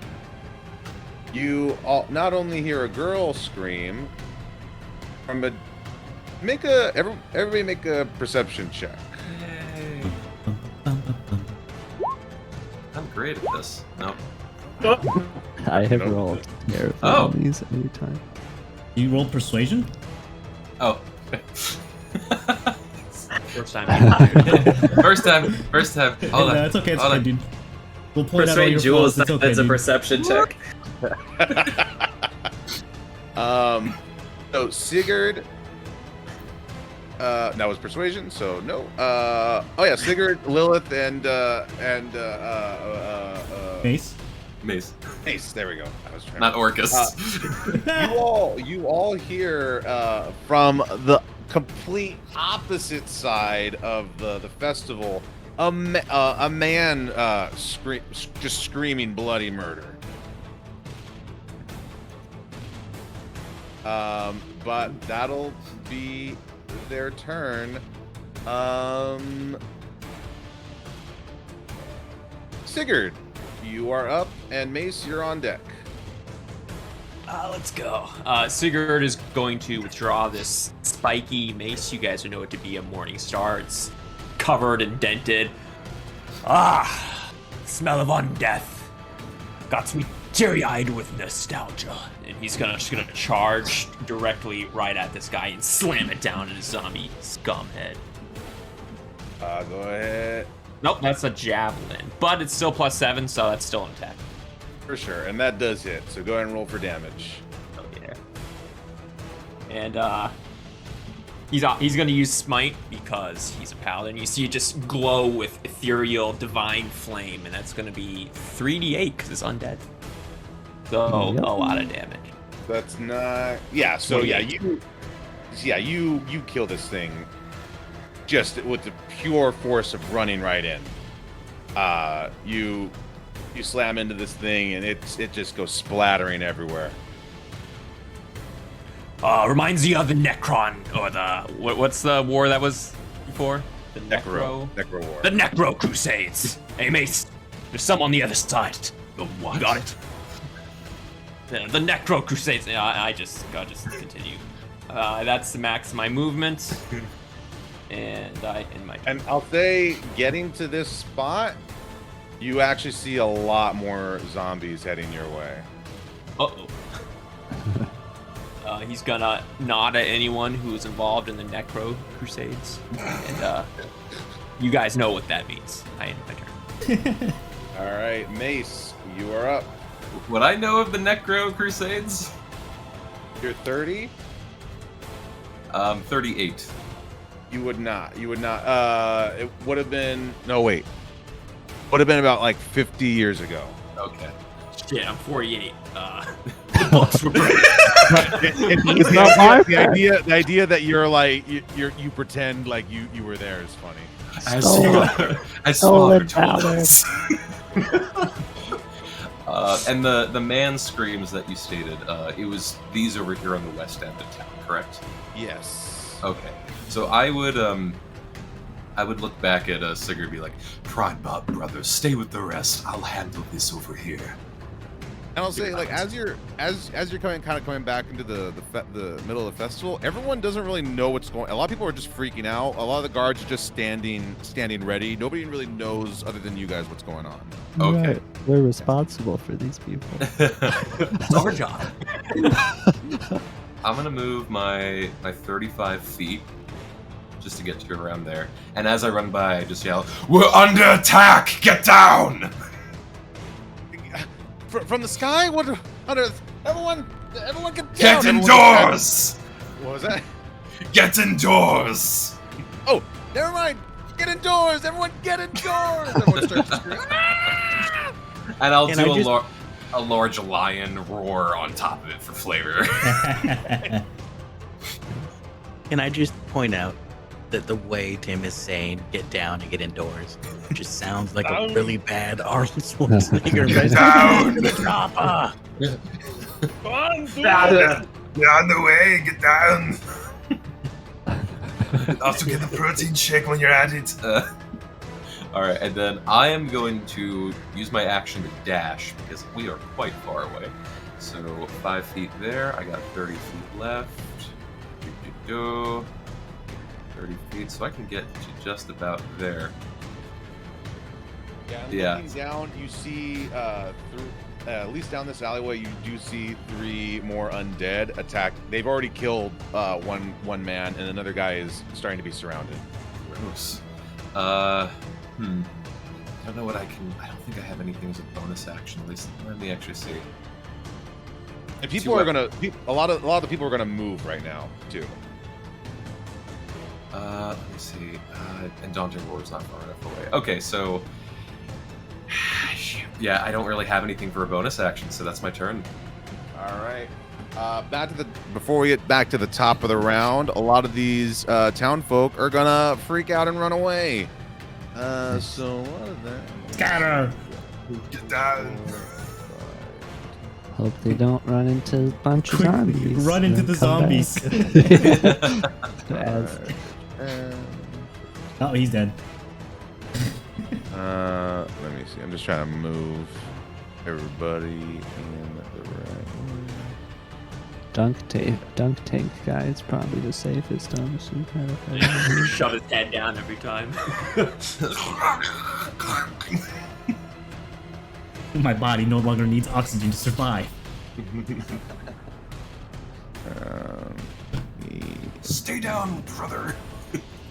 You all not only hear a girl scream from a everybody make a perception check. Yay. I'm great at this. No. I have Nope. rolled terrible Oh. on these every time. You rolled persuasion? Oh. First time. First time. Hold on. No, it's okay. It's Hold okay, on. dude. We'll point out all Persuade your Jules flaws. It's okay, that's a dude. perception check. So Sigurd. That was persuasion, so no. Oh yeah, Sigurd, Lilith, and Mace? Mace. Ace. There we go. I was trying. Not Orcus. You all hear from the complete opposite side of the festival a man just screaming bloody murder. But that'll be their turn. Sigurd, you are up, and Mace, you're on deck. Let's go. Sigurd is going to withdraw this spiky mace. You guys know it to be a Morning Star. It's covered and dented. Smell of undeath. Got me teary-eyed with nostalgia. And he's just gonna charge directly right at this guy and slam it down in his zombie scum head. Go ahead. Nope, that's a javelin. But it's still +7, so that's still an attack. For sure, and that does hit, so go ahead and roll for damage. Oh yeah. And he's gonna use smite because he's a paladin. You see it just glow with ethereal divine flame, and that's gonna be 3d8 because it's undead. So Yep. a lot of damage. That's not... Yeah, so yeah, you kill this thing just with the pure force of running right in. You slam into this thing, and it just goes splattering everywhere. Reminds you of the Necron, or the... What's the war that was before? The Necro War. The Necro Crusades. Hey, Mace, there's some on the other side. The what? You got it? The Necro Crusades. Yeah, I just continue. That's the max of my movement. And I end my turn. And I'll say, getting to this spot, you actually see a lot more zombies heading your way. Uh-oh. He's gonna nod at anyone who is involved in the Necro Crusades. And you guys know what that means. I end my turn. All right, Mace, you are up. Would I know of the Necro Crusades? You're 30. 38. You would not. It would have been... No, wait. Would have been about like 50 years ago. Okay. Shit, I'm 48. The books were great. It's not my the idea that you're like you pretend like you were there is funny. I slaughtered twice. And the man screams that you stated, it was these over here on the west end of town, correct? Yes. Okay, so I would look back at Sigurd and be like, "Pride Bob brothers, stay with the rest. I'll handle this over here." And I'll say, like, as you're coming back into the middle of the festival, everyone doesn't really know what's going. A lot of people are just freaking out. A lot of the guards are just standing ready. Nobody really knows, other than you guys, what's going on. Okay. Right. We're responsible for these people. It's our job. I'm gonna move my 35 feet just to get to around there. And as I run by, I just yell, "We're under attack! Get down!" From the sky? What on earth? Everyone get Get down! indoors! What was that? Get indoors! Oh, never mind. Get indoors! Everyone get indoors! Everyone starts to scream. And I'll Can do I just- a large lion roar on top of it for flavor. Can I just point out that the way Tim is saying "get down" and "get indoors" just sounds like a really bad Arnold Schwarzenegger Down! to the chopper. Get on the way, get down! Also get the protein shake when you're at it. Alright, and then I am going to use my action to dash because we are quite far away. So 5 feet there, I got 30 feet left. 30 feet, so I can get to just about there. Yeah, looking down, you see through at least down this alleyway, you do see 3 more undead attack. They've already killed one man, and another guy is starting to be surrounded. Gross. I don't know what I don't think I have anything as a bonus action. At least let me actually see. And people are gonna a lot of the people are gonna move right now too. Let me see. And Daunting Roar is not far enough away. Okay, so yeah, I don't really have anything for a bonus action, so that's my turn. All right. Before we get back to the top of the round, a lot of these town folk are gonna freak out and run away. So what is that? Scatter! Get down. Hope they don't run into a bunch of zombies. Run into the Come back. zombies. As- Oh, he's dead. Let me see. I'm just trying to move everybody in the right way. Dunk tank guy is probably the safest, honestly. Shove his head down every time. My body no longer needs oxygen to survive. Stay down, brother.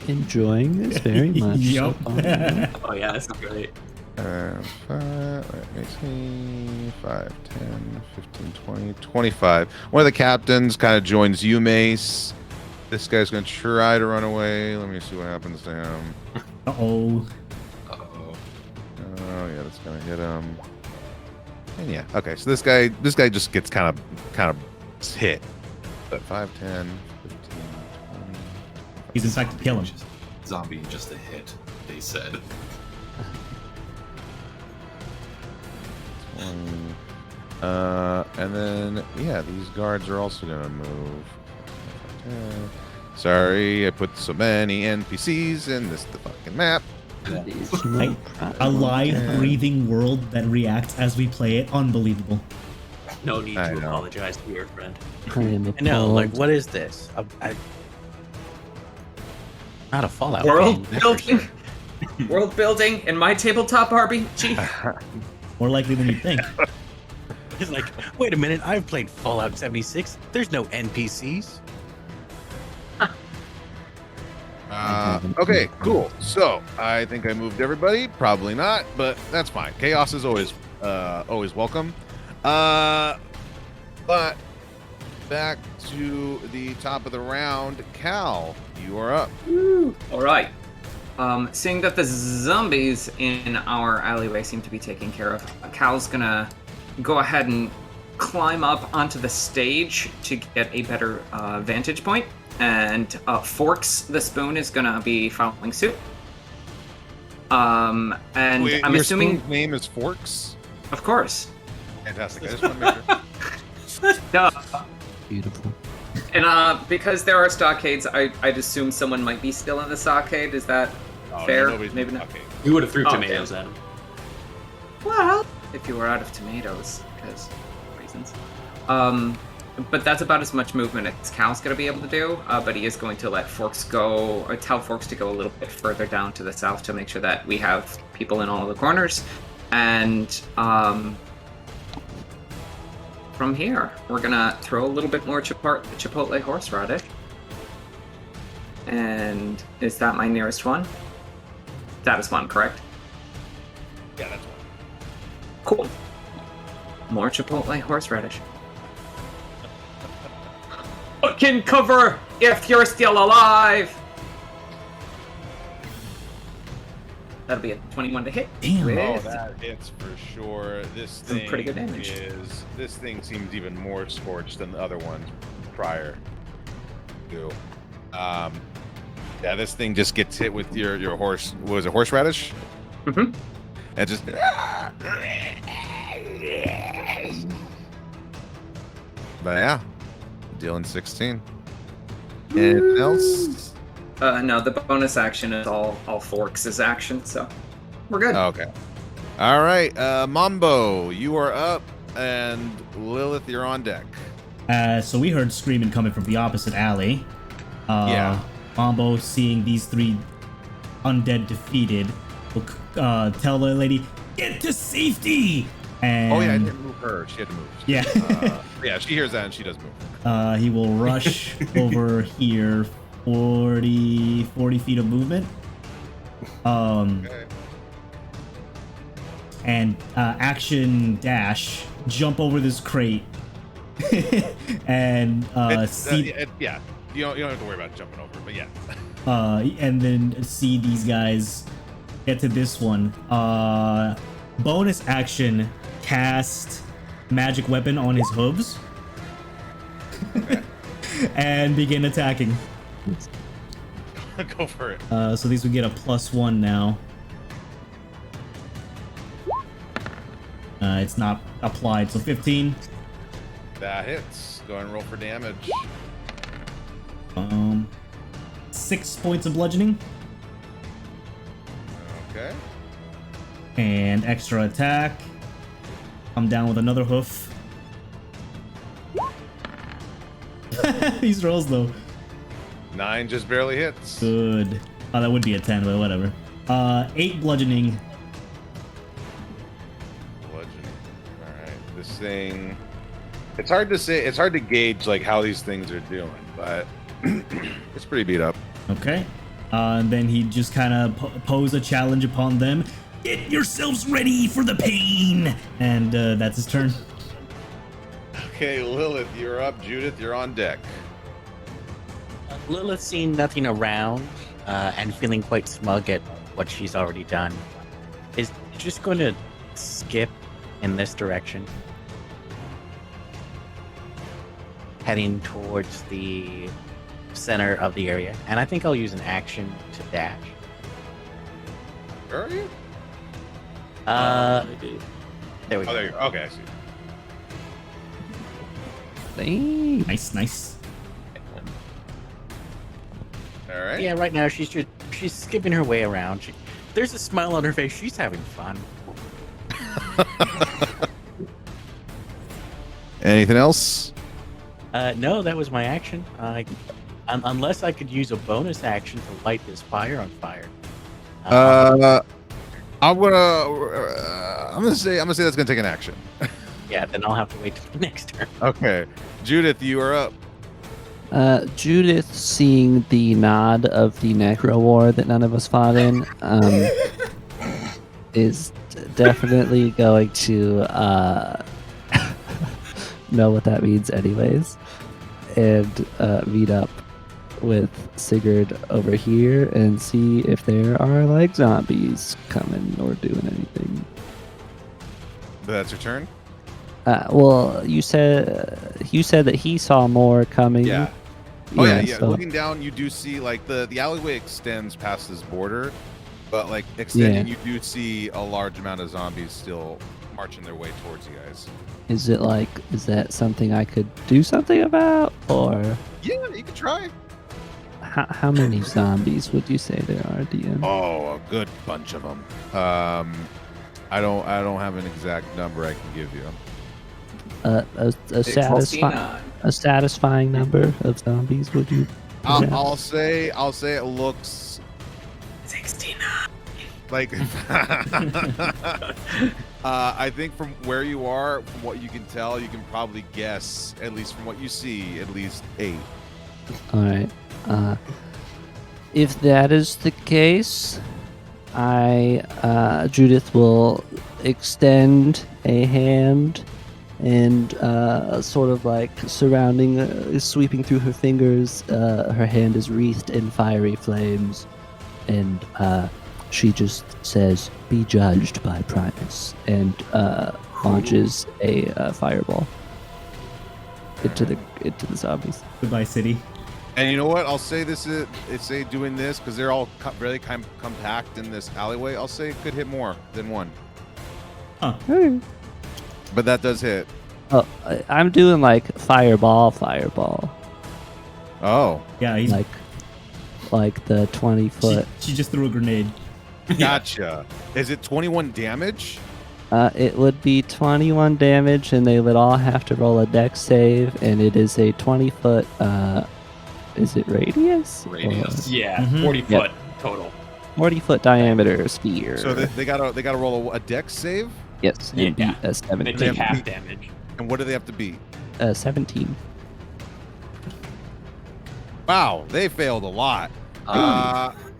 Enjoying this very much. Yup. So far. Oh yeah, this is great. 5, let me see, 5, 10, 15, 20, 25. One of the captains kind of joins you, Mace. This guy's going to try to run away. Let me see what happens to him. Uh-oh. Uh-oh. Oh, yeah, that's going to hit him. And yeah, okay, so this guy just gets kind of hit. But 5, 10, 15, 20. He's in fact to kill him. Zombie, just a hit, they said. 20. And then, yeah, these guards are also going to move. Sorry, I put so many NPCs in the fucking map. There's no A problem. live, breathing world that reacts as we play it. Unbelievable. No need I to know. apologize to your friend. I am I know, like, appalled. what is this? Not a Fallout World game, that's for building. sure. World building in my tabletop RPG. More likely than you think. It's like, wait a minute, I've played Fallout 76. There's no NPCs. Okay, cool. So I think I moved everybody. Probably not, but that's fine. Chaos is always welcome. But back to the top of the round. Cal, you are up. All right. Seeing that the zombies in our alleyway seem to be taken care of, Cal's gonna go ahead and climb up onto the stage to get a better vantage point, and Forks the spoon is gonna be following suit. And Wait, I'm your assuming, spoon's name is Forks. of course. Fantastic. I just want to make sure. Duh. Beautiful. And because there are stockades, I'd assume someone might be still in the stockade. Is that fair? Nobody's Maybe not. okay. You would have threw Oh, tomatoes at him. Well, if you were out of tomatoes, because reasons. But that's about as much movement as Cal's going to be able to do. But he is going to let Forks go, or tell Forks to go a little bit further down to the south to make sure that we have people in all the corners. And from here, we're going to throw a little bit more Chipotle horseradish. And is that my nearest one? That is one, correct? Yeah, that's one. Cool. More Chipotle horseradish. Can cover if you're still alive. That'll be a 21 to hit. Damn. with Oh, that hits for sure. This some thing pretty good damage. This thing seems even more scorched than the other ones prior to. Yeah, this thing just gets hit with your horse. What was it, horseradish? Mhm. And just. But yeah, dealing 16. Anything else? No, the bonus action is all Forks' action, so we're good. Okay. All right, Mambo, you are up, and Lilith, you're on deck. So we heard screaming coming from the opposite alley. Yeah. Mambo, seeing these three undead defeated, will tell the lady, "Get to safety!" And Oh yeah, I didn't move her. She had to move. Yeah. Yeah, she hears that and she does move. He will rush over here, 40 feet of movement. Okay. And action dash, jump over this crate, and see, Yeah, you don't have to worry about jumping over, but yeah. and then see these guys get to this one. Bonus action, cast magic weapon on his hooves. And begin attacking. Go for it. So these would get a +1 now. It's not applied, so 15. That hits. Go and roll for damage. 6 points of bludgeoning. Okay. And extra attack. I'm down with another hoof. These rolls though. 9 just barely hits. Good. Oh, that would be a 10, but whatever. 8 bludgeoning. Bludgeoning. All right. This thing. It's hard to say. It's hard to gauge like how these things are doing, but it's pretty beat up. Okay. And then he just kind of pose a challenge upon them. Get yourselves ready for the pain! And that's his turn. Okay, Lilith, you're up. Judith, you're on deck. Lilith, seeing nothing around and feeling quite smug at what she's already done, is just going to skip in this direction, heading towards the center of the area. And I think I'll use an action to dash. Where are you? There we Oh, go. there you go. Okay, I see. Nice, nice. All right. Yeah, right now she's skipping her way around. There's a smile on her face. She's having fun. Anything else? No, that was my action. Unless I could use a bonus action to light this fire on fire. I'm gonna say that's gonna take an action. Yeah, then I'll have to wait till the next turn. Okay, Judith, you are up. Judith, seeing the nod of the Necro War that none of us fought in, is definitely going to know what that means anyways, and meet up with Sigurd over here and see if there are like zombies coming or doing anything. That's your turn. Well, you said that he saw more coming. Yeah. Oh yeah. So, Looking down, you do see like the alleyway extends past this border, but like extending, you do see a large amount of zombies still marching their way towards you guys. Is that something I could do something about, or Yeah, you can try. how many zombies would you say there are, DM? Oh, a good bunch of them. I don't have an exact number I can give you. A satisfying number of zombies, would you? I'll say it looks 69. like I think from where you are, from what you can tell, you can probably guess, at least from what you see, at least 8. All right. If that is the case, Judith will extend a hand and sort of like sweeping through her fingers. Her hand is wreathed in fiery flames, and she just says, "Be judged by Primus," and launches a fireball into the zombies. Goodbye, city. And you know what? I'll say say doing this because they're all really compact in this alleyway. I'll say it could hit more than one. Huh. But that does hit. Oh, I'm doing like fireball. Oh, Yeah, he's, Like the 20-foot. she just threw a grenade. gotcha. Is it 21 damage? It would be 21 damage, and they would all have to roll a dex save, and it is a 20-foot. Is it radius? Radius. Yeah, Mhm. 40 Yep. foot total. 40-foot diameter sphere. So they gotta roll a dex save. Yes, and Yeah. beat a They 17. take half damage. And what do they have to beat? 17. Wow, they failed a lot.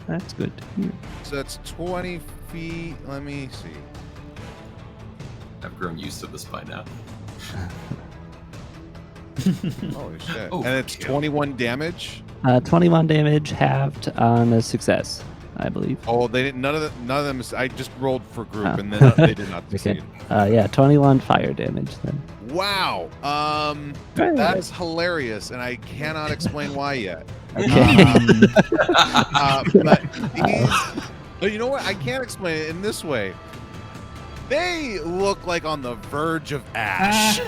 That's good to hear. So that's 20 feet. Let me see. I've grown used to this by now. Holy shit! Oh, And it's yeah. 21 damage. 21 damage halved on a success, I believe. Oh, they didn't. None of them. I just rolled for group, Oh. and then they did not Okay. succeed. Yeah, 21 fire damage then. Wow. Right. That's hilarious, and I cannot explain why yet. Okay. But but you know what? I can't explain it in this way. They look like on the verge of ash.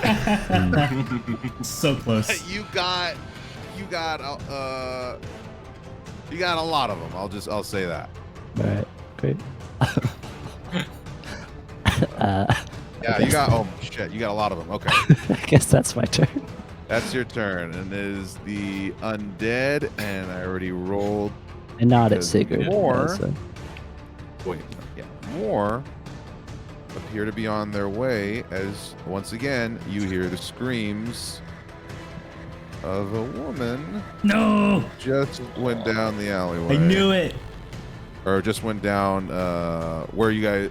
So close. you got a lot of them. I'll say that. All right, great. Yeah, you got. Oh shit, you got a lot of them. Okay, I guess that's my turn. that's your turn, and it is the undead, and I already rolled. And not at Because Sigurd. more- also. Wait, yeah, more appear to be on their way as once again you hear the screams of a woman No! just went down the alleyway. I knew it! Or just went down where you guys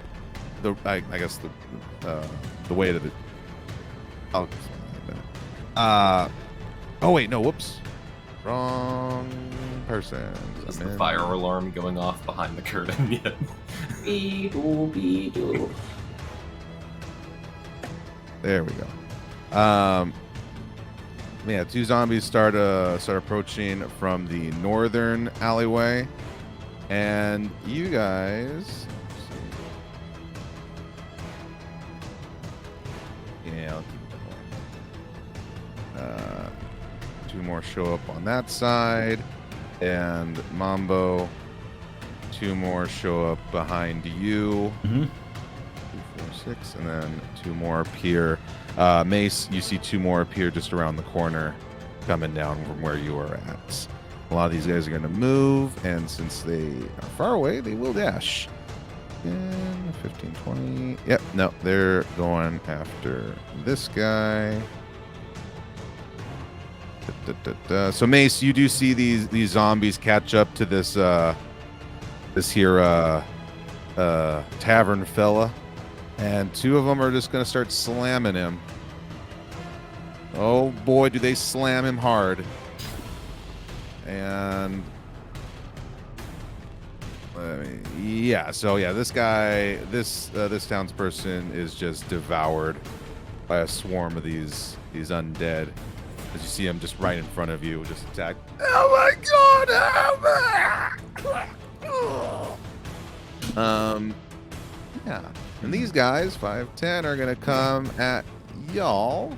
I guess the way to the I'll explain that in a minute. Oh wait, no, whoops. Wrong person. Is the fire alarm going off behind the curtain yet? There we go. Yeah, 2 zombies start approaching from the northern alleyway, and you guys. Yeah, I'll keep it that way. 2 more show up on that side, and Mambo. 2 more show up behind you. Mhm. 2, 4, 6, and then 2 more appear. Mace, you see 2 more appear just around the corner, coming down from where you are at. A lot of these guys are going to move, and since they are far away, they will dash. 10, 15, 20. Yep, no, they're going after this guy. So Mace, you do see these zombies catch up to this tavern fella, and 2 of them are just gonna start slamming him. Oh boy, do they slam him hard! And this guy, this townsperson is just devoured by a swarm of these undead. As you see him just right in front of you, just attack. Oh my god! Help me! Yeah. And these guys, 5, 10, are going to come at y'all.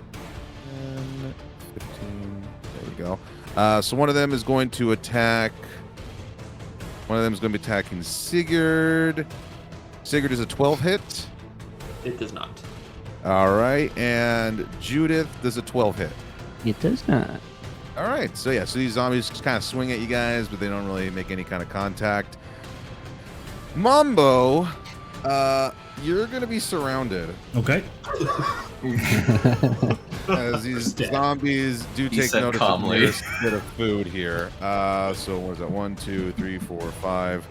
10, 15. There we go. So one of them is going to attack. One of them is going to be attacking Sigurd. Sigurd is a 12 hit. It does not. All right. And Judith does a 12 hit. It does not. All right. So, yeah. So these zombies just kind of swing at you guys, but they don't really make any kind of contact. Mambo, you're going to be surrounded. Okay. As these zombies do He take said notice calmly. of this bit of food here. So what is that? 1, 2, 3, 4, 5.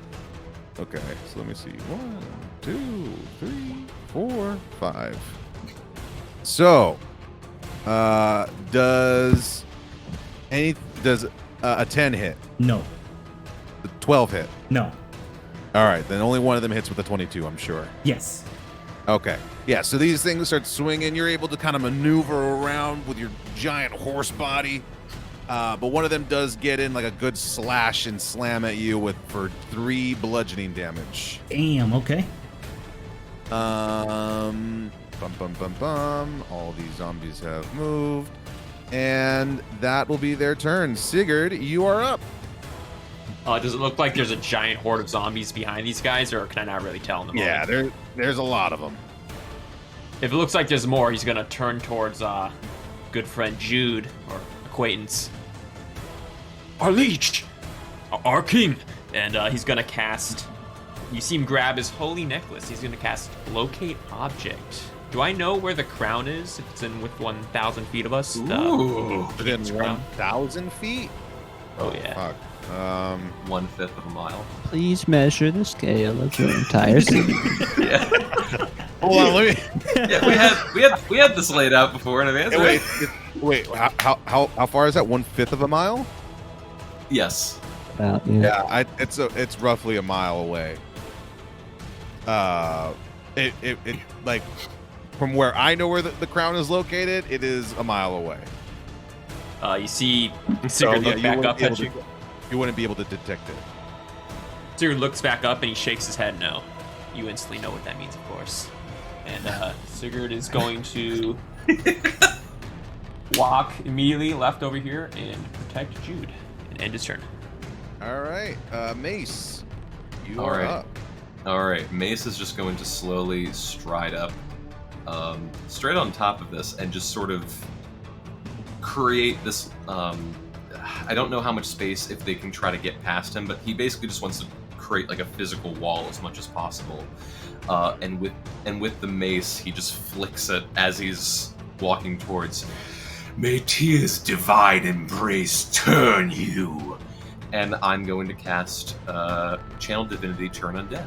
Okay, so let me see. 1, 2, 3, 4, 5. So, does a 10 hit? No. The 12 hit? No. All right, then only one of them hits with the 22, I'm sure. Yes. Okay. Yeah, so these things start swinging. You're able to kind of maneuver around with your giant horse body. But one of them does get in like a good slash and slam at you for 3 bludgeoning damage. Damn. Okay. Bum, bum, bum, bum. All these zombies have moved. And that will be their turn. Sigurd, you are up. Does it look like there's a giant horde of zombies behind these guys, or can I not really tell in the moment? Yeah, there's a lot of them. If it looks like there's more, he's gonna turn towards good friend Jude, or acquaintance. Our liege! Our king! And he's gonna cast... You see him grab his holy necklace. He's gonna cast Locate Object. Do I know where the crown is? If it's in with 1,000 feet of us? Ooh. Within crown? 1,000 feet? Oh, yeah. Fuck. 1/5 of a mile. Please measure the scale of the entire city. Yeah. Hold on, let me... Yeah, we had this laid out before in advance. Wait, Right? wait, how far is that? 1/5 of a mile? Yes. About, yeah. Yeah, it's roughly a mile away. It like from where I know where the crown is located, it is a mile away. You see Sigurd look back up at you. You wouldn't be able to detect it. Sigurd looks back up and he shakes his head no. You instantly know what that means, of course. And Sigurd is going to walk immediately left over here and protect Jude and end his turn. All right, Mace, you All are right. up. All right. Mace is just going to slowly stride up, straight on top of this, and just sort of create this. I don't know how much space if they can try to get past him, but he basically just wants to create like a physical wall as much as possible. And with the mace, he just flicks it as he's walking towards. May tears divine embrace turn you. And I'm going to cast Channel Divinity Turn Undead.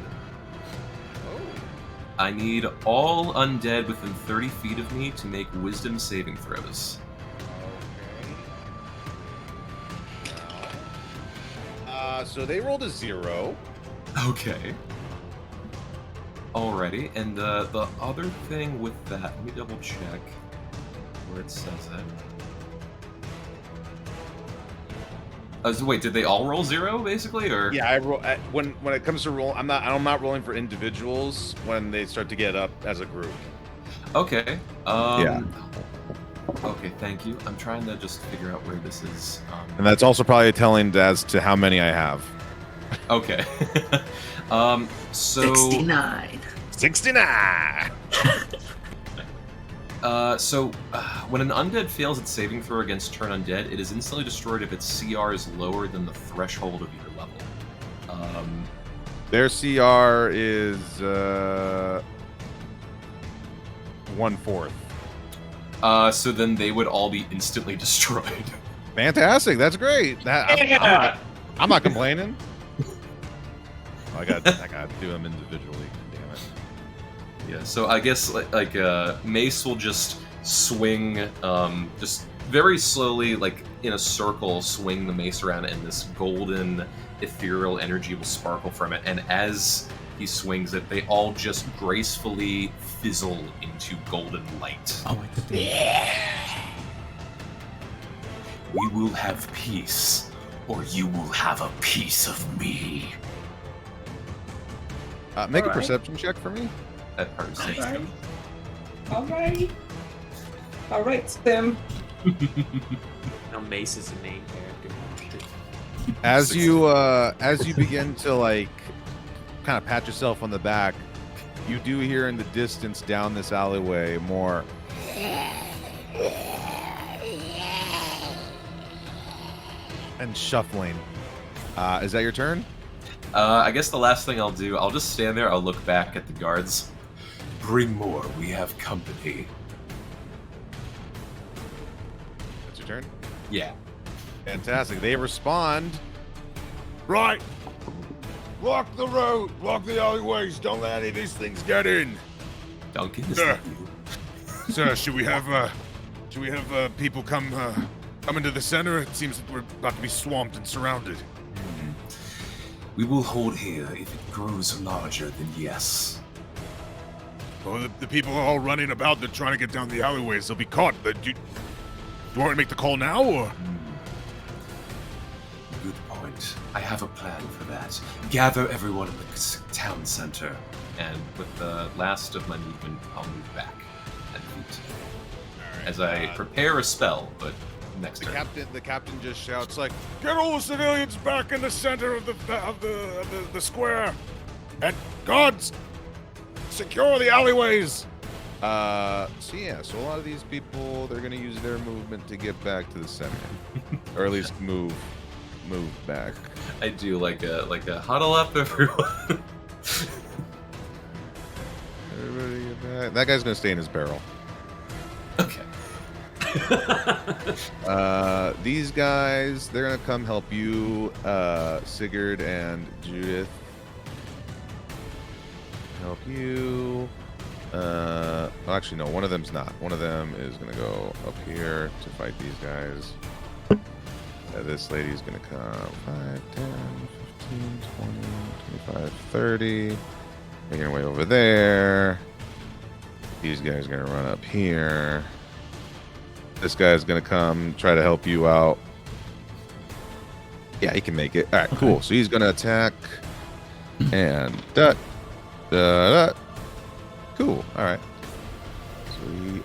I need all undead within 30 feet of me to make wisdom saving throws. So they rolled a 0. Okay. Alrighty, and the other thing with that, let me double check where it says it. So wait, did they all roll 0 basically, or? Yeah, I roll when it comes to roll. I'm not rolling for individuals when they start to get up as a group. Okay. Yeah. Okay, thank you. I'm trying to just figure out where this is. And that's also probably telling as to how many I have. Okay. So 69. 69. When an undead fails its saving throw against turn undead, it is instantly destroyed if its CR is lower than the threshold of your level. Their CR is 1/4. So then they would all be instantly destroyed. Fantastic. That's great. I'm not complaining. I got to do them individually. Damn it. Yeah. So I guess like Mace will just swing, just very slowly, like in a circle, swing the mace around, and this golden ethereal energy will sparkle from it. And as he swings it, they all just gracefully fizzle into golden light. Oh, I could do it. We will have peace, or you will have a piece of me. Make a Alright. perception check for me. at person. Alright. Alright, Tim. Now Mace is a main character. As you begin to like kind of pat yourself on the back, you do hear in the distance down this alleyway more and shuffling. Is that your turn? I guess the last thing I'll do, I'll just stand there. I'll look back at the guards. Bring more. We have company. That's your turn. Yeah. Fantastic. They respond. Right. Block the road. Block the alleyways. Don't let any of these things get in. Duncan, is Sir. that you? Sir, should we have people come into the center? It seems that we're about to be swamped and surrounded. We will hold here. If it grows larger, then yes. Well, the people are all running about. They're trying to get down the alleyways. They'll be caught. Do you want to make the call now, or? Good point. I have a plan for that. Gather everyone in the town center, and with the last of my movement, I'll move back and feet. As I prepare a spell, but next turn. The captain just shouts like, Get all the civilians back in the center of the square, and guards, secure the alleyways. so a lot of these people, they're gonna use their movement to get back to the center, or at least move back. I do like a huddle up, everyone. Everybody get back. That guy's gonna stay in his barrel. Okay. These guys, they're gonna come help you, Sigurd and Judith. Help you. Actually, no, one of them's not. One of them is gonna go up here to fight these guys. This lady's gonna come 5, 10, 15, 20, 25, 30. Making her way over there. These guys are gonna run up here. This guy's gonna come try to help you out. Yeah, he can make it. All right, cool. So he's gonna attack, and cool. All right.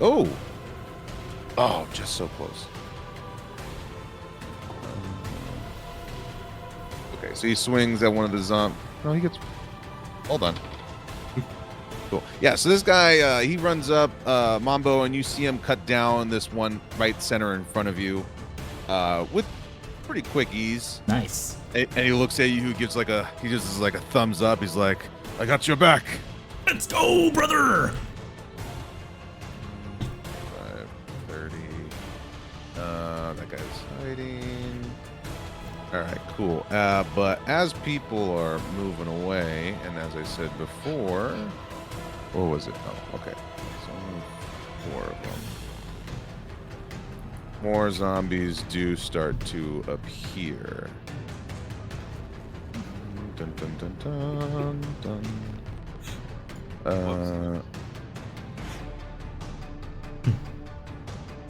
So oh, just so close. Okay, so he swings at one of the zombies. No, he gets. Hold on. Cool. Yeah, so this guy, he runs up, Mambo, and you see him cut down this one right center in front of you with pretty quick ease. Nice. And he looks at you, he gives like a thumbs up. He's like, I got your back. Let's go, brother. 5, 30. That guy's hiding. All right, cool. But as people are moving away, and as I said before, what was it? Oh, okay. So only 4 of them. More zombies do start to appear. Dun dun dun dun dun.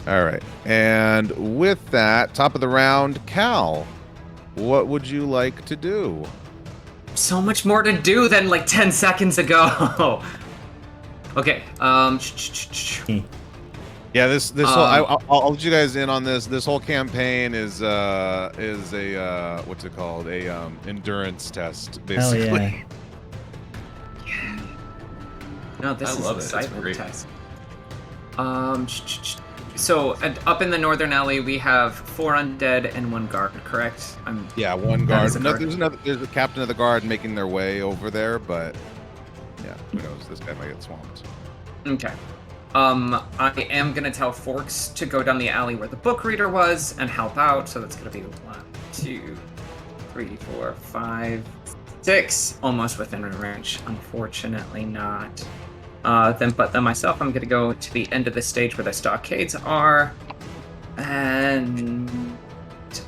All right, and with that, top of the round, Cal, what would you like to do? So much more to do than like 10 seconds ago. Okay. Yeah, this whole, I'll let you guys in on this. This whole campaign is a what's it called? A endurance test, basically. Hell yeah. No, this I is love a it. It's cyber great. test. So up in the northern alley, we have 4 undead and 1 guard. Correct? Yeah, one That guard. is a guard. There's a captain of the guard making their way over there, but yeah, who knows? This guy might get swamped. Okay. I am gonna tell Forks to go down the alley where the book reader was and help out. So that's gonna be 1, 2, 3, 4, 5, 6, almost within range. Unfortunately, not. Then myself, I'm gonna go to the end of the stage where the stockades are, and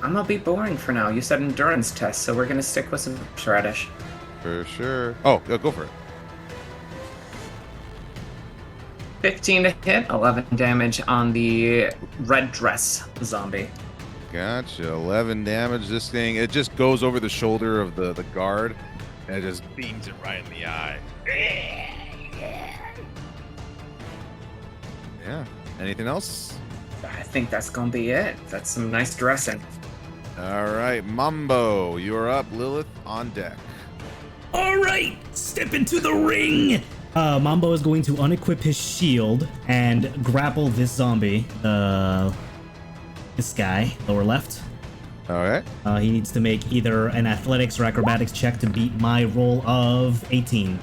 I'm gonna be boring for now. You said endurance test, so we're gonna stick with some Radish. For sure. Oh, go for it. 15 to hit, 11 damage on the red dress zombie. Gotcha. 11 damage. This thing, it just goes over the shoulder of the guard, and it just beams it right in the eye. Yeah. Anything else? I think that's gonna be it. That's some nice dressing. All right, Mambo, you're up. Lilith on deck. All right, step into the ring. Mambo is going to unequip his shield and grapple this zombie. This guy, lower left. All right. He needs to make either an athletics or acrobatics check to beat my roll of 18.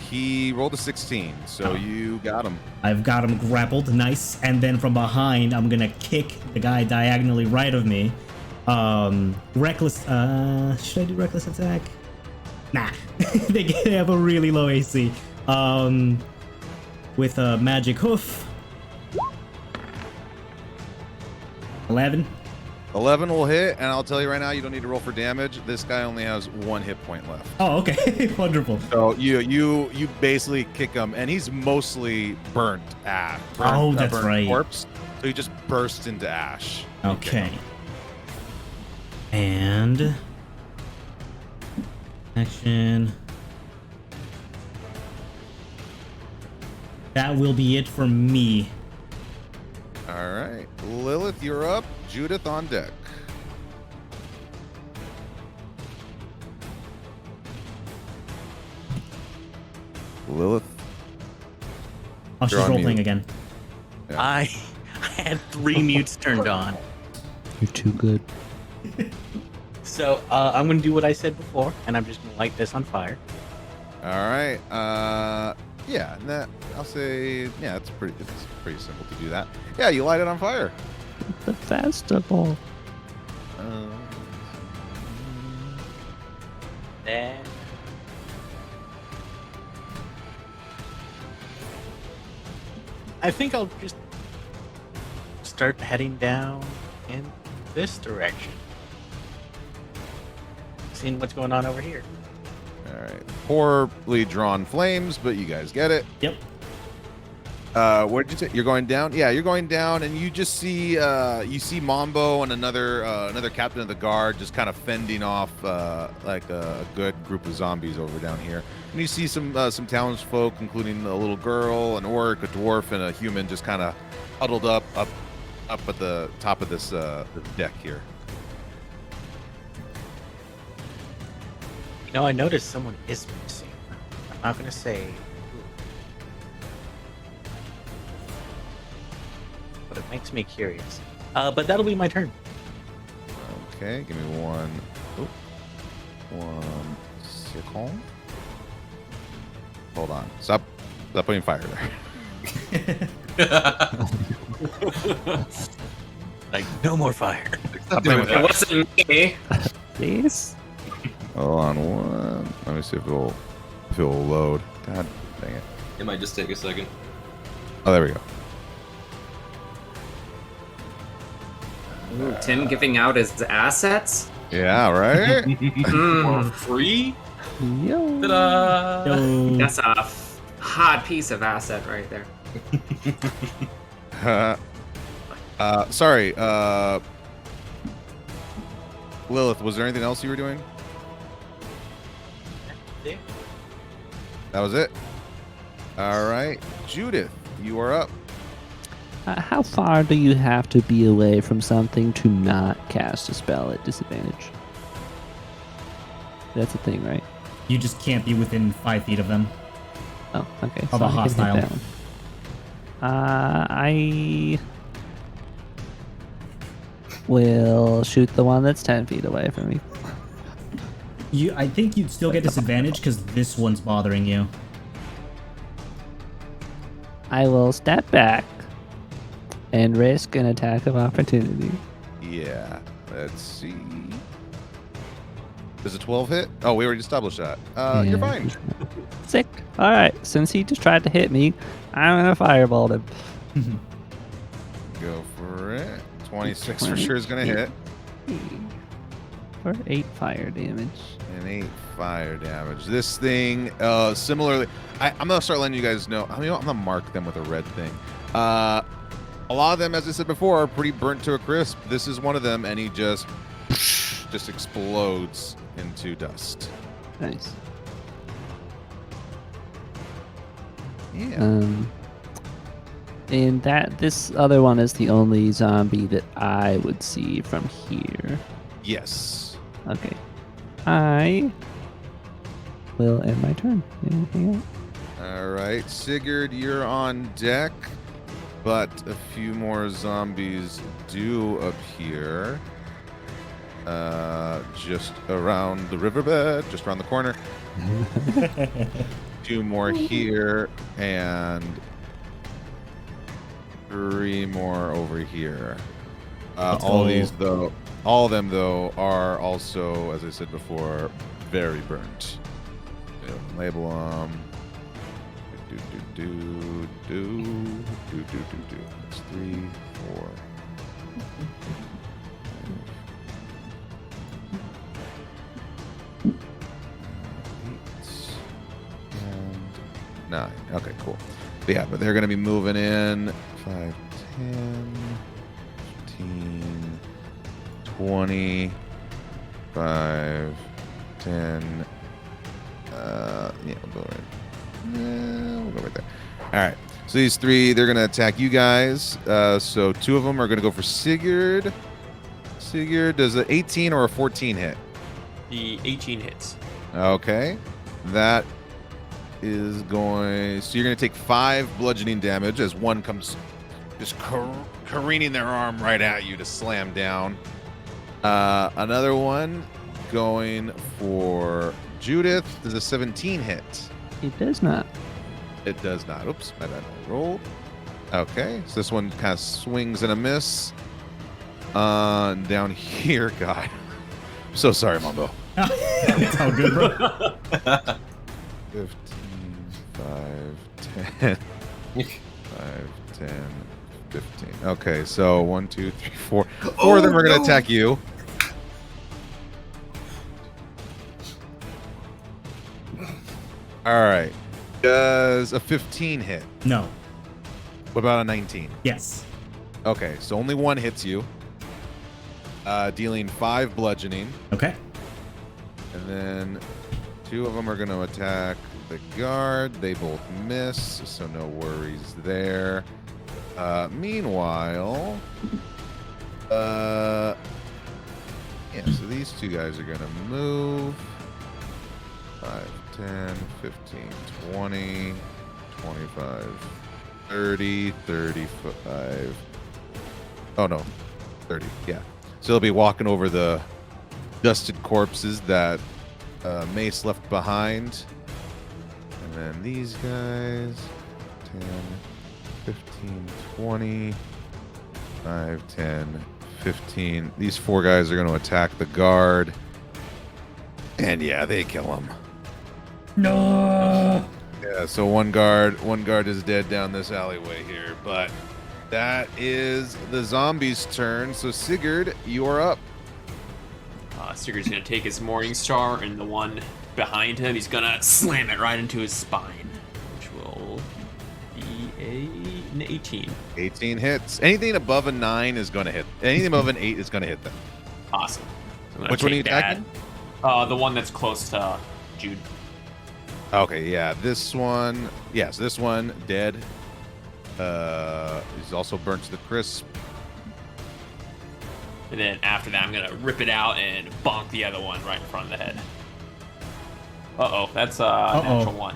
He rolled a 16, so you got him. I've got him grappled, nice. And then from behind, I'm gonna kick the guy diagonally right of me. Reckless, should I do reckless attack? Nah, they have a really low AC. With a magic hoof. 11. 11 will hit, and I'll tell you right now, you don't need to roll for damage. This guy only has 1 hit point left. Oh, okay, wonderful. So you basically kick him, and he's mostly burnt ash. Oh, that's burnt right. Corpse, so he just bursts into ash. Okay. And action. That will be it for me. All right, Lilith, you're up. Judith on deck. Lilith. Oh, she's You're on role playing mute. again. Yeah. I had 3 mutes turned on. You're too good. So I'm going to do what I said before, and I'm just going to light this on fire. All right. Yeah. I'll say. Yeah, it's pretty simple to do that. Yeah, you light it on fire. The festival. Then I think I'll just start heading down in this direction. Seeing what's going on over here. All right. Poorly drawn flames, but you guys get it. Yep. What did you say? You're going down? Yeah, you're going down, and you just see Mambo and another captain of the guard just kind of fending off like a good group of zombies over down here. And you see some townsfolk, including a little girl, an orc, a dwarf, and a human, just kind of huddled up at the top of this deck here. You know, I noticed someone is missing. I'm not gonna say who, but it makes me curious. But that'll be my turn. Okay, give me one second. Hold on. Stop putting fire there. Like, no more fire. Stop playing with It fire. wasn't me. Please? Hold on one. Let me see if it'll load. God dang it. It might just take a second. Oh, there we go. Ooh, Tim giving out his assets. Yeah, right? Mm, For free? Yo. Ta-da! Yo. that's a hot piece of asset right there. Sorry. Lilith, was there anything else you were doing? Yeah. That was it? All right. Judith, you are up. How far do you have to be away from something to not cast a spell at disadvantage? That's a thing, right? You just can't be within 5 feet of them. Oh, okay. Of a I can hit hostile. that one. I will shoot the one that's 10 feet away from me. I think you'd still get disadvantage because this one's bothering you. I will step back and risk an attack of opportunity. Yeah. Let's see. Does a 12 hit? Oh, we already established that. You're Yeah. fine. Sick. Alright, since he just tried to hit me, I'm gonna firebolt him. Go for it. 26 for sure is going to hit. For 8 fire damage. And 8 fire damage. This thing, similarly, I'm going to start letting you guys know. I mean, I'm going to mark them with a red thing. A lot of them, as I said before, are pretty burnt to a crisp. This is one of them, and he just explodes into dust. Nice. Yeah. And this other one is the only zombie that I would see from here. Yes. Okay. I will end my turn. Anything else? All right, Sigurd, you're on deck, but a few more zombies do appear. Just around the riverbed, just around the corner. 2 more here, and 3 more over here. All of them though are also, as I said before, very burnt. Label them. That's 3, 4. 9. Okay, cool. But yeah, but they're going to be moving in 5, 10, 15, 20, 5, 10. Yeah, we'll go right there. All right. So these 3, they're going to attack you guys. So 2 of them are going to go for Sigurd. Sigurd, does an 18 or a 14 hit? The 18 hits. Okay. That is going... So you're going to take 5 bludgeoning damage as one comes just careening their arm right at you to slam down. Another one going for Judith. Does a 17 hit? It does not. It does not. Oops, my bad. I rolled. Okay, so this one kind of swings and a miss. Down here, God. I'm so sorry, Mambo. It's all good, bro. 15, 5, 10. 5, 10, 15. Okay, so 1, 2, 3, 4. 4 of them are going to attack you. All right. Does a 15 hit? No. What about a 19? Yes. Okay, so only 1 hits you. Dealing 5 bludgeoning. Okay. And then 2 of them are going to attack the guard. They both miss, so no worries there. Meanwhile, yeah, so these 2 guys are going to move. 5, 10, 15, 20, 25, 30, 35. Oh, no. 30, yeah. So they'll be walking over the dusted corpses that Mace left behind. And then these guys, 10, 15, 20, 5, 10, 15. These 4 guys are going to attack the guard. And yeah, they kill him. No. Yeah, so one guard is dead down this alleyway here, but that is the zombies' turn. So Sigurd, you are up. Sigurd's gonna take his Morning Star, and the one behind him, he's gonna slam it right into his spine, which will be an 18. 18 hits. Anything above a 9 is going to hit. Anything above an 8 is going to hit them. Awesome. So Which one are you attacking? The one that's close to Jude. Okay, yeah, this one. Yes, this one dead. He's also burnt to the crisp. And then after that, I'm gonna rip it out and bonk the other one right in front of the head. Uh-oh, that's a natural 1.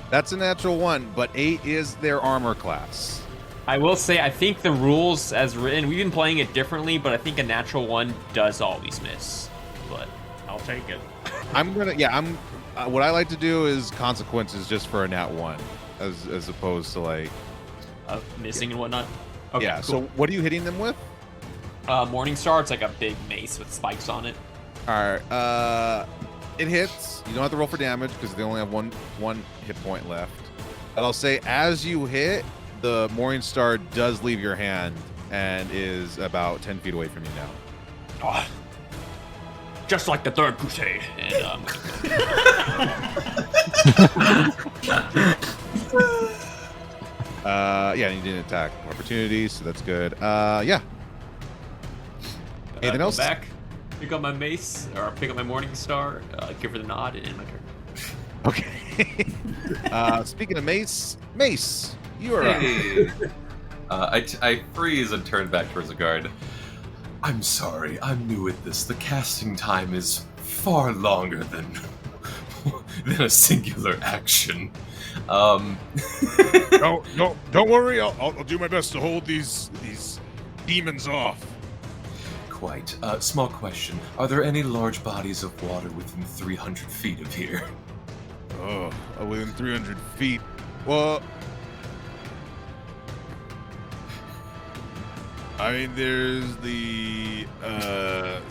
That's a natural 1, but 8 is their armor class. I will say, I think the rules as written, we've been playing it differently, but I think a natural 1 does always miss. But I'll take it. What I like to do is consequences just for a nat 1, as opposed to like missing and whatnot. Okay, yeah. cool. So what are you hitting them with? Morning Star. It's like a big mace with spikes on it. All right. It hits. You don't have to roll for damage because they only have one hit point left. And I'll say as you hit, the Morning Star does leave your hand and is about 10 feet away from you now. Oh, just like the Third Crusade. And yeah, you didn't attack opportunity, so that's good. Yeah. Anything else? Back, pick up my mace, or pick up my Morning Star, give her the nod, and end my turn. Okay. Speaking of Mace, you are up. Hey. I freeze and turn back towards the guard. I'm sorry, I'm new at this. The casting time is far longer than a singular action. No, don't worry. I'll do my best to hold these demons off. Quite. Small question. Are there any large bodies of water within 300 feet of here? Oh, within 300 feet. Well, I mean, there's the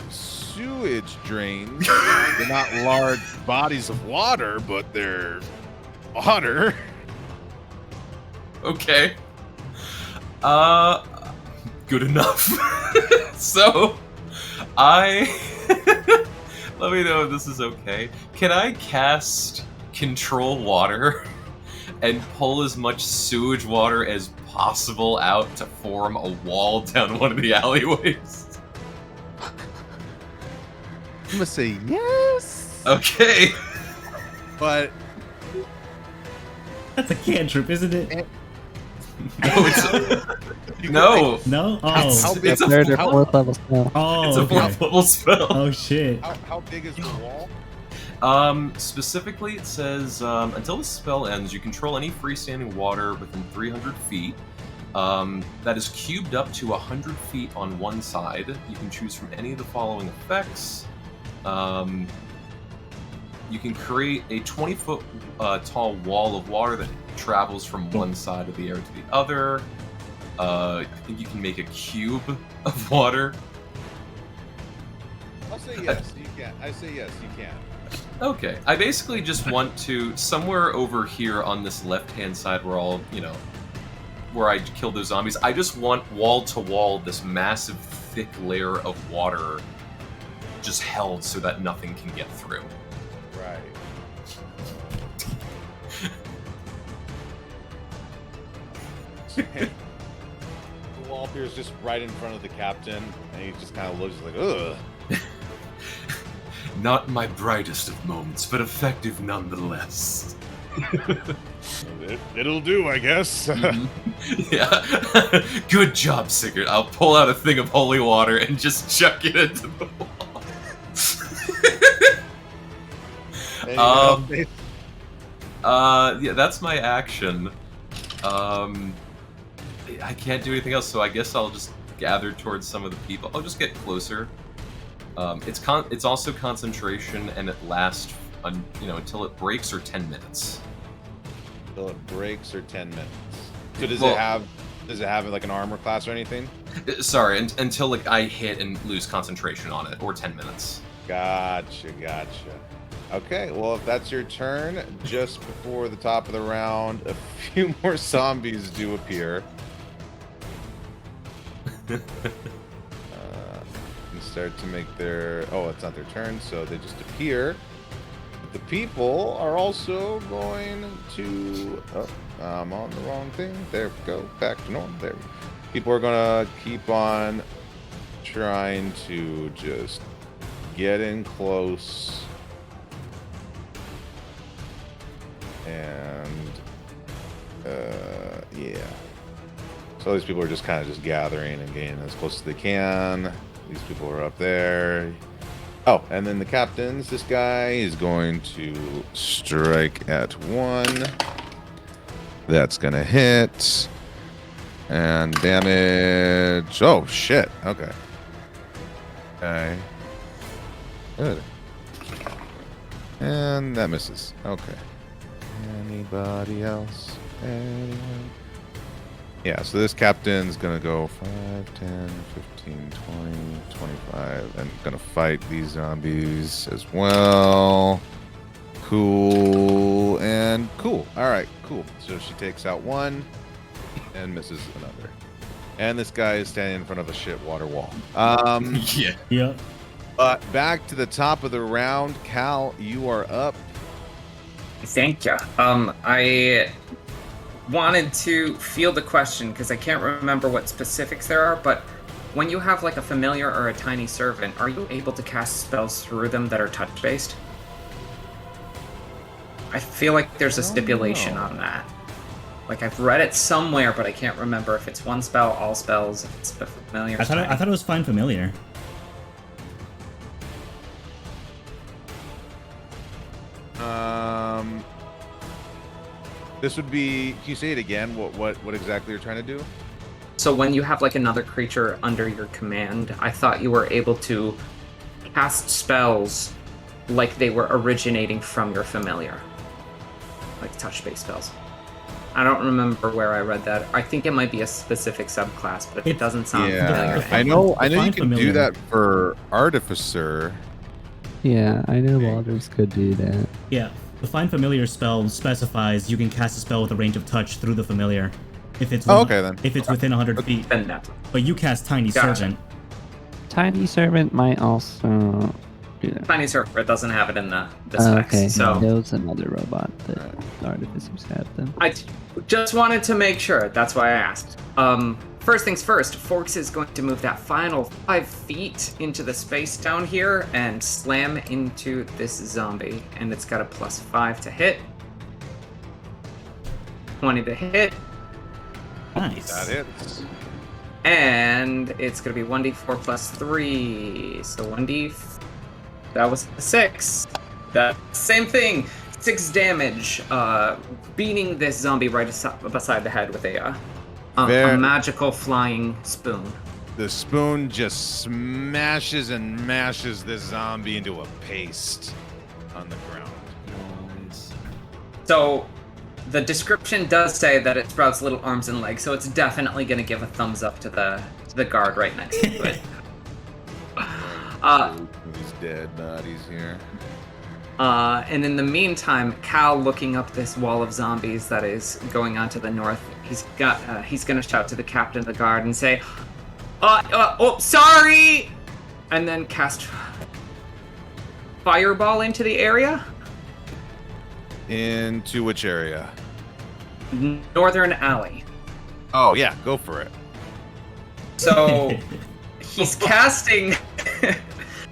sewage drains. They're not large bodies of water, but they're water. Okay. Good enough. So, let me know if this is okay. Can I cast Control Water and pull as much sewage water as possible out to form a wall down one of the alleyways? I'm gonna say yes, Okay. but That's a cantrip, isn't it? No, No? How Oh. big? It's a- Third or how- fourth level spell. Oh, it's a okay. 4th level spell. Oh, shit. How big is the wall? Specifically, it says, until the spell ends, you control any freestanding water within 300 feet. That is cubed up to 100 feet on one side. You can choose from any of the following effects. You can create a 20-foot tall wall of water that travels from one side of the air to the other. I think you can make a cube of water. I'll say yes. You can. I say yes. You can. Okay, I basically just want to, somewhere over here on this left-hand side where all, where I killed those zombies, I just want wall-to-wall this massive, thick layer of water just held so that nothing can get through. Right. The wall appears just right in front of the captain, and he just kind of looks like, ugh. Not my brightest of moments, but effective nonetheless. It'll do, I guess. Yeah. Good job, Sigurd. I'll pull out a thing of holy water and just chuck it into the wall. Yeah, that's my action. I can't do anything else, so I guess I'll just gather towards some of the people. I'll just get closer. It's also concentration, and it lasts, until it breaks or 10 minutes. Until it breaks or 10 minutes. So does it have like an armor class or anything? Sorry, until like I hit and lose concentration on it, or 10 minutes. Gotcha. Okay, well, if that's your turn, just before the top of the round, a few more zombies do appear. And start to make their... Oh, it's not their turn, so they just appear. The people are also going to... Oh, I'm on the wrong thing. There we go. Back to normal. There. People are going to keep on trying to just get in close. And yeah, so these people are just kind of just gathering and getting as close as they can. These people are up there. Oh, and then the captains, this guy is going to strike at 1. That's gonna hit and damage. Oh shit. Okay. Good. And that misses. Okay. Anybody else? Anyone? Yeah, so this captain's gonna go 5, 10, 15, 20, 25, and gonna fight these zombies as well. Cool, and cool. Alright, cool. So she takes out 1 and misses another. And this guy is standing in front of a shit water wall. Yeah. Yep. But back to the top of the round. Cal, you are up. Thank you. I wanted to field a question because I can't remember what specifics there are, but when you have like a familiar or a tiny servant, are you able to cast spells through them that are touch-based? I feel like there's a stipulation on that. Like I've read it somewhere, but I can't remember if it's one spell, all spells, if it's familiar. I thought it was Find Familiar. This would be. Can you say it again? What exactly you're trying to do? So when you have like another creature under your command, I thought you were able to cast spells like they were originating from your familiar, like touch-based spells. I don't remember where I read that. I think it might be a specific subclass, but it doesn't sound familiar. I know you Find can Familiar. do that for Artificer. Yeah, I know Walders could do that. Yeah, the Find Familiar spell specifies you can cast a spell with a range of touch through the familiar. If it's okay, then. If it's within 100 feet. Then that's But you cast Tiny Gotcha. Servant. Tiny Servant might also do that. Tiny Server doesn't have it in the specs. Okay, So there was another robot that Artificers have then. I just wanted to make sure. That's why I asked. First things first, Forks is going to move that final 5 feet into the space down here and slam into this zombie. And it's got a +5 to hit. 20 to hit. Nice. That hits. And it's going to be 1d4 plus 3. So 1d... That was a 6. That same thing. 6 damage. Beating this zombie right beside the head with a magical flying spoon. The spoon just smashes and mashes this zombie into a paste on the ground. So, the description does say that it sprouts little arms and legs, so it's definitely going to give a thumbs up to the guard right next to it. He's dead, he's here. And in the meantime, Cal, looking up this wall of zombies that is going on to the north, he's going to shout to the captain of the guard and say, "Oh, sorry!" And then cast Fireball into the area. Into which area? Northern alley. Oh yeah, go for it. So he's casting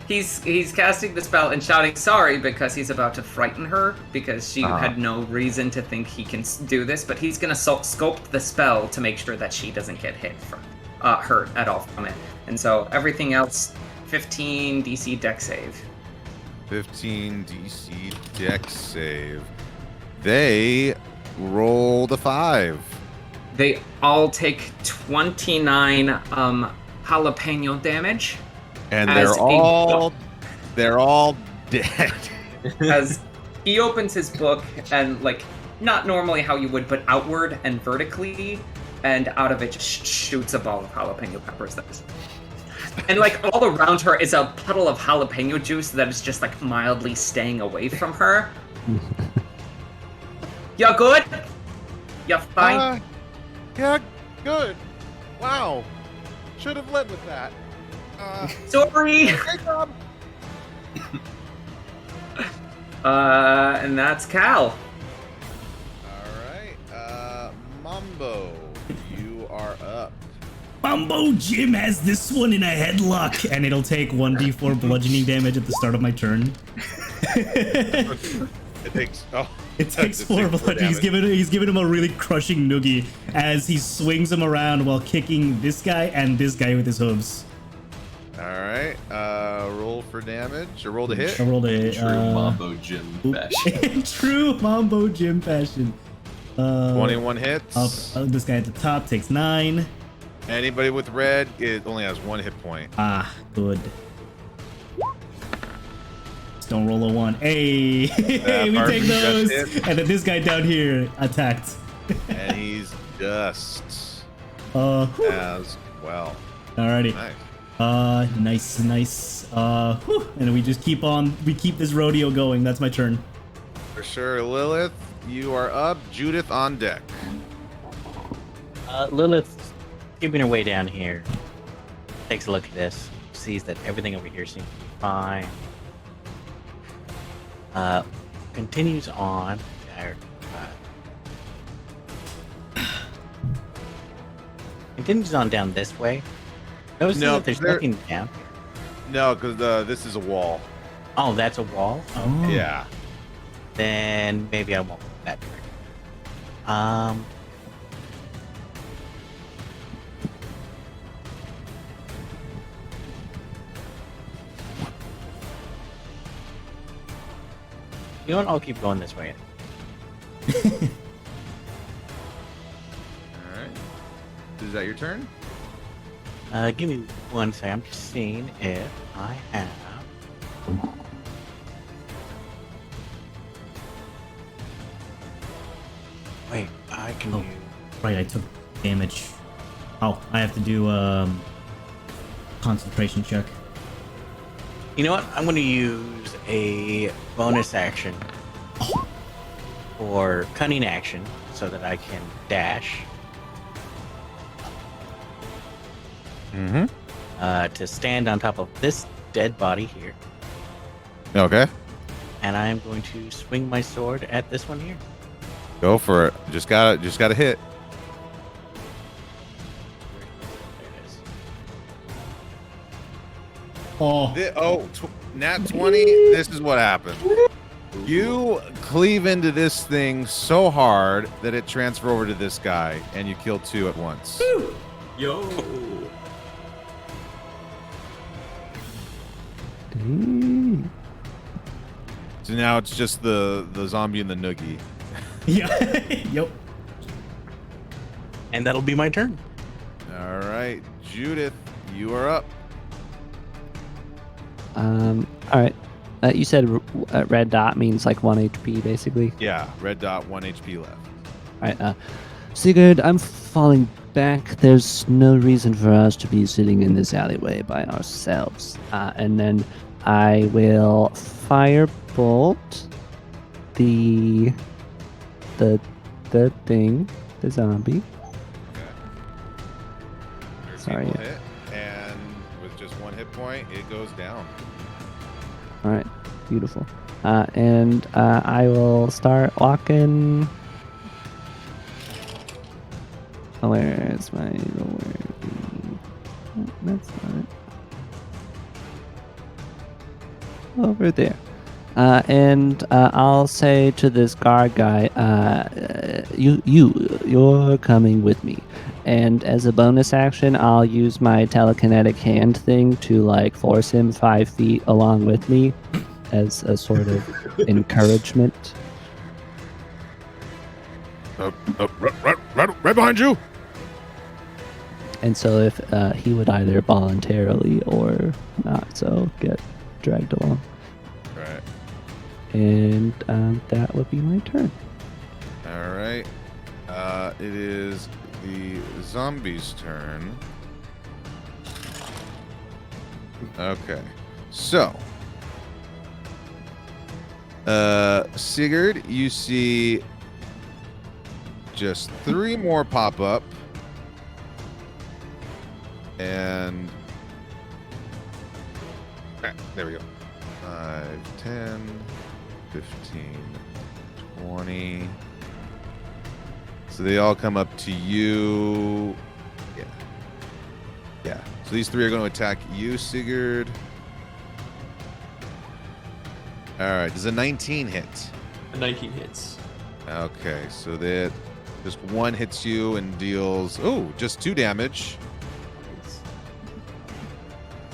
he's casting the spell and shouting sorry because he's about to frighten her because she had no reason to think he can do this, but he's gonna sculpt the spell to make sure that she doesn't get hurt at all from it. And so everything else, 15 DC Dex save. 15 DC Dex save. They rolled a 5. They all take 29 jalapeno damage. And As they're all dead. As he opens his book and, like, not normally how you would, but outward and vertically, and out of it just shoots a ball of jalapeno peppers. And, like, all around her is a puddle of jalapeno juice that is just, like, mildly staying away from her. You good? You fine? Yeah, good. Wow. Should have led with that. Sorry! Great job. And that's Cal. Alright, Mambo, you are up. Mambo Jim has this one in a headlock, and it'll take 1d4 bludgeoning damage at the start of my turn. It takes 4 bludgeoning. He's giving him a really crushing noogie as he swings him around while kicking this guy and this guy with his hooves. Alright, roll for damage, or roll to hit. I rolled a True Mambo Jim fashion. True Mambo Jim fashion. 21 hits. This guy at the top takes 9. Anybody with red, it only has 1 hit point. Ah, good. Just don't roll a 1. Hey, hey, we take those. And then this guy down here attacked. And he's just Whew. as well. Alrighty. Nice. Nice. Whew. And we just keep this rodeo going. That's my turn. For sure. Lilith, you are up. Judith on deck. Lilith, keeping her way down here, takes a look at this, sees that everything over here seems to be fine. Continues on. Continues on down this way. Notices that there's nothing down here. No, because this is a wall. Oh, that's a wall? Oh. Yeah. then maybe I won't that turn. You know what? I'll keep going this way. All right. Is that your turn? Give me one second. I'm just seeing if I have. Wait, I can. Oh, right, I took damage. Oh, I have to do concentration check. You know what? I'm going to use a bonus action for cunning action so that I can dash. To stand on top of this dead body here, Okay. and I am going to swing my sword at this one here. Go for it. Just gotta hit. There it is. Oh, Nat 20. This is what happened. You cleave into this thing so hard that it transfer over to this guy, and you kill 2 at once. Yo. Dang. So now it's just the zombie and the noogie. yeah. Yep. And that'll be my turn. All right, Judith, you are up. All right. You said red dot means like 1 HP, basically. Yeah, red dot, 1 HP left. All right. Sigurd, I'm falling back. There's no reason for us to be sitting in this alleyway by ourselves. And then I will firebolt the thing, the zombie. Okay. Sorry. Hit, and with just 1 hit point, it goes down. All right, beautiful. And I will start walking. Oh, where's my roller? Oh, that's not it. Over there. And I'll say to this guard guy, you're coming with me. And as a bonus action, I'll use my telekinetic hand thing to like force him 5 feet along with me as a sort of encouragement. Right behind you. And so if he would either voluntarily or not so get dragged along. Right. And that would be my turn. All right. It is the zombie's turn. Okay. So, Sigurd, you see just 3 more pop up. And there we go. 5, 10, 15, 20. So they all come up to you. Yeah. Yeah. So these 3 are going to attack you, Sigurd. All right. Does a 19 hit? A 19 hits. Okay. So that just 1 hits you and deals, just 2 damage.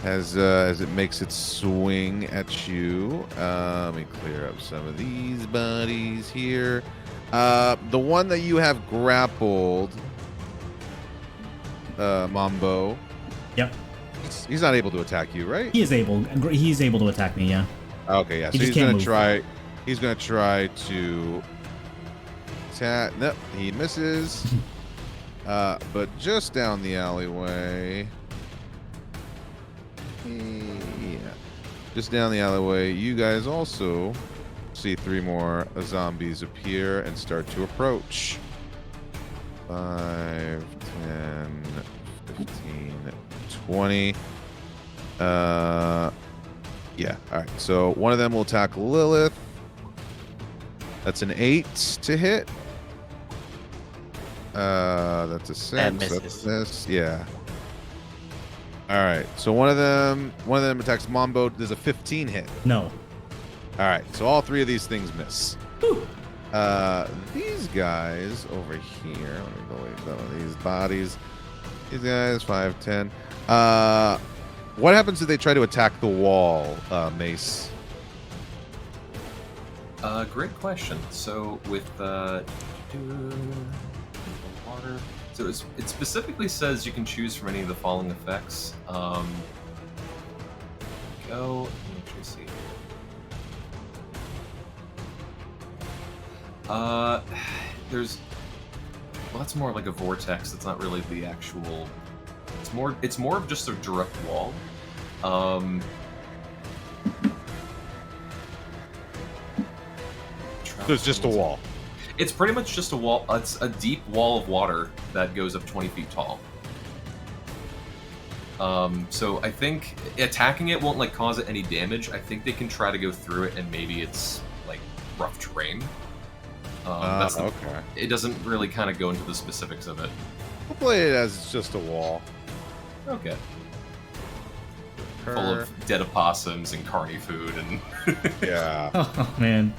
As it makes its swing at you. Let me clear up some of these buddies here. The one that you have grappled, Mambo. Yep. He's not able to attack you, right? He's able to attack me, yeah. Okay, yeah. He So just he's can't gonna move. try. He's gonna try to attack. Nope, he misses. But just down the alleyway. Yeah. Just down the alleyway, you guys also see 3 more zombies appear and start to approach. 5, 10, 15, 20. Yeah, alright. So one of them will attack Lilith. That's an 8 to hit. That's a 6. That That's misses. this. Yeah. Alright, so one of them attacks Mambo. There's a 15 hit. No. Alright, so all 3 of these things miss. These guys over here. Let me delete some of these bodies. These guys, 5, 10. What happens if they try to attack the wall, Mace? Great question. So with water, so it specifically says you can choose from any of the following effects. Go. Let me actually see. There's. Well, that's more like a vortex. That's not really the actual. It's more of just a direct wall. So it's just a wall. It's pretty much just a wall. It's a deep wall of water that goes up 20 feet tall. So I think attacking it won't like cause it any damage. I think they can try to go through it, and maybe it's like rough terrain. Okay. It doesn't really kind of go into the specifics of it. We'll play it as it's just a wall. Okay. Full of dead opossums and carny food and. Yeah. Oh man,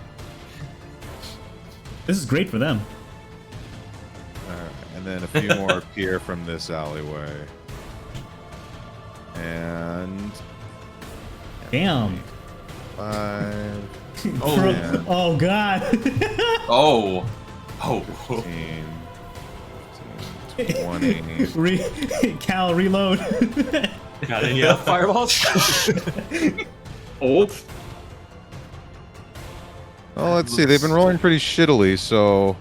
this is great for them. Alright, and then a few more appear from this alleyway. And Damn. 5, Oh, Oh god. oh, 15, 20. Cal, reload. Got any fireballs? Oh, Oh, let's see. They've been rolling pretty shittily, so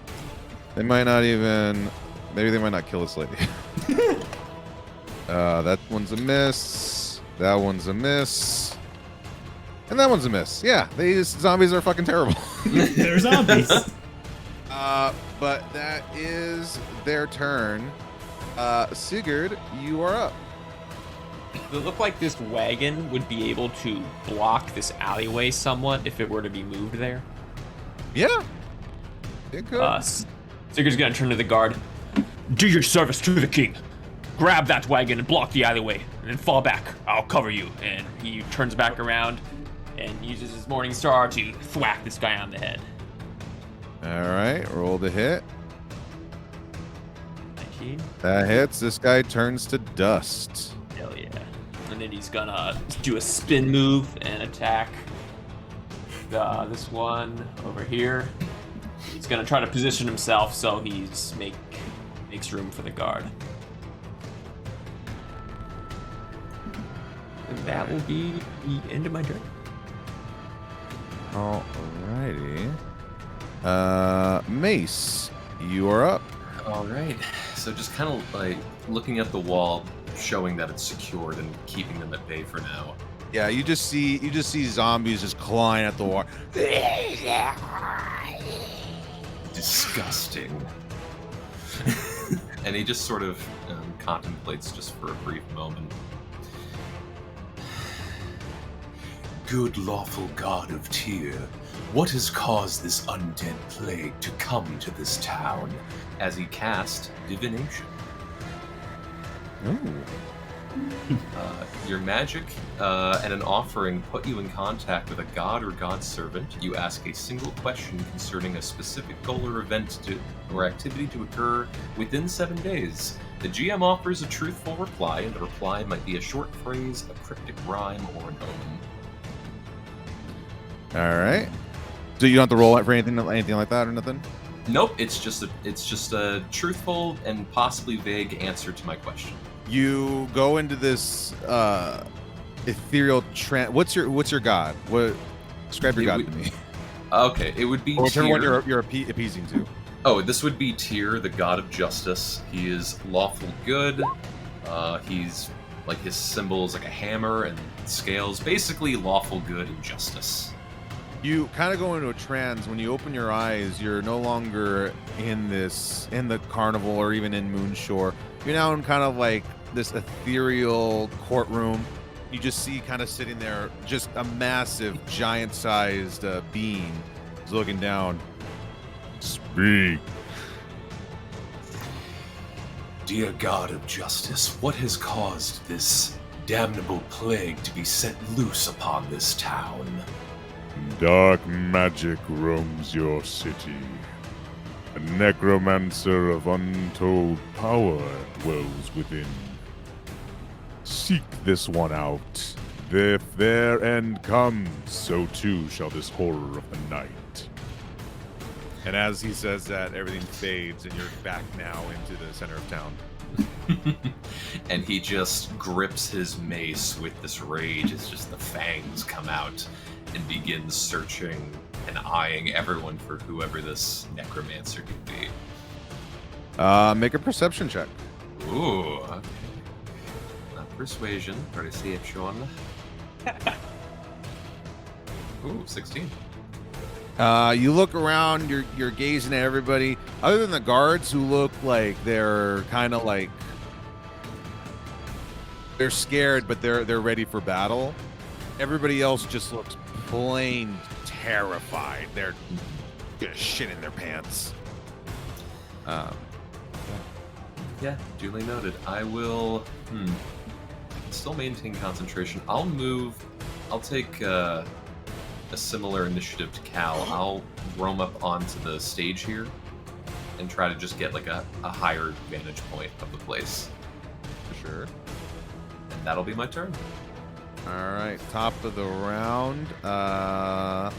they might not even. Maybe they might not kill this lady. That one's a miss. That one's a miss. And that one's a miss. Yeah, these zombies are fucking terrible. They're zombies. But that is their turn. Sigurd, you are up. It looked like this wagon would be able to block this alleyway somewhat if it were to be moved there. Yeah. It could. Sigurd's gonna turn to the guard. Do your service to the king. Grab that wagon and block the alleyway, and then fall back. I'll cover you. And he turns back around and uses his Morning Star to thwack this guy on the head. All right, roll the hit. 19. That hits. This guy turns to dust. Hell yeah. And then he's gonna do a spin move and attack this one over here. He's gonna try to position himself so he's makes room for the guard. And that will be the end of my turn. Alrighty. Mace, you are up. all right. So just kind of like looking at the wall, showing that it's secured and keeping them at bay for now. Yeah, you just see zombies just clawing at the wall. Disgusting. And he just sort of contemplates just for a brief moment. Good lawful god of Tyr, what has caused this undead plague to come to this town? As he cast divination. Ooh. Your magic and an offering put you in contact with a god or god servant. You ask a single question concerning a specific goal or event or activity to occur within 7 days. The GM offers a truthful reply, and the reply might be a short phrase, a cryptic rhyme, or an omen. All right. So you don't have to roll it for anything like that or nothing? Nope, it's just a truthful and possibly vague answer to my question. You go into this ethereal trance. What's your god? What? Describe your god to me. Okay, it would be Or whichever one Tyr. you're appeasing to. Oh, this would be Tyr, the god of justice. He is lawful good. He's like his symbol is like a hammer and scales. Basically, lawful good and justice. You kind of go into a trance. When you open your eyes, you're no longer in the carnival or even in Moonshore. You're now in kind of like this ethereal courtroom. You just see kind of sitting there, just a massive, giant-sized being is looking down. Speak. Dear god of justice, what has caused this damnable plague to be set loose upon this town? Dark magic roams your city. A necromancer of untold power dwells within. Seek this one out. If their end comes, so too shall this horror of the night. And as he says that, everything fades, and you're back now into the center of town. And he just grips his mace with this rage as just the fangs come out and begins searching and eyeing everyone for whoever this necromancer could be. Make a perception check. Ooh, okay. Not persuasion, perception. Ooh, 16. You look around, you're gazing at everybody. Other than the guards who look like they're kind of like they're scared, but they're ready for battle. Everybody else just looks plain terrified. They're just shit in their pants. Yeah, duly noted. I will still maintain concentration. I'll take a similar initiative to Cal. I'll roam up onto the stage here and try to just get like a higher vantage point of the place. For sure. And that'll be my turn. All right, top of the round. Top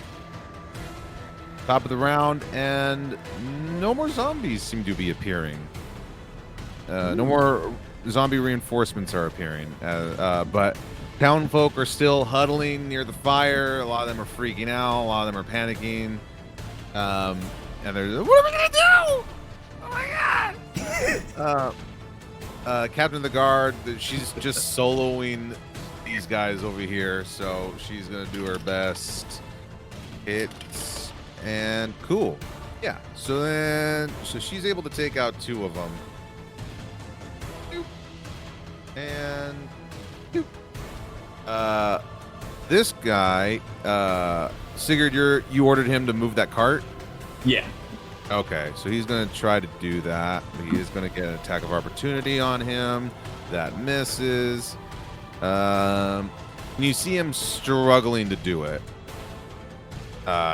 of the round, and no more zombies seem to be appearing. No more zombie reinforcements are appearing, but town folk are still huddling near the fire. A lot of them are freaking out. A lot of them are panicking. And they're, what are we gonna do? Oh my god! Captain of the Guard, she's just soloing these guys over here, so she's gonna do her best. Hits and cool. Yeah. So she's able to take out 2 of them. And this guy, Sigurd, you ordered him to move that cart? Yeah. Okay, so he's gonna try to do that. He is gonna get an attack of opportunity on him. That misses. You see him struggling to do it.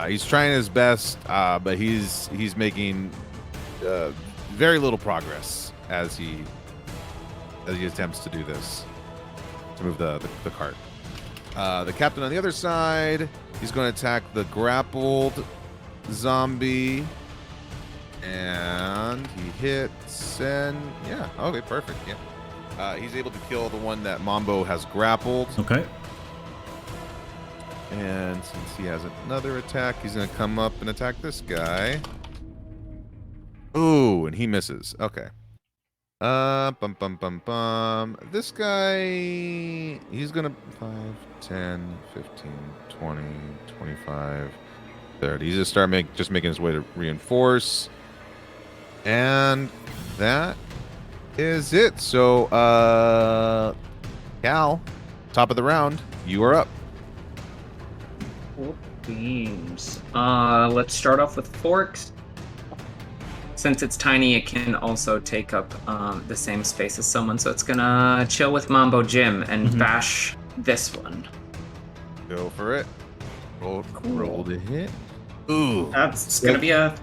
He's trying his best, but he's making very little progress as he attempts to do this, to move the cart. The captain on the other side, he's going to attack the grappled zombie, and he hits, and yeah, okay, perfect, yeah. He's able to kill the one that Mambo has grappled. Okay. And since he has another attack, he's going to come up and attack this guy. Ooh, and he misses. Okay. This guy, he's gonna 5, 10, 15, 20, 25, 30. He's gonna start making his way to reinforce. And that is it. So, Cal, top of the round, you are up. Beams. Let's start off with Forks. Since it's tiny, it can also take up the same space as someone, so it's gonna chill with Mambo Jim and bash this one. Go for it. Roll to hit. Ooh. That's gonna be a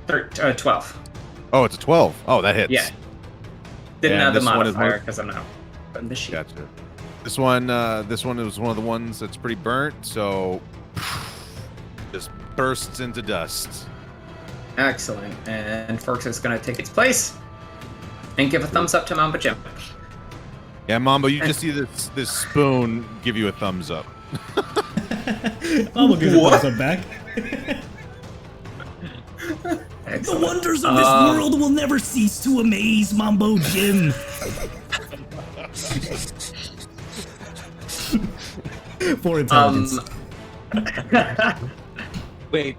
12. Oh, it's a 12. Oh, that hits. Yeah. Didn't And have the this one is modifier more- because I'm not on the sheet. Gotcha. This one is one of the ones that's pretty burnt, so just bursts into dust. Excellent. And Forks is gonna take its place and give a thumbs up to Mambo Jim. Yeah, Mambo, you just see this spoon give you a thumbs up. Mambo gives a thumbs up back. The Excellent. wonders of this world will never cease to amaze Mambo Jim. For intelligence. Wait,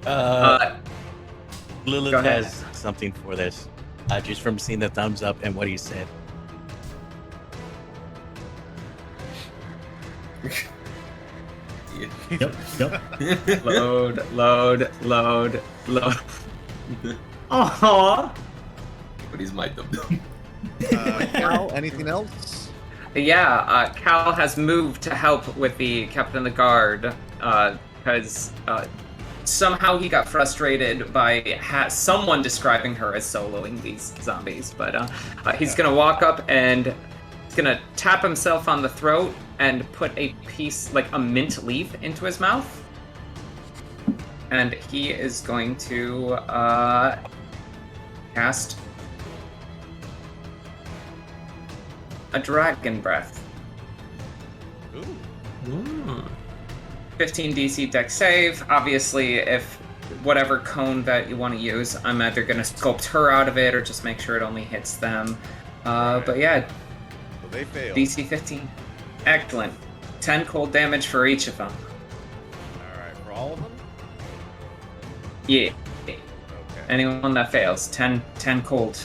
Lilith Go ahead. has something for this, just from seeing the thumbs up and what he said. Yep. Load. Aww. But he's my dum-dum. Cal, anything else? Yeah, Cal has moved to help with the Captain of the Guard, kind because somehow he got frustrated by someone describing her as soloing these zombies. But he's gonna walk up and he's gonna tap himself on the throat and put a piece, like a mint leaf, into his mouth. And he is going to cast a dragon breath. Ooh. 15 DC dex save. Obviously, if whatever cone that you want to use, I'm either going to sculpt her out of it or just make sure it only hits them. But yeah, So they fail. DC 15. Excellent. 10 cold damage for each of them. All right, for all of them. Yeah. Okay. Anyone that fails, 10 cold.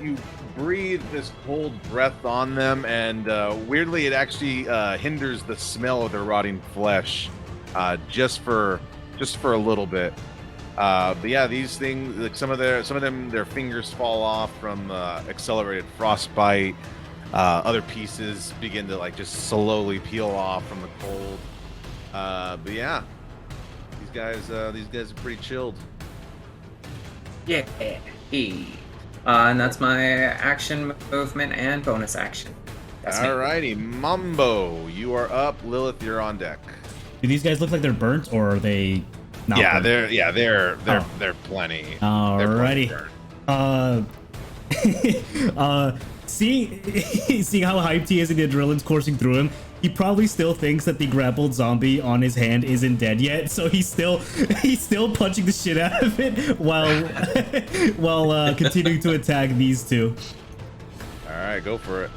You breathe this cold breath on them, and weirdly, it actually hinders the smell of their rotting flesh, just for a little bit. But yeah, these things, like some of them, their fingers fall off from accelerated frostbite. Other pieces begin to like just slowly peel off from the cold. But yeah, these guys are pretty chilled. Yeah. And that's my action, movement, and bonus action. That's me. Alrighty, Mambo, you are up. Lilith, you're on deck. Do these guys look like they're burnt, or are they not? Yeah, burnt? they're plenty. Alrighty. Seeing how hyped he is and the adrenaline's coursing through him, he probably still thinks that the grappled zombie on his hand isn't dead yet, so he's still punching the shit out of it while continuing to attack these two. All right, go for it.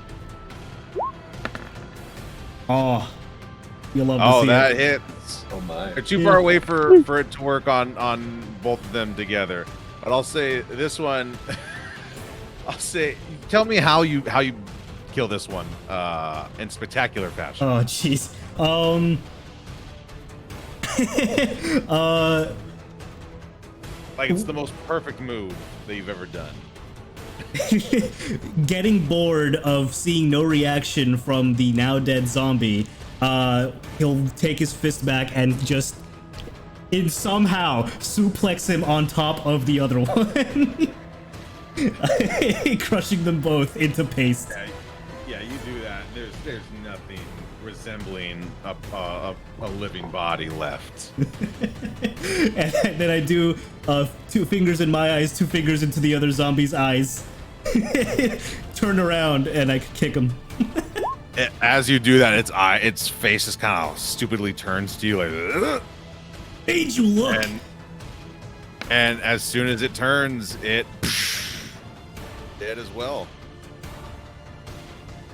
Oh, you'll love to Oh, see that it. hits. Oh my. They're too far away for it to work on both of them together. But I'll say this one. Tell me how you kill this one in spectacular fashion. Oh, jeez. Like it's the most perfect move that you've ever done. Getting bored of seeing no reaction from the now dead zombie, he'll take his fist back and just somehow suplex him on top of the other one. Crushing them both into paste. Yeah, you do that. There's nothing resembling a living body left. And then I do 2 fingers in my eyes, 2 fingers into the other zombie's eyes. Turn around and I kick him. As you do that, its face just kind of stupidly turns to you like. Ugh! Made you look. And as soon as it turns, it dead as well.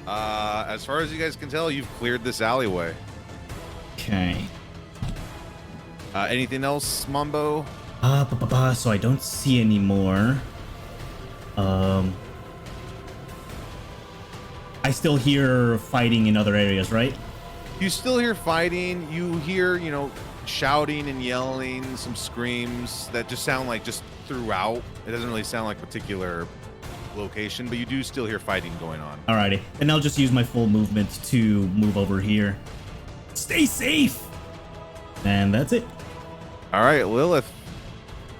As far as you guys can tell, you've cleared this alleyway. Okay. Anything else, Mambo? So I don't see any more. I still hear fighting in other areas, right? You still hear fighting. You hear, shouting and yelling, some screams that just sound like just throughout. It doesn't really sound like particular location, but you do still hear fighting going on. Alrighty. And I'll just use my full movement to move over here. Stay safe! And that's it. All right, Lilith,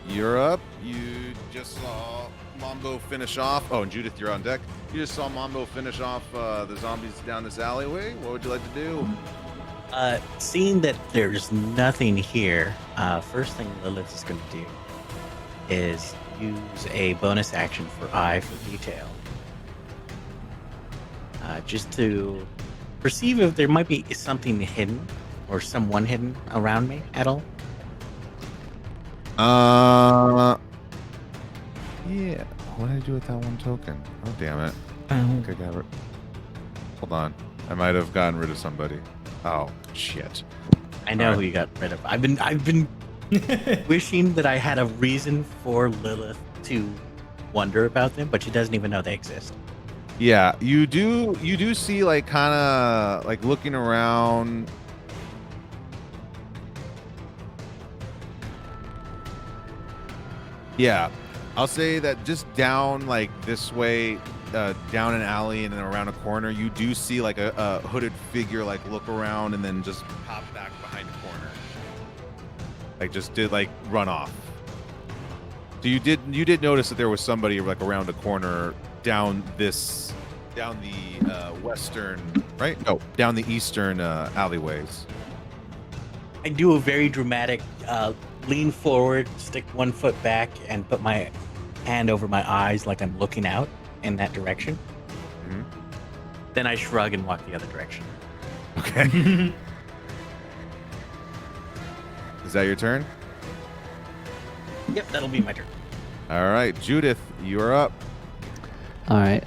you're up. You just saw Mambo finish off. Oh, and Judith, you're on deck. You just saw Mambo finish off the zombies down this alleyway. What would you like to do? Seeing that there's nothing here, first thing Lilith is going to do is use a bonus action for eye for detail. Just to perceive if there might be something hidden or someone hidden around me at all. Yeah. What did I do with that one token? Oh, damn it. Okay, got it. Hold on. I might have gotten rid of somebody. Oh, shit. I know who you got rid of. I've been wishing that I had a reason for Lilith to wonder about them, but she doesn't even know they exist. Yeah, you do see like kind of like looking around. Yeah, I'll say that just down like this way, down an alley and then around a corner, you do see like a hooded figure like look around and then just pop back behind a corner. Like just did like run off. So you did notice that there was somebody like around a corner down the western, right? No, down the eastern alleyways. I do a very dramatic lean forward, stick one foot back, and put my hand over my eyes like I'm looking out in that direction. Mhm. Then I shrug and walk the other direction. Okay. Is that your turn? Yep, that'll be my turn. All right, Judith, you're up. All right.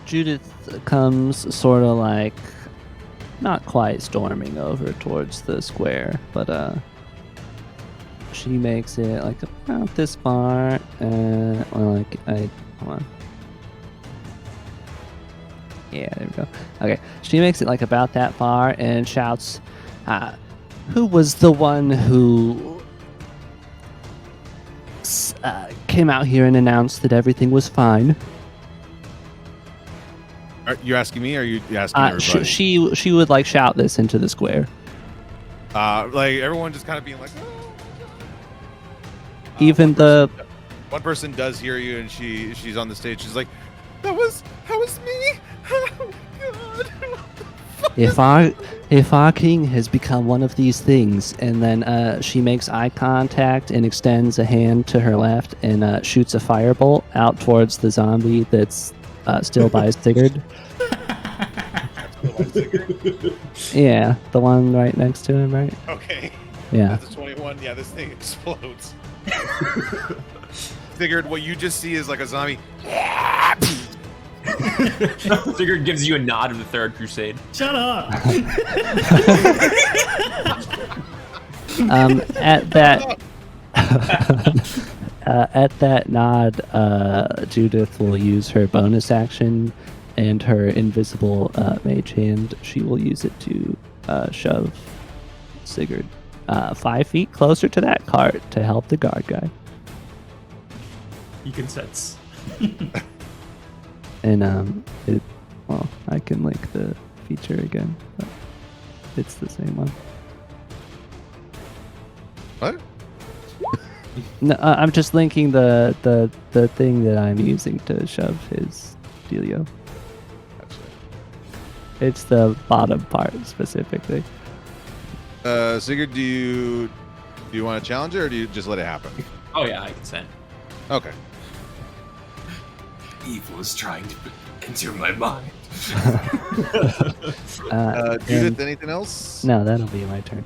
Judith comes sort of like not quite storming over towards the square, but she makes it like about this far. Hold on. Yeah, there we go. Okay, she makes it like about that far and shouts, "Who was the one who came out here and announced that everything was fine?" Are you asking me or are you asking everybody? She would like shout this into the square. Like everyone just kind of being like, oh. Even one person does hear you and she's on the stage. She's like, that was me. Oh God. if our king has become one of these things, and then she makes eye contact and extends a hand to her left and shoots a firebolt out towards the zombie that's still by Sigurd. Yeah, the one right next to him, right? Okay. Yeah. That's a 21. Yeah, this thing explodes. Figured what you just see is like a zombie. Sigurd gives you a nod of the Third Crusade. Shut up! At that nod, Judith will use her bonus action and her invisible mage hand. She will use it to shove Sigurd 5 feet closer to that cart to help the guard guy. He consents. And I can link the feature again, but it's the same one. What? No, I'm just linking the thing that I'm using to shove his dealio. Gotcha. It's the bottom part specifically. Sigurd, do you want to challenge it or do you just let it happen? Oh yeah, I consent. Okay. Evil is trying to enter my mind. Judith, anything else? No, that'll be my turn.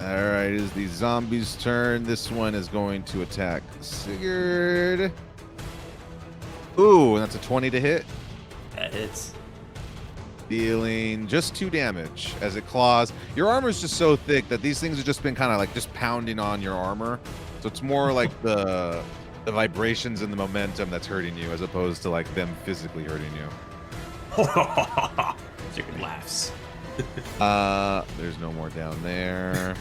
All right, it is the zombie's turn. This one is going to attack Sigurd. Ooh, and that's a 20 to hit. That hits. Dealing just 2 damage as it claws. Your armor is just so thick that these things have just been kind of like just pounding on your armor. So it's more like the vibrations and the momentum that's hurting you as opposed to like them physically hurting you. Sigurd laughs. There's no more down there.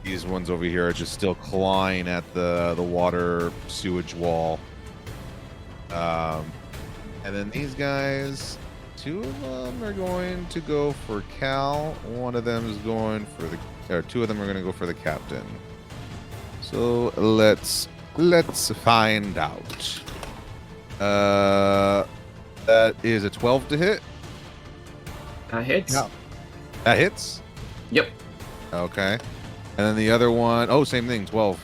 These ones over here are just still clawing at the water sewage wall. And then these guys, 2 of them are going to go for Cal. One of them is going for or 2 of them are going to go for the captain. So let's find out. That is a 12 to hit. Hits. Yeah. That hits? Yep. Okay. And then the other one, oh, same thing, 12.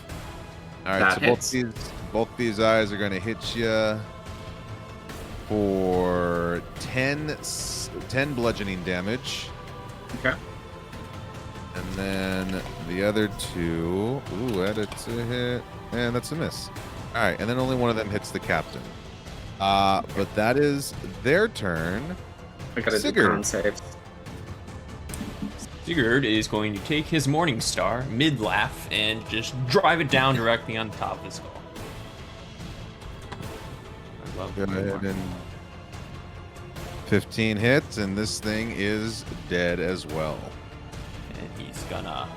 All right, That so hits. both these eyes are going to hit you for 10 bludgeoning damage. Okay. And then the other 2, ooh, that's a hit, and that's a miss. All right, and then only one of them hits the captain. But that is their turn. I gotta do Sigurd. con saves. Sigurd is going to take his Morning Star mid-laugh and just drive it down directly on top of the skull. I love Go the ahead more. and 15 hits, and this thing is dead as well. And he's gonna...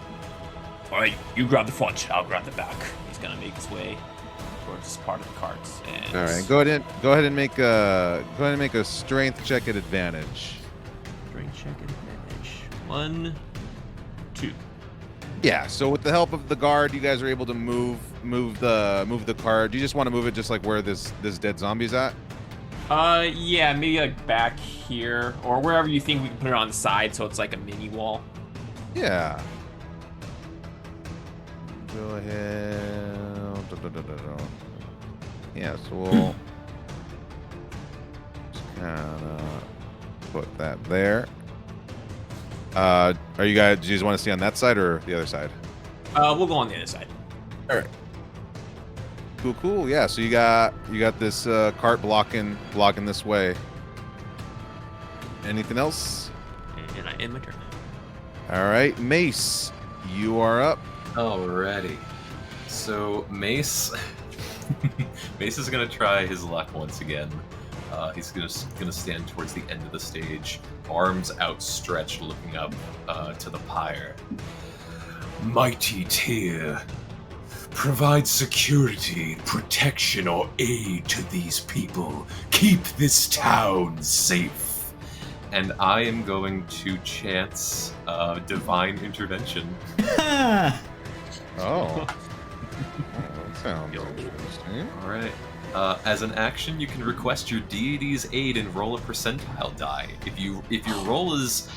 Alright, you grab the front, I'll grab the back. He's gonna make his way course, it's part of the cards. And All right, go ahead and make a strength check at advantage. Strength check advantage. 1, 2. Yeah. So with the help of the guard, you guys are able to move the card. Do you just want to move it just like where this dead zombie's at? Yeah, maybe like back here or wherever you think we can put it on the side, so it's like a mini wall. Yeah. Go ahead. Yeah, so we'll just kind of put that there. Are you guys? Do you just want to see on that side or the other side? We'll go on the other side. All right. Cool. Yeah. So you got this cart blocking this way. Anything else? And I end my turn. All right, Mace, you are up. Alrighty. So Mace, Mace is gonna try his luck once again. He's gonna stand towards the end of the stage, arms outstretched, looking up to the pyre. Mighty Tyr, provide security, protection, or aid to these people. Keep this town safe. And I am going to chance divine intervention. Oh. That sounds interesting. All right. As an action, you can request your deity's aid and roll a percentile die. If your roll is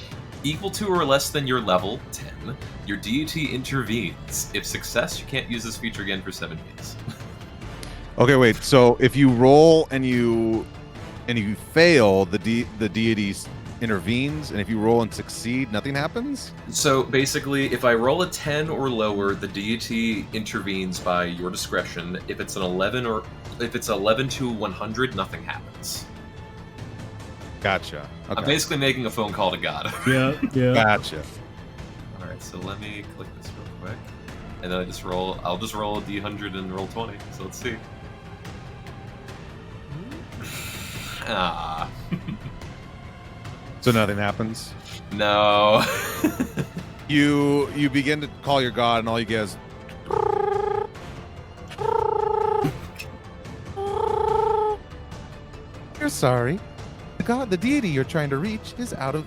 equal to or less than your level, 10, your deity intervenes. If success, you can't use this feature again for 7 days. Okay, wait. So if you roll and you fail, the deity intervenes, and if you roll and succeed, nothing happens? So basically, if I roll a 10 or lower, the deity intervenes by your discretion. If it's an 11 to 100, nothing happens. Gotcha. Okay. I'm basically making a phone call to God. Yeah. Gotcha. All right, so let me click this real quick, and then I'll just roll a D100 and roll 20. So let's see. Ah. So nothing happens? No. You begin to call your god, and all you get is... You're sorry. The deity you're trying to reach is out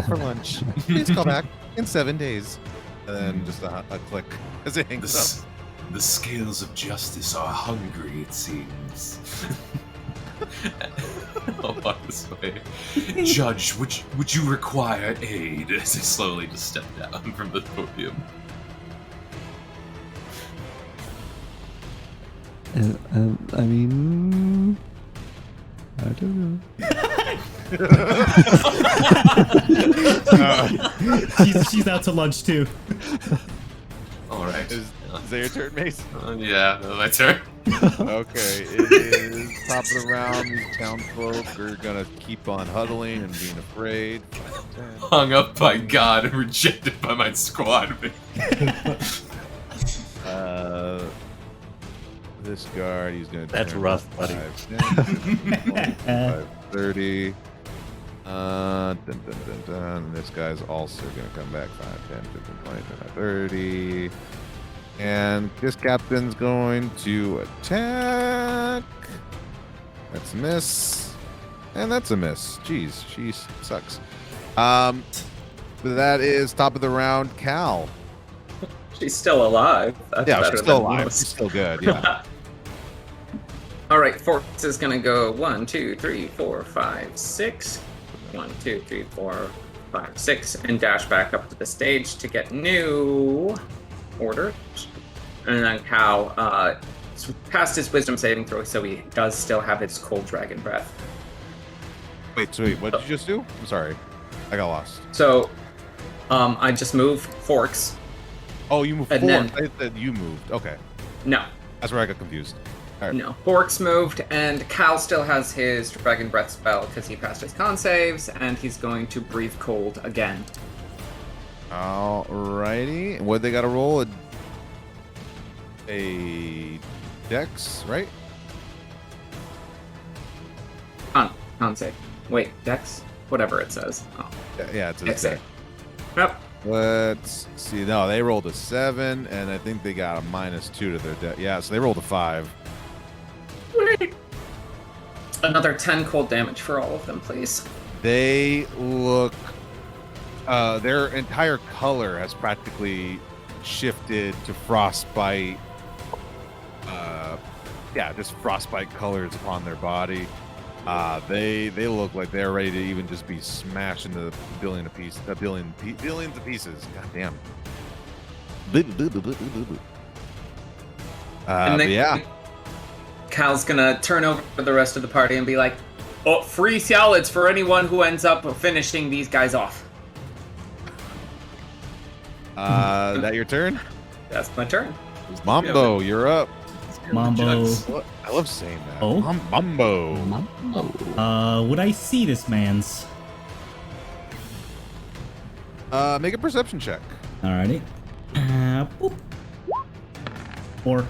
for lunch. Please call back in 7 days. And then just a click as it hangs up. The scales of justice are hungry, it seems. I'll walk this way. Judge, would you require aid? As I slowly just step down from the podium. I mean, I don't know. She's out to lunch too. All right. Is that your turn, Mace? Yeah, that's my turn. Okay, it is top of the round. These townsfolk are gonna keep on huddling and being afraid. Hung up by God and rejected by my squad mate. This guard, he's gonna. That's turn rough, 5, buddy. 10, 25, 30. Dun, dun, dun, dun. This guy's also gonna come back 5, 10, 15, 20, 25, 30. And this captain's going to attack. That's a miss. And that's a miss. Jeez, she sucks. That is top of the round, Cal. She's still alive. That's Yeah, better she's still than alive. most. She's still good, yeah. All right, Forks is gonna go 1, 2, 3, 4, 5, 6. 1, 2, 3, 4, 5, 6, and dash back up to the stage to get new orders. And then Cal passed his wisdom saving throw, so he does still have his cold dragon breath. Wait, what did you just do? I'm sorry. I got lost. So, I just moved Forks. Oh, you moved And forward. then- I said you moved. Okay. No, That's where I got confused. All right. no. Forks moved, and Cal still has his dragon breath spell because he passed his con saves, and he's going to breathe cold again. Alrighty. What they got to roll? A dex, right? Con save. Wait, Dex? Whatever it says. Oh, Yeah, it's a Dex dex. save. Yep. Let's see. No, they rolled a 7, and I think they got a -2 to their dex. Yeah, so they rolled a 5. Another 10 cold damage for all of them, please. They look. Their entire color has practically shifted to frostbite. Just frostbite colors upon their body. They look like they're ready to even just be smashed into billions of pieces. God damn. And then Yeah. Cal's gonna turn over to the rest of the party and be like, "Oh, free salads for anyone who ends up finishing these guys off." That your turn? That's my turn. Mambo, you're up. Mambo. I love saying that. Oh? Mambo. Would I see this man's? Make a perception check. Alrighty. Boop. 4.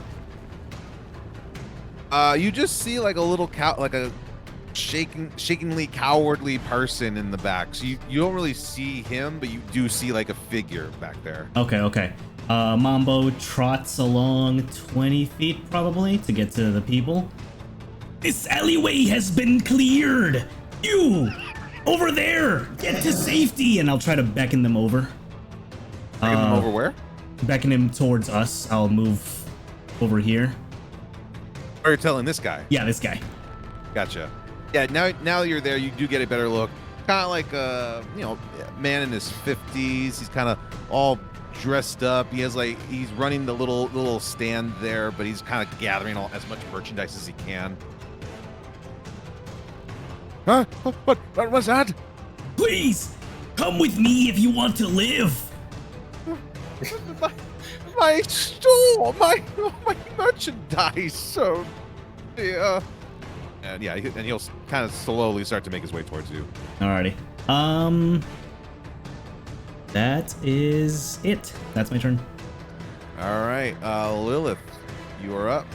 You just see like a little like a shakingly cowardly person in the back. So you don't really see him, but you do see like a figure back there. Okay. Mambo trots along 20 feet probably to get to the people. This alleyway has been cleared. You over there, get to safety, and I'll try to beckon them over. Bring them over where? Beckon him towards us. I'll move over here. Or you're telling this guy? Yeah, this guy. Gotcha. Yeah, now you're there, you do get a better look. Kind of like a man in his 50s. He's kind of all dressed up. He's running the little stand there, but he's kind of gathering as much merchandise as he can. Huh? What was that? Please, come with me if you want to live. my store, my merchandise. So, yeah. And yeah, and he'll kind of slowly start to make his way towards you. Alrighty. That is it. That's my turn. All right, Lilith, you are up.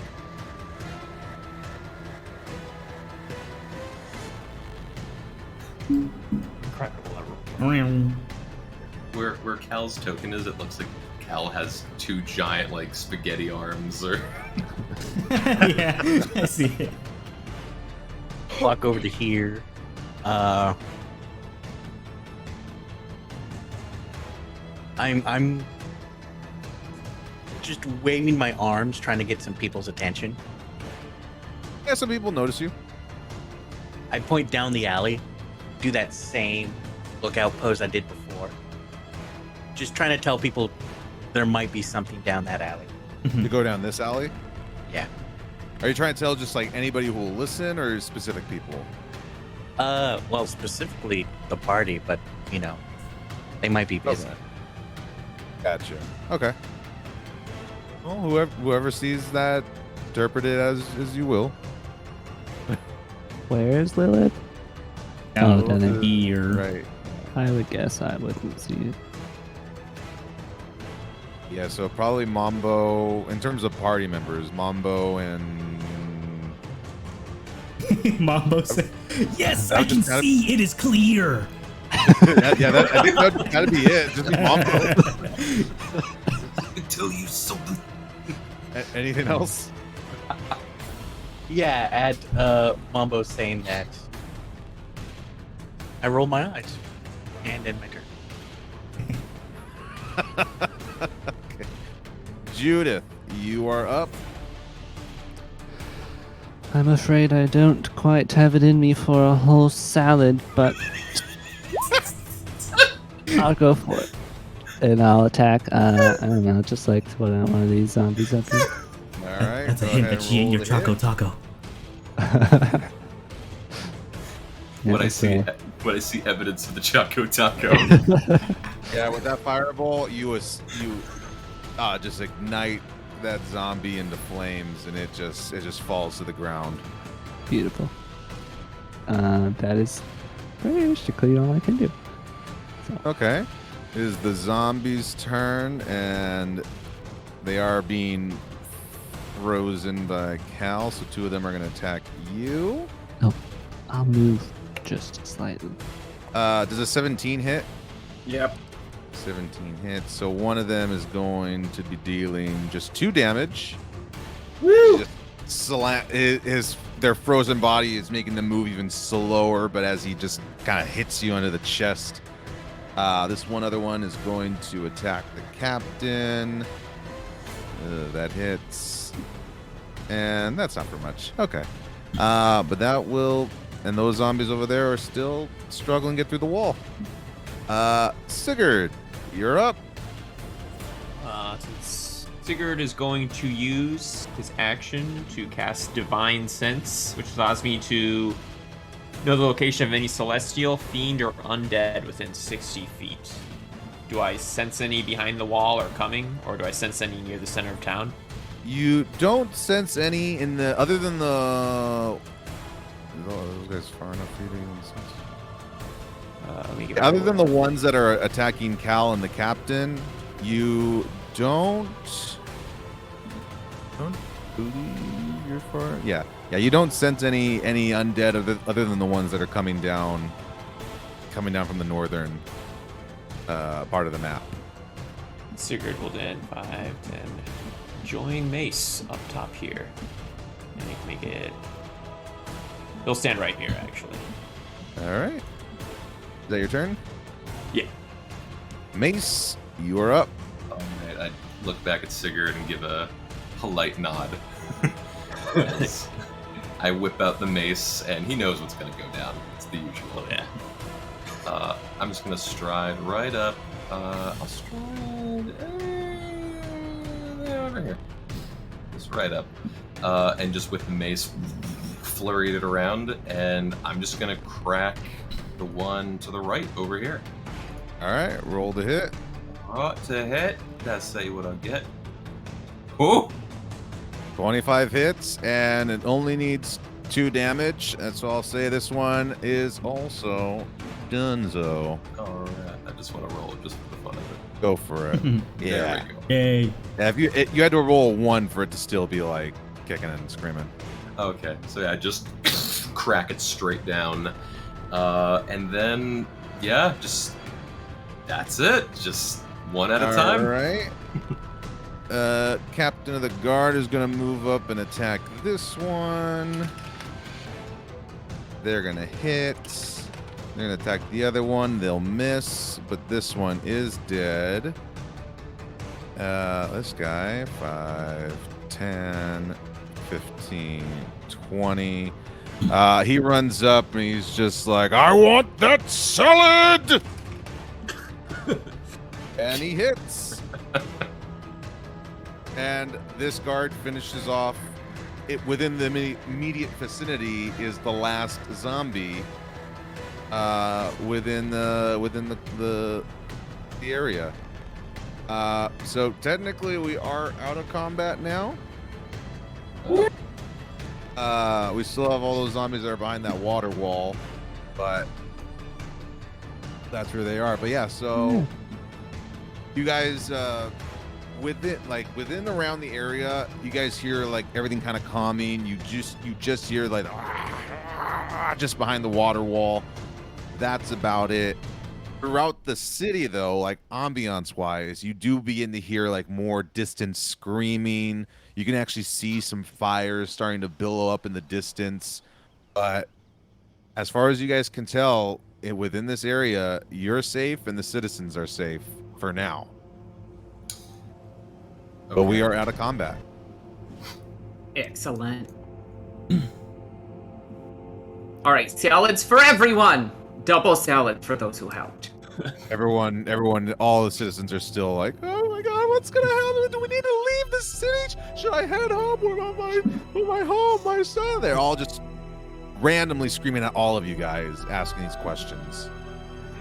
Incredible. Where Cal's token is, it looks like Cal has 2 giant like spaghetti arms or Yeah, I see it. Walk over to here. I'm just waving my arms, trying to get some people's attention. Yeah, some people notice you. I point down the alley, do that same lookout pose I did before. Just trying to tell people there might be something down that alley. To go down this alley. Yeah. Are you trying to tell just like anybody who will listen, or specific people? Well, specifically the party, but they might be busy. Okay. Gotcha. Okay. Well, whoever sees that, interpret it as you will. Where is Lilith? Down down there. here. Right. I would guess I wouldn't see it. Yeah, so probably Mambo, in terms of party members, Mambo and... Mambo said, "Yes, I I'm can just kinda- see it is clear." I think that'd gotta be it. Just be Mambo. tell you something. Anything else? Yeah, add Mambo saying that I roll my eyes and end my turn. Okay. Judith, you are up. I'm afraid I don't quite have it in me for a whole salad, but I'll go for it. And I'll attack, I don't know, just like one of these zombies up here. All right. That's a go hint ahead that and she ate roll your the Choco hit. Taco. When I see so- evidence of the Choco Taco. Yeah, with that fireball, you just ignite that zombie into flames, and it just falls to the ground. Beautiful. That is basically all I can do. Okay. It is the zombies' turn, and they are being frozen by Cal, so 2 of them are going to attack you. I'll move just slightly. Does a 17 hit? Yep. 17 hits. So one of them is going to be dealing just 2 damage. Woo! their frozen body is making them move even slower, but as he just kind of hits you under the chest, this one other one is going to attack the captain. That hits, and that's not for much. Okay, but that will, and those zombies over there are still struggling to get through the wall. Sigurd, you're up. Since Sigurd is going to use his action to cast Divine Sense, which allows me to know the location of any celestial, fiend, or undead within 60 feet. Do I sense any behind the wall or coming, or do I sense any near the center of town? You don't sense any in the other than the. Those guys far enough for you to even sense? Let me get Other than the ones that are attacking Cal and the captain, you don't believe you're far. Yeah. You don't sense any undead other than the ones that are coming down from the northern part of the map. Sigurd will then 5, 10. Join Mace up top here. And he can make it. He'll stand right here, actually. All right. Is that your turn? Yeah. Mace, you are up. All right, I look back at Sigurd and give a polite nod. I whip out the mace, and he knows what's going to go down. It's the usual. Oh, yeah. I'm just going to stride right up. I'll stride over here. Just right up. And just with the mace, flurried it around, and I'm just going to crack the one to the right over here. All right, roll to hit. To hit. Let's see what I'll get. Oh! 25 hits, and it only needs 2 damage. That's all I'll say. This one is also Dunzo. Alright, I just want to roll it just for the fun of it. Go for it. There we go. Yay. Yeah, if you had to roll 1 for it to still be like kicking and screaming. Okay, so yeah, just crack it straight down. And then, yeah, just that's it. Just one at a time. All right. Captain of the Guard is going to move up and attack this one. They're going to hit. They're going to attack the other one. They'll miss, but this one is dead. This guy, 5, 10, 15, 20. He runs up and he's just like, I want that salad! And he hits. And this guard finishes off. It within the immediate vicinity is the last zombie. Within the area. So technically we are out of combat now. We still have all those zombies that are behind that water wall, but that's where they are. But yeah, so you guys within around the area, you guys hear like everything kind of calming. You just hear like just behind the water wall. That's about it. Throughout the city, though, like ambiance-wise, you do begin to hear like more distant screaming. You can actually see some fires starting to billow up in the distance. But as far as you guys can tell, within this area, you're safe and the citizens are safe for now. Okay. But we are out of combat. Excellent. All right, salads for everyone. Double salad for those who helped. Everyone, all the citizens are still like, oh my god, what's gonna happen? Do we need to leave the city? Should I head home? Where my home, my son? They're all just randomly screaming at all of you guys, asking these questions.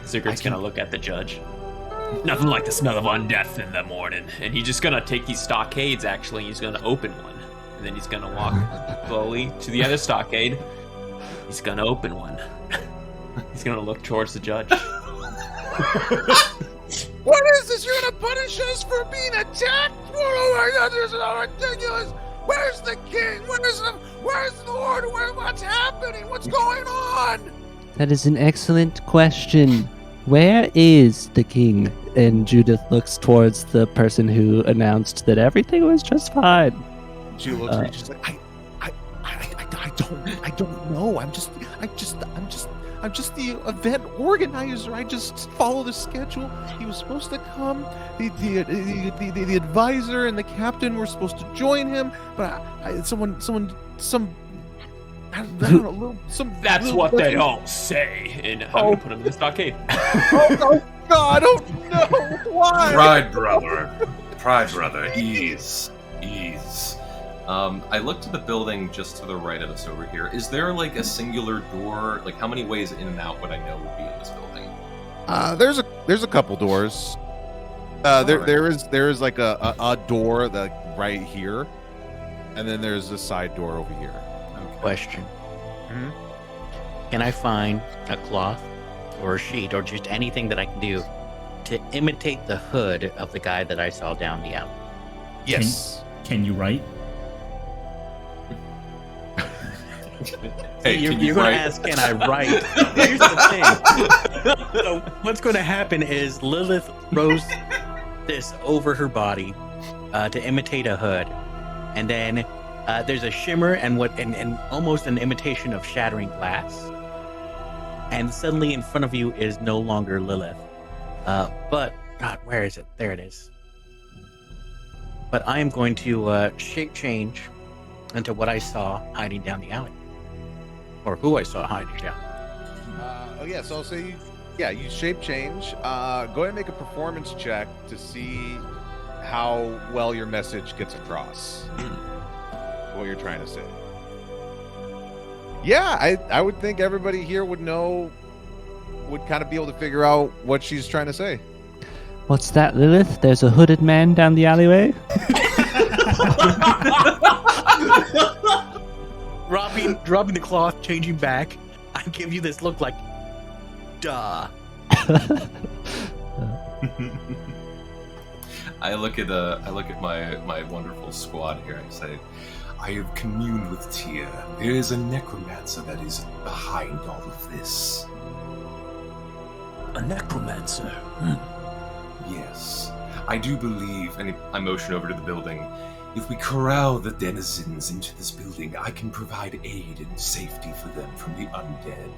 Sigurd's gonna look at the judge. Nothing like the smell of undeath in the morning. And he's just gonna take these stockades, actually, and he's gonna open one. And then he's gonna walk slowly to the other stockade. He's gonna open one. He's gonna look towards the judge. What is this? You're gonna punish us for being attacked? Oh my god, this is ridiculous. Where's the king? Where's the Lord? What's happening? What's going on? That is an excellent question. Where is the king? And Judith looks towards the person who announced that everything was just fine. She looks at you, she's like, I don't know. I'm just the event organizer. I just follow the schedule. He was supposed to come. The advisor and the captain were supposed to join him, but some I don't know, That's little what person- they all say. And I'm gonna put him in the stockade. Oh God! I don't know why. Pride brother, ease. I look to the building just to the right of us over here. Is there like a singular door? Like how many ways in and out would I know would be in this building? There's a couple doors. There is like a door that right here, and then there's a side door over here. Okay. Question. Mhm. Can I find a cloth or a sheet or just anything that I can do to imitate the hood of the guy that I saw down the alley? Yes. Can you write? Hey, you're can you going to write? ask, can I write? Here's the thing. So what's going to happen is Lilith throws this over her body to imitate a hood. And then there's a shimmer and almost an imitation of shattering glass. And suddenly in front of you is no longer Lilith. But, God, where is it? There it is. But I am going to shape change into what I saw hiding down the alley. Or who I saw hiding down. So I'll say, you shape change. Go ahead and make a performance check to see how well your message gets across. What you're trying to say. Yeah, I would think everybody here would kind of be able to figure out what she's trying to say. What's that, Lilith? There's a hooded man down the alleyway? dropping the cloth, changing back. I give you this look like, duh. I look at my wonderful squad here. I say, I have communed with Tia. There is a necromancer that is behind all of this. A necromancer. Yes, I do believe, and I motion over to the building. If we corral the denizens into this building, I can provide aid and safety for them from the undead.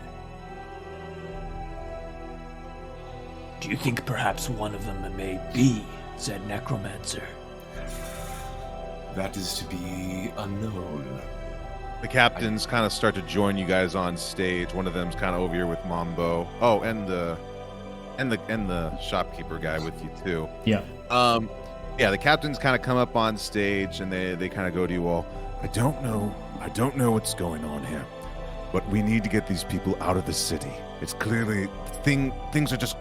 Do you think perhaps one of them may be said necromancer? That is to be unknown. The captains kind of start to join you guys on stage. One of them's kind of over here with Mambo. Oh, and the shopkeeper guy with you too. Yeah. The captains kind of come up on stage and they kind of go to you all. I don't know what's going on here, but we need to get these people out of the city. It's clearly things are just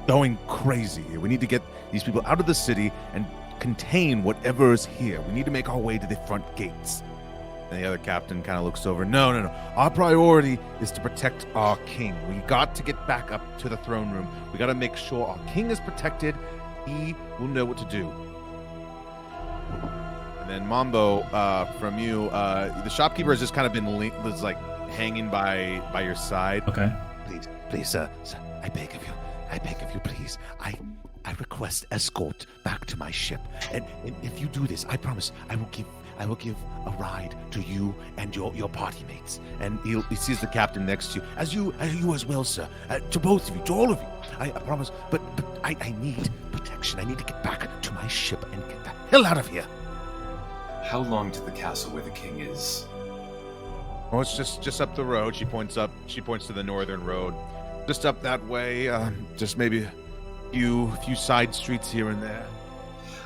going crazy here. We need to get these people out of the city and contain whatever is here. We need to make our way to the front gates. And the other captain kind of looks over. No. Our priority is to protect our king. We got to get back up to the throne room. We got to make sure our king is protected. He will know what to do. And then Mambo, from you, the shopkeeper has just kind of been hanging by your side. Okay. Please, sir, I beg of you, please. I request escort back to my ship. And if you do this, I promise I will give a ride to you and your party mates. And he sees the captain next to you, as you as well, sir. To both of you, to all of you. I promise. But I need protection. I need to get back to my ship and get the hell out of here. How long to the castle where the king is? Oh, it's just up the road. She points to the northern road. Just up that way. Just maybe a few side streets here and there.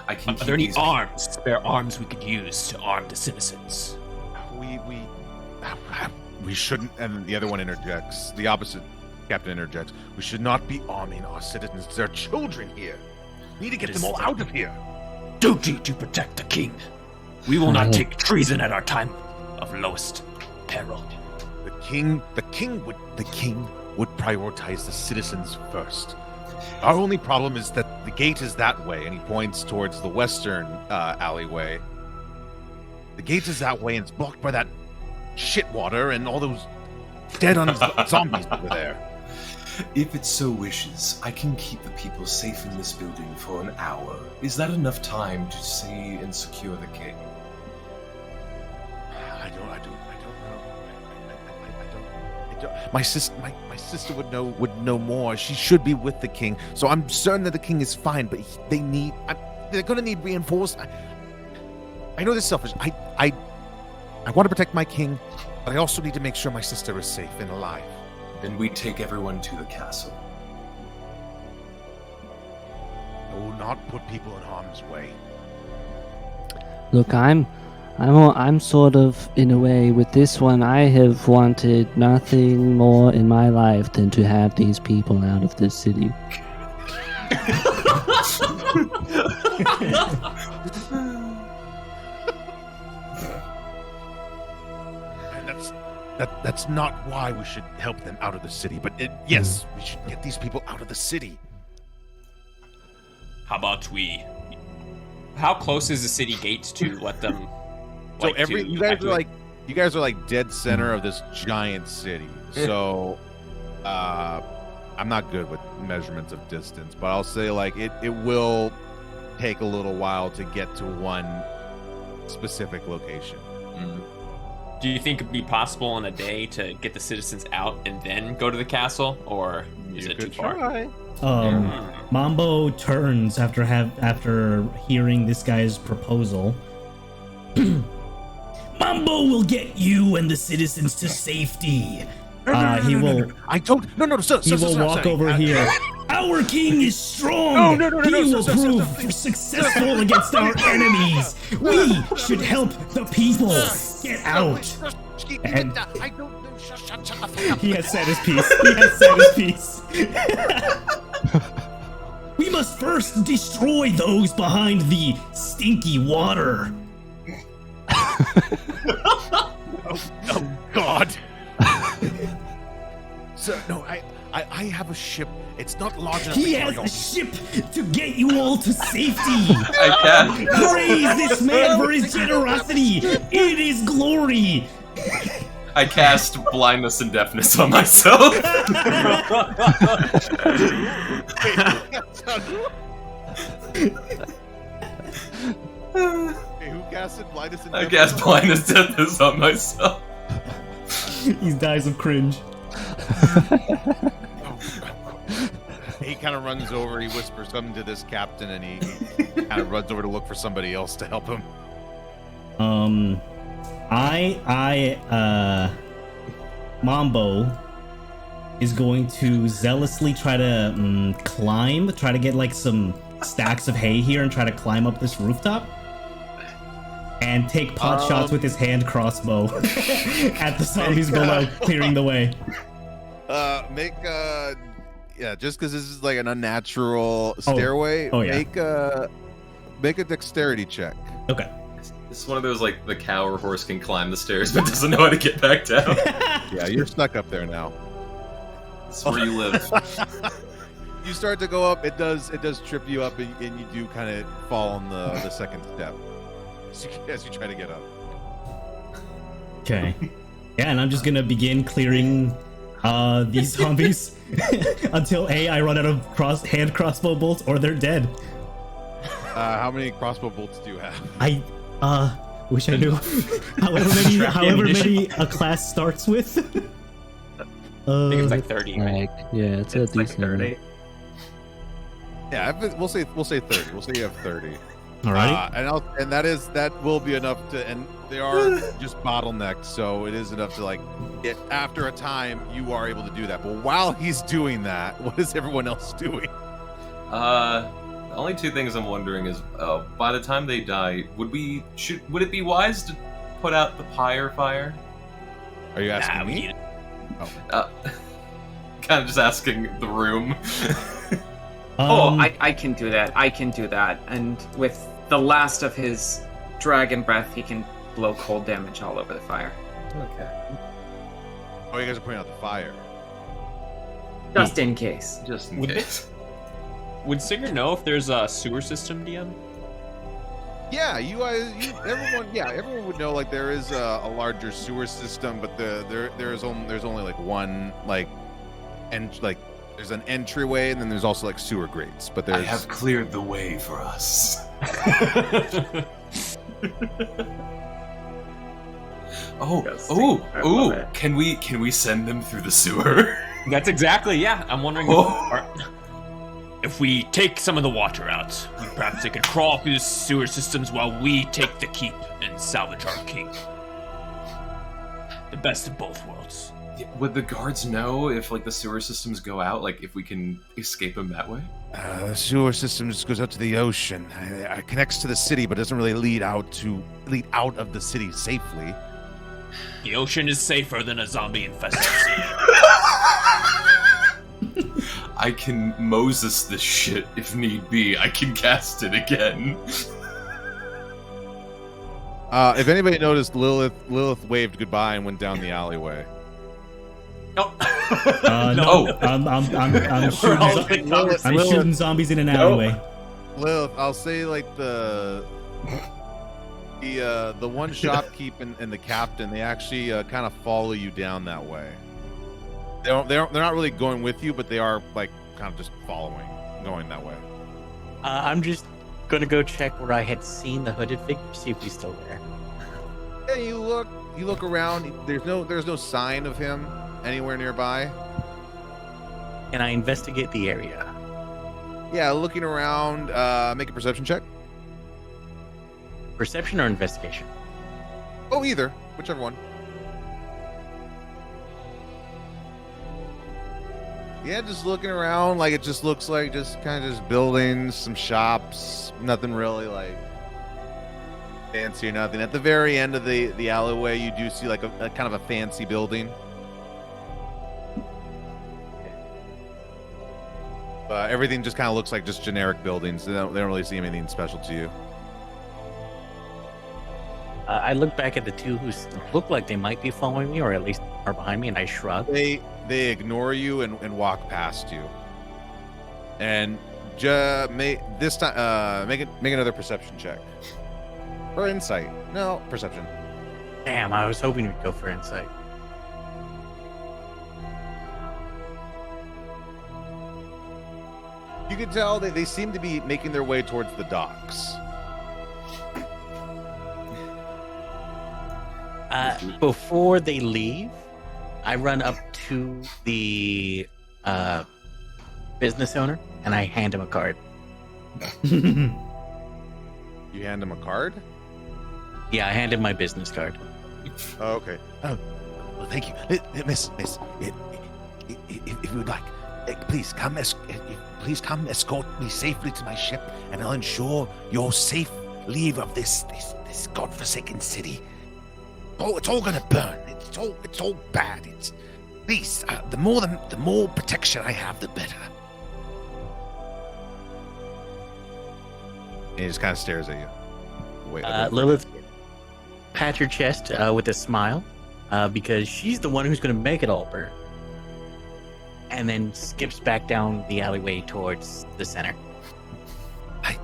I can Are keep there any these- arms? Spare arms we could use to arm the citizens? We shouldn't. And the other one interjects. The opposite captain interjects. We should not be arming our citizens. There are children here. We need to get them all out of here. Duty to protect the king. We will not take treason at our time of lowest peril. The king would prioritize the citizens first. Our only problem is that the gate is that way, and he points towards the western alleyway. The gate is that way, and it's blocked by that shit water and all those dead zombies over there. If it so wishes, I can keep the people safe in this building for an hour. Is that enough time to see and secure the king? I don't know. My sister would know more. She should be with the king. So I'm certain that the king is fine, but they're gonna need reinforcement. I know this is selfish. I want to protect my king, but I also need to make sure my sister is safe and alive. Then we take everyone to the castle. I will not put people in harm's way. Look, I'm sort of, in a way, with this one, I have wanted nothing more in my life than to have these people out of this city. And that's not why we should help them out of the city. But yes, we should get these people out of the city. How about how close is the city gates to let them? So like, you guys are like dead center of this giant city. So I'm not good with measurements of distance, but I'll say like it will take a little while to get to one specific location. Do you think it'd be possible in a day to get the citizens out and then go to the castle, or is it too far? Mambo turns after hearing this guy's proposal. Mambo will get you and the citizens to safety. He will. I don't. No. He will walk over here. Our king is strong. No. He will prove successful against our enemies. We should help the people get out. And I don't know. Shut up. he has said his piece. We must first destroy those behind the stinky water. Oh God. So no, I have a ship. It's not large enough. He has a ship to get you all to safety. I can. Praise this man for his generosity. It is glory. I cast blindness and deafness on myself. Hey, who casted blindness and I deafness? cast blindness and deafness on myself. He dies of cringe. He kind of runs over. He whispers something to this captain, and he kind of runs over to look for somebody else to help him. Mambo is going to zealously try to get like some stacks of hay here and try to climb up this rooftop and take pot shots with his hand crossbow at the zombies below, clearing the way. Just because this is like an unnatural stairway, make a dexterity check. Okay. It's one of those like the cow or horse can climb the stairs but doesn't know how to get back down. Yeah, you're stuck up there now. That's where you live. You start to go up. It does trip you up, and you do kind of fall on the second step as you try to get up. Okay. Yeah, and I'm just gonna begin clearing these zombies until I run out of hand crossbow bolts or they're dead. How many crossbow bolts do you have? I wish I knew. however many a class starts with. I think it's like 30. Like, yeah, it's a It's like decent 30. Yeah, we'll say 30. We'll say you have 30. Alrighty. And that will be enough to. And they are just bottlenecks, so it is enough to like. After a time, you are able to do that. But while he's doing that, what is everyone else doing? The only two things I'm wondering is, by the time they die, would it be wise to put out the pyre fire? Are you asking me? Kind of just asking the room. I can do that. I can do that. And with the last of his dragon breath, he can blow cold damage all over the fire. Okay. Oh, you guys are putting out the fire. Just in case. Just in Would case. Would Singer know if there's a sewer system, DM? Yeah, everyone would know like there is a larger sewer system, but there's only like one there's an entryway, and then there's also like sewer grates. But I have cleared the way for us. Oh, Ghosting. ooh, I love ooh! it. Can we send them through the sewer? That's exactly, yeah. I'm wondering if we take some of the water out, perhaps they could crawl through the sewer systems while we take the keep and salvage our king. The best of both worlds. Would the guards know if like the sewer systems go out? Like if we can escape them that way? The sewer system just goes out to the ocean. It connects to the city, but doesn't really lead out of the city safely. The ocean is safer than a zombie-infested sea. I can Moses this shit if need be. I can cast it again. If anybody noticed, Lilith waved goodbye and went down the alleyway. Oh. No, I'm shooting zombies in an alleyway. Lilith, I'll say like the one shopkeep and the captain, they actually kind of follow you down that way. They're not really going with you, but they are like kind of just going that way. I'm just gonna go check where I had seen the hooded figure, see if he's still there. Yeah, you look around. There's no sign of him anywhere nearby. And I investigate the area. Yeah, looking around. Make a perception check. Perception or investigation? Oh, either, whichever one. Yeah, just looking around, like it just looks like just kind of just buildings, some shops, nothing really like fancy or nothing. At the very end of the alleyway, you do see like a kind of a fancy building. Everything just kind of looks like just generic buildings. They don't really see anything special to you. I look back at the two who look like they might be following me, or at least are behind me, and I shrug. They ignore you and walk past you. And make another perception check. Or insight. No, perception. Damn, I was hoping we'd go for insight. You can tell they seem to be making their way towards the docks. Before they leave, I run up to the business owner and I hand him a card. You hand him a card? Yeah, I hand him my business card. Oh, okay. Oh, well, thank you, Miss. If you would like, please come escort me safely to my ship, and I'll ensure your safe leave of this godforsaken city. Oh, it's all gonna burn. It's all bad. Please, the more protection I have, the better. And he just kind of stares at you. Wait. Lilith pats her chest with a smile because she's the one who's going to make it all burn. And then skips back down the alleyway towards the center. I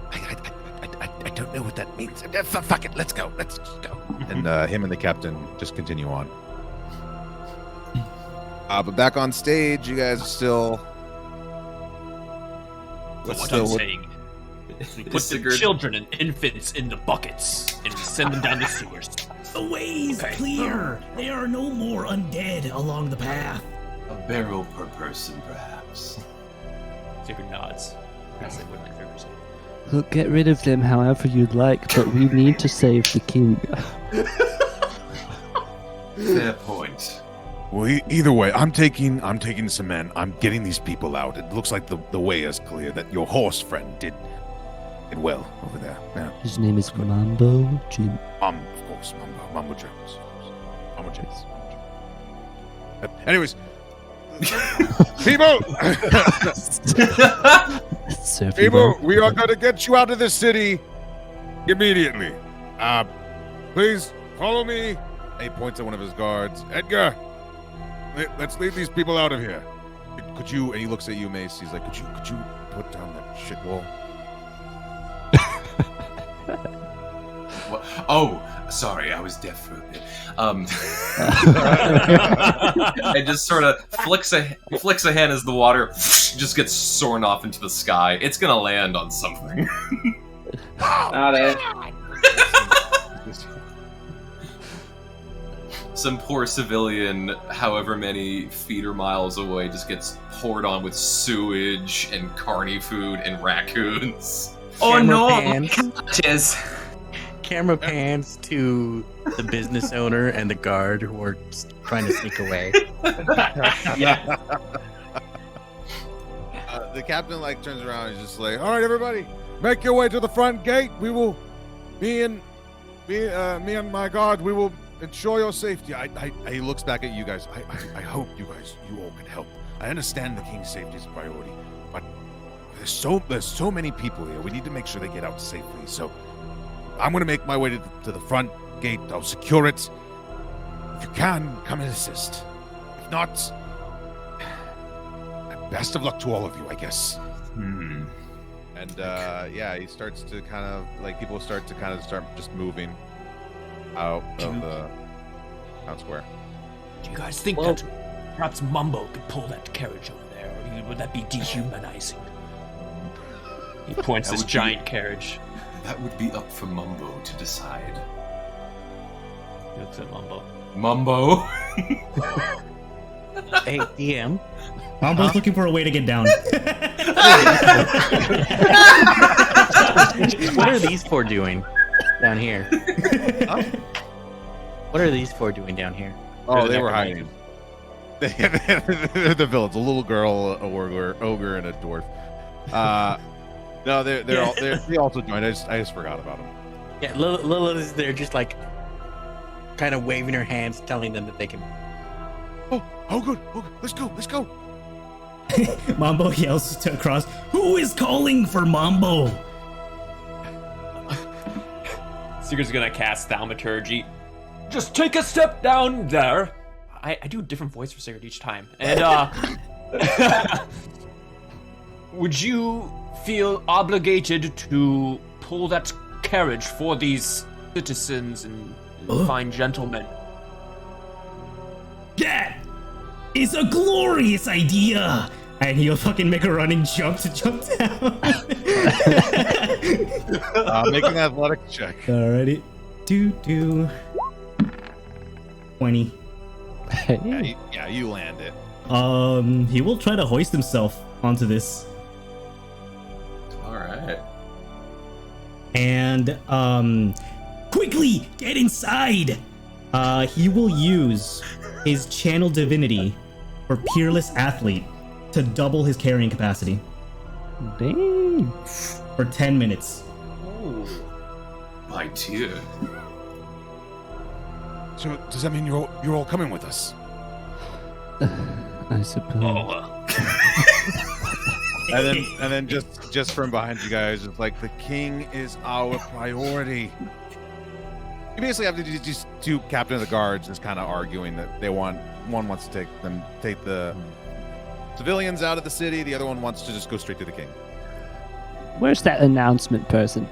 don't know what that means. Fuck it, let's go. Let's just go. And him and the captain just continue on. But back on stage, you guys are still. So what I'm saying, we put the children and infants in the buckets and we send them down the sewers. The way's clear. There are no more undead along the path. A barrel per person, perhaps. Sigurd nods. That's like what my fingers say. Look, get rid of them however you'd like, but we need to save the king. Fair point. Well, either way, I'm taking some men. I'm getting these people out. It looks like the way is clear. That your horse friend did well over there. Yeah. His name is Mambo Jim. Of course, Mambo Jones. Mambo Jones. Anyways, people, people, we are going to get you out of this city immediately. Please follow me. And he points at one of his guards. Edgar, let's lead these people out of here. Could you? And he looks at you, Mace. He's like, could you put down that shit wall? Oh, sorry, I was deaf for a bit. And just sort of flicks a hand as the water just gets soaring off into the sky. It's gonna land on something. Not it. some poor civilian, however many feet or miles away, just gets poured on with sewage and carny food and raccoons. Oh Camera no, pans. catches. Camera pans to the business owner and the guard who are trying to sneak away. Yeah. The captain like turns around and is just like, "All right, everybody, make your way to the front gate. We will, me and my guard, we will ensure your safety." He looks back at you guys. I hope you all can help. I understand the king's safety is a priority, but there's so many people here. We need to make sure they get out safely. So I'm gonna make my way to the front gate. I'll secure it. If you can, come and assist. If not, best of luck to all of you, I guess. Hmm. And he starts to kind of like people start just moving out of the town square. Do you guys think that perhaps Mumbo could pull that carriage over there, or would that be dehumanizing? He points That this would be- giant carriage. That would be up for Mumbo to decide. He looks at Mumbo. Mumbo? Hey, DM. Mambo's looking for a way to get down. What are these four doing down here? What are these four doing down here? Oh, They're they were necromancers. hiding. They're the villains. A little girl, a ogre, and a dwarf. No, they also joined. I just forgot about them. Yeah, Lilith is there just like kind of waving her hands, telling them that they can. Oh, good. Let's go. Mambo yells to across, "Who is calling for Mambo?" Seeker's gonna cast Thaumaturgy. Just take a step down there. I do a different voice for Sigurd each time. And would you feel obligated to pull that carriage for these citizens and fine gentlemen? That is a glorious idea! And he'll fucking make a running jump to jump down. Make an athletic check. Alrighty. 20. Hey. Yeah, you land it. He will try to hoist himself onto this. Alright. And quickly get inside. He will use his channel divinity for Peerless Athlete to double his carrying capacity Dang. for 10 minutes. Oh. My dear. So does that mean you're all coming with us? I suppose. And then just from behind you guys, it's like the king is our priority. You basically have to do just two captain of the guards just kind of arguing that one wants to take the civilians out of the city, the other one wants to just go straight to the king. Where's that announcement person?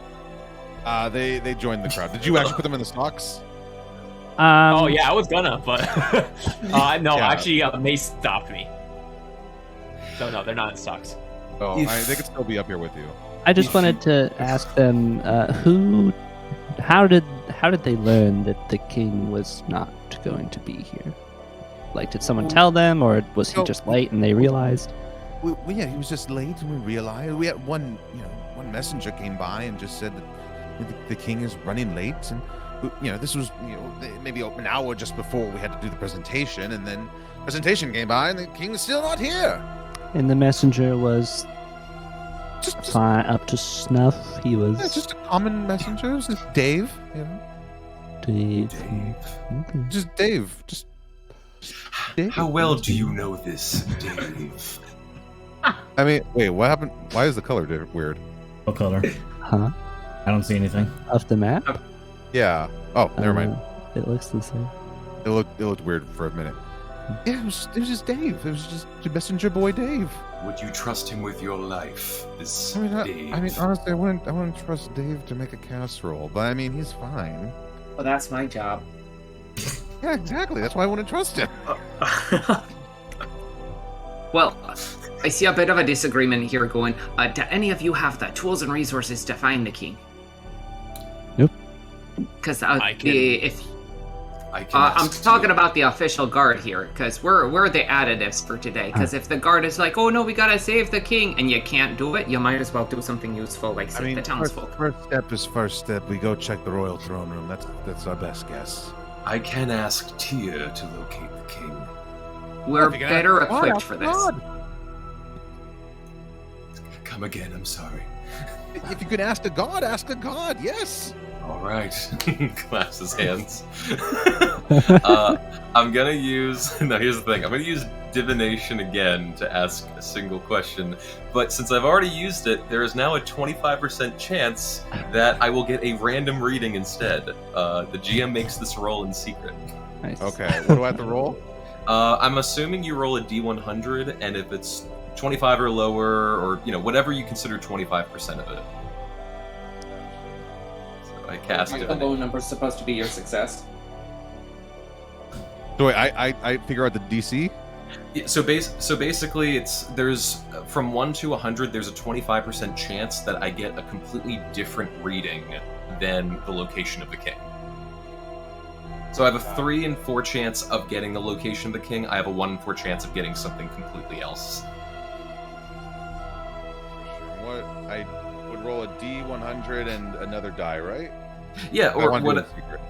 They joined the crowd. Did you actually put them in the stocks? Oh yeah, I was gonna, but no, Yeah. actually, Mace stopped me. So no, they're not in stocks. Oh, they could still be up here with you. I just wanted to ask them how did they learn that the king was not going to be here? Like, did someone tell them, or was he just late and they realized? Yeah, he was just late, and we realized we had one messenger came by and just said that the king is running late, and this was maybe an hour just before we had to do the presentation, and then presentation came by and the king is still not here. And the messenger was Just fine, up to snuff. He was just a common messenger. It was just Dave, Dave. Okay. just Dave, just Dave. How well do you know this, Dave? I mean, wait, what happened? Why is the color weird? What color? Huh? I don't see anything. Off the map? Yeah. Oh, never mind. It looks the same. It looked weird for a minute. Yeah, it was just Dave. It was just messenger boy Dave. Would you trust him with your life? This I Dave. mean, honestly, I wouldn't trust Dave to make a casserole, but I mean, he's fine. Well, that's my job. Yeah, exactly. That's why I wouldn't trust him. Well, I see a bit of a disagreement here going. Do any of you have the tools and resources to find the king? Nope. Because I can- if I can. I'm ask talking Tia. about the official guard here, because we're the additives for today. Because if the guard is like, "Oh no, we gotta save the king," and you can't do it, you might as well do something useful, like save the townsfolk. first step is first step. We go check the royal throne room. That's our best guess. I can ask Tia to locate the king. We're If you can better ask God, equipped ask for this. God. Come again. I'm sorry. If you can ask a god, ask a god. Yes. All right. Clasps his hands. I'm gonna use. No, here's the thing. I'm gonna use divination again to ask a single question. But since I've already used it, there is now a 25% chance that I will get a random reading instead. The GM makes this roll in secret. Nice. Okay, what do I have to roll? I'm assuming you roll a D100, and if it's 25 or lower, or whatever you consider 25% of it. So I cast The it. low number is supposed to be your success. So wait, I figure out the DC? Yeah, so basically, there's from 1 to 100. There's a 25% chance that I get a completely different reading than the location of the king. So I have a 3 and 4 chance of getting the location of the king. I have a 1 in 4 chance of getting something completely else. What I would roll a D100 and another die, right? Yeah, I or want to do what? it in secret.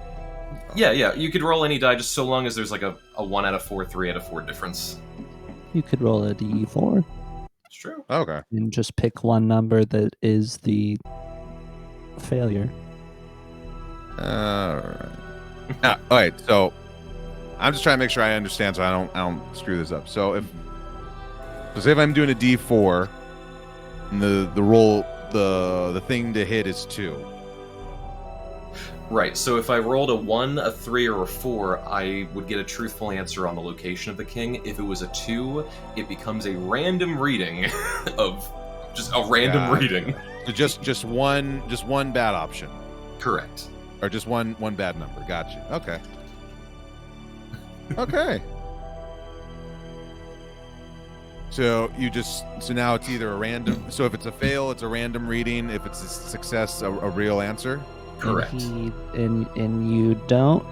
Yeah. You could roll any die, just so long as there's like a 1 out of 4, 3 out of 4 difference. You could roll a d4 It's true. Okay. and just pick one number that is the failure. All right. All right. So I'm just trying to make sure I understand, so I don't screw this up. So say if I'm doing a D4, and the roll the thing to hit is 2. Right, so if I rolled a 1, a 3, or a 4, I would get a truthful answer on the location of the king. If it was a 2, it becomes a random reading of just a random Gotcha. reading. So just one bad option, Correct. or just one bad number. Gotcha. Okay. Okay. So now it's either a random. So if it's a fail, it's a random reading. If it's a success, a real answer. Correct. And you don't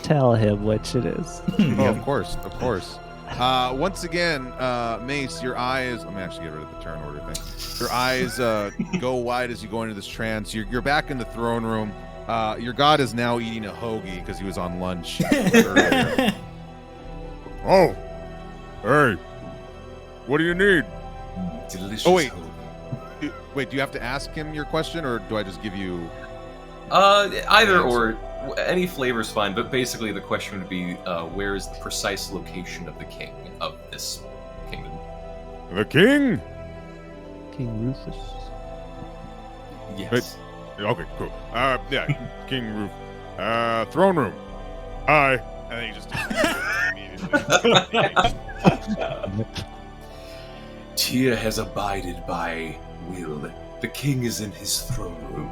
tell him which it is. Oh, of course. Once again, Mace, your eyes. Let me actually get rid of the turn order thing. Your eyes go wide as you go into this trance. You're back in the throne room. Your god is now eating a hoagie because he was on lunch earlier. Oh, hey, what do you need? Delicious. Oh, wait. hope. Wait, do you have to ask him your question, or do I just give you? Either or, any flavor's fine. But basically, the question would be, where is the precise location of the king of this kingdom? The king? King Rufus. Yes. Okay, cool. Yeah, King Roof. Throne room. Hi. And then he just immediately. Tyr has abided by will. The king is in his throne room.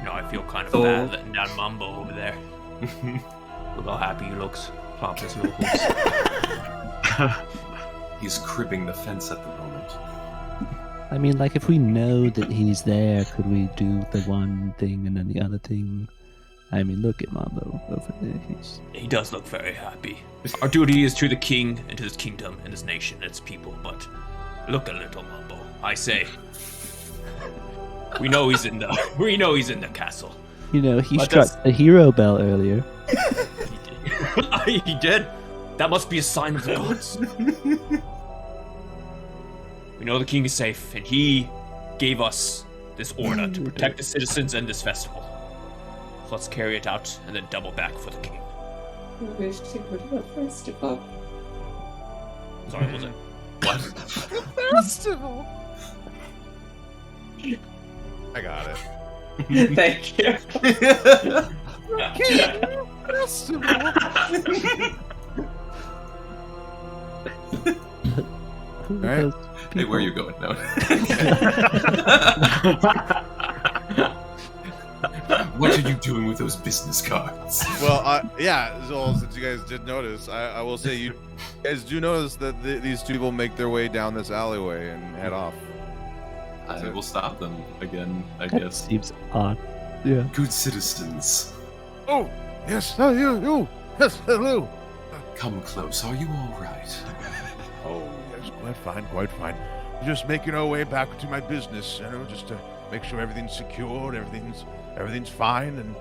I feel kind of Oh. bad letting down Mumbo over there. Look how happy he looks. Plop his little hooves. He's cribbing the fence at the moment. I mean, like, if we know that he's there, could we do the one thing and then the other thing? I mean, look at Mambo over there. He does look very happy. Our duty is to the king and to his kingdom and his nation and its people, but look a little, Mumbo. I say. We know he's in the castle. You know, he Let struck us- a hero bell earlier. He did. That must be a sign of the gods. We know the king is safe, and he gave us this order to protect the citizens and this festival. So let's carry it out and then double back for the king. I wish he would have a festival. Sorry, was it? What? Festival! I got it. Thank you. Who Right. those Hey, where are people? you going now? What are you doing with those business cards? Well, yeah. So since you guys did notice, I will say you guys do notice that these two people make their way down this alleyway and head off. I will stop them again, I That guess. seems odd. Yeah. Good citizens, Oh, yes, you. Yes, hello. come close. Are you all right? Oh, yes, quite fine, quite fine. Just making our way back to my business, just to make sure everything's secured, everything's fine, and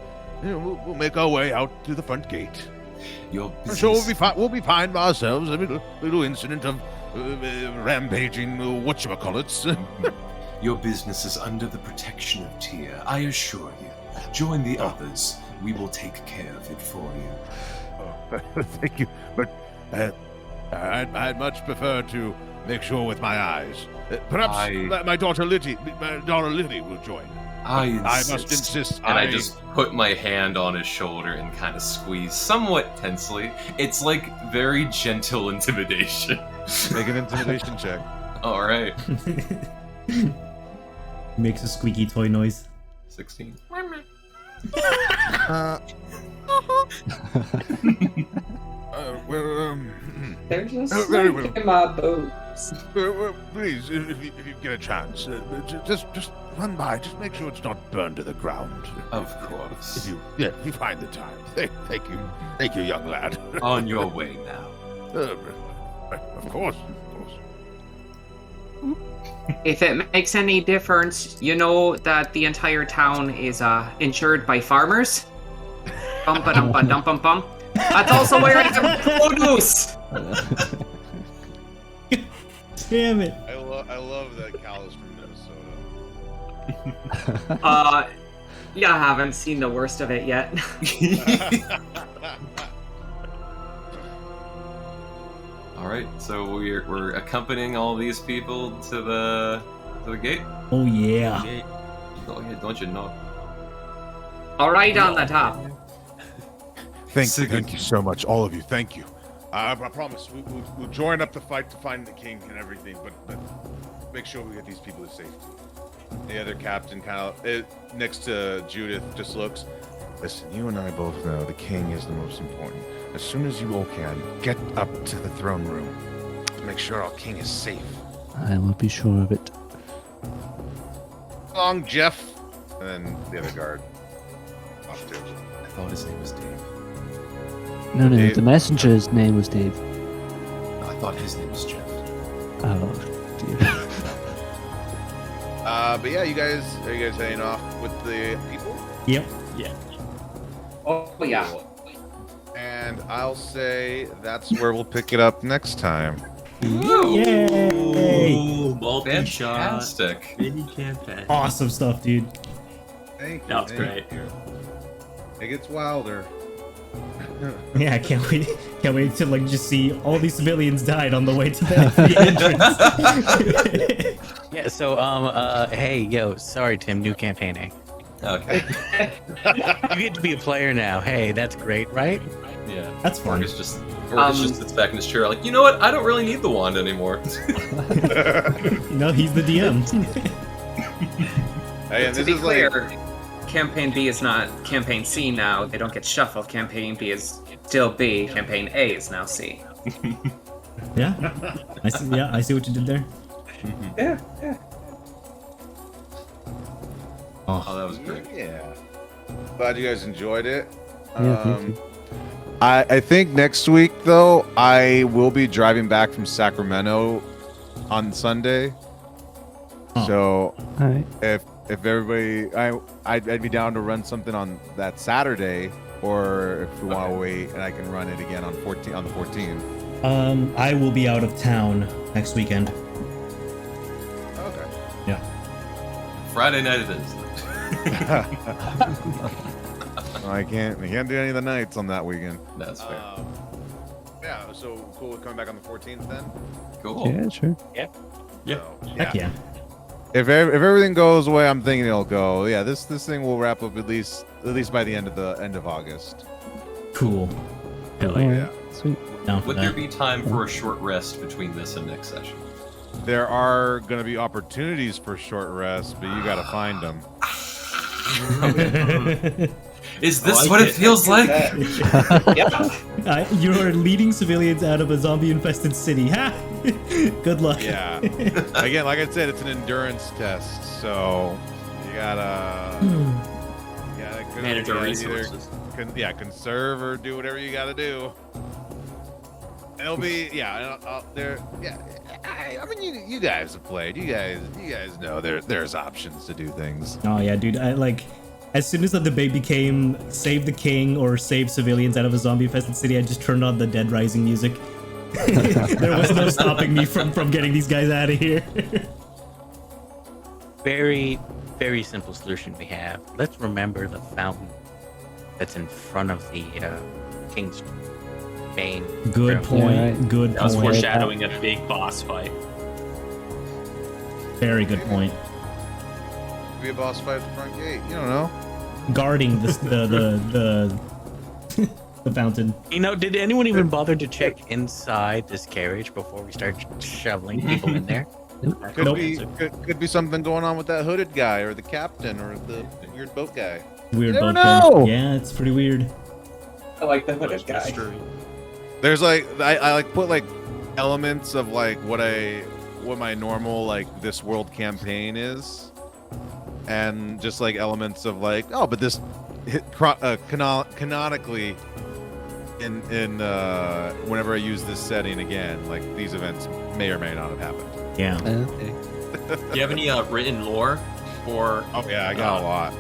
we'll make our way out to the front gate. Your I'm business. sure we'll be fine by ourselves. A little incident of rampaging, whatchamacallits. Your business is under the protection of Tyr, I assure you. Join the others. We will take care of it for you. Oh, thank you, but I'd much prefer to make sure with my eyes. Perhaps my daughter Liddy will join. I must insist. And I just put my hand on his shoulder and kind of squeeze somewhat tensely. It's like very gentle intimidation. Make an intimidation check. All right. Makes a squeaky toy noise. 16. They're just very well. in my boobs. Please, if you get a chance, just run by. Just make sure it's not burned to the ground. Of course. If you find the time. Thank you, young lad. On your way now. Of course. If it makes any difference, you know that the entire town is insured by farmers. Bum ba dum ba dum bum bum. That's also where I have produce. Damn it. I love that Cal is from Minnesota. Yeah, I haven't seen the worst of it yet. All right, so we're accompanying all these people to the gate. Oh yeah. Oh yeah, don't you know? All right, on the top. Thank you so much, all of you. Thank you. I promise we'll join up the fight to find the king and everything, but make sure we get these people to safety. The other captain kind of next to Judith just looks. Listen, you and I both know the king is the most important. As soon as you all can, get up to the throne room. Make sure our king is safe. I will be sure of it. Long Jeff, and then the other guard. Off too. I thought his name was Dave. No, Dave. the messenger's name was Dave. No, I thought his name was Jeff. Oh, dear. But yeah, are you guys heading off with the people? Yep. Oh yeah. And I'll say that's where we'll pick it up next time. Yay! Ooh, multi-shot. Fantastic. Mini campaign. Awesome stuff, dude. Thank you. That was thank great. you. It gets wilder. Yeah, I can't wait to like just see all these civilians died on the way to the entrance. Yeah, so hey, yo, sorry Tim, new campaign, eh? Okay. You get to be a player now. Hey, that's great, right? Yeah. That's fun. Marcus just sits back in his chair like, you know what? I don't really need the wand anymore. No, he's the DM. Hey, and To this be is clear, like Campaign B is not Campaign C now. They don't get shuffled. Campaign B is still B. Campaign A is now C. Yeah, I see. Yeah, I see what you did there. Yeah. Oh, that was great. yeah. Glad you guys enjoyed it. Yeah, thank you. I think next week though I will be driving back from Sacramento on Sunday. Oh. So All right. if everybody, I'd be down to run something on that Saturday, or if we want to wait and I can run it again on the 14th. I will be out of town next weekend. Okay. Yeah. Friday night it is. I can't do any of the nights on that weekend. That's fair. Yeah. So cool with coming back on the 14th then. Cool. Yeah, sure. Yeah. So, Heck yeah. If everything goes the way I'm thinking it'll go, yeah, this thing will wrap up at least by the end of August. Cool. All right. Sweet. Down for Would there that. be time for a short rest between this and next session? There are going to be opportunities for short rest, but you got to find them. Is this like what it it. feels like? Yeah. You are leading civilians out of a zombie-infested city. Ha! Good luck. Yeah. Again, like I said, it's an endurance test, so you gotta Manage your either resources. conserve or do whatever you gotta do. And it'll be there. Yeah, I mean, you guys have played. You guys know there's options to do things. Oh yeah, dude. I like as soon as the debate became save the king or save civilians out of a zombie infested city, I just turned on the Dead Rising music. There was no stopping me from getting these guys out of here. Very, very simple solution we have. Let's remember the fountain that's in front of the king's main Good room. point. Yeah, right. Good That was point. foreshadowing a big boss fight. Very good point. Be a boss fight at the front gate. You don't know. Guarding the fountain. You know, did anyone even bother to check inside this carriage before we start shoveling people in there? Could Nope. be could be something going on with that hooded guy or the captain or the weird boat guy. Weird You never boat know. thing. Yeah, it's pretty weird. I like the hooded guy. There's like I like put like elements of like what my normal like this world campaign is, and just like elements of like but this canonically in whenever I use this setting again, like these events may or may not have happened. Yeah. Okay. Do you have any written lore for? Oh yeah, I got a lot.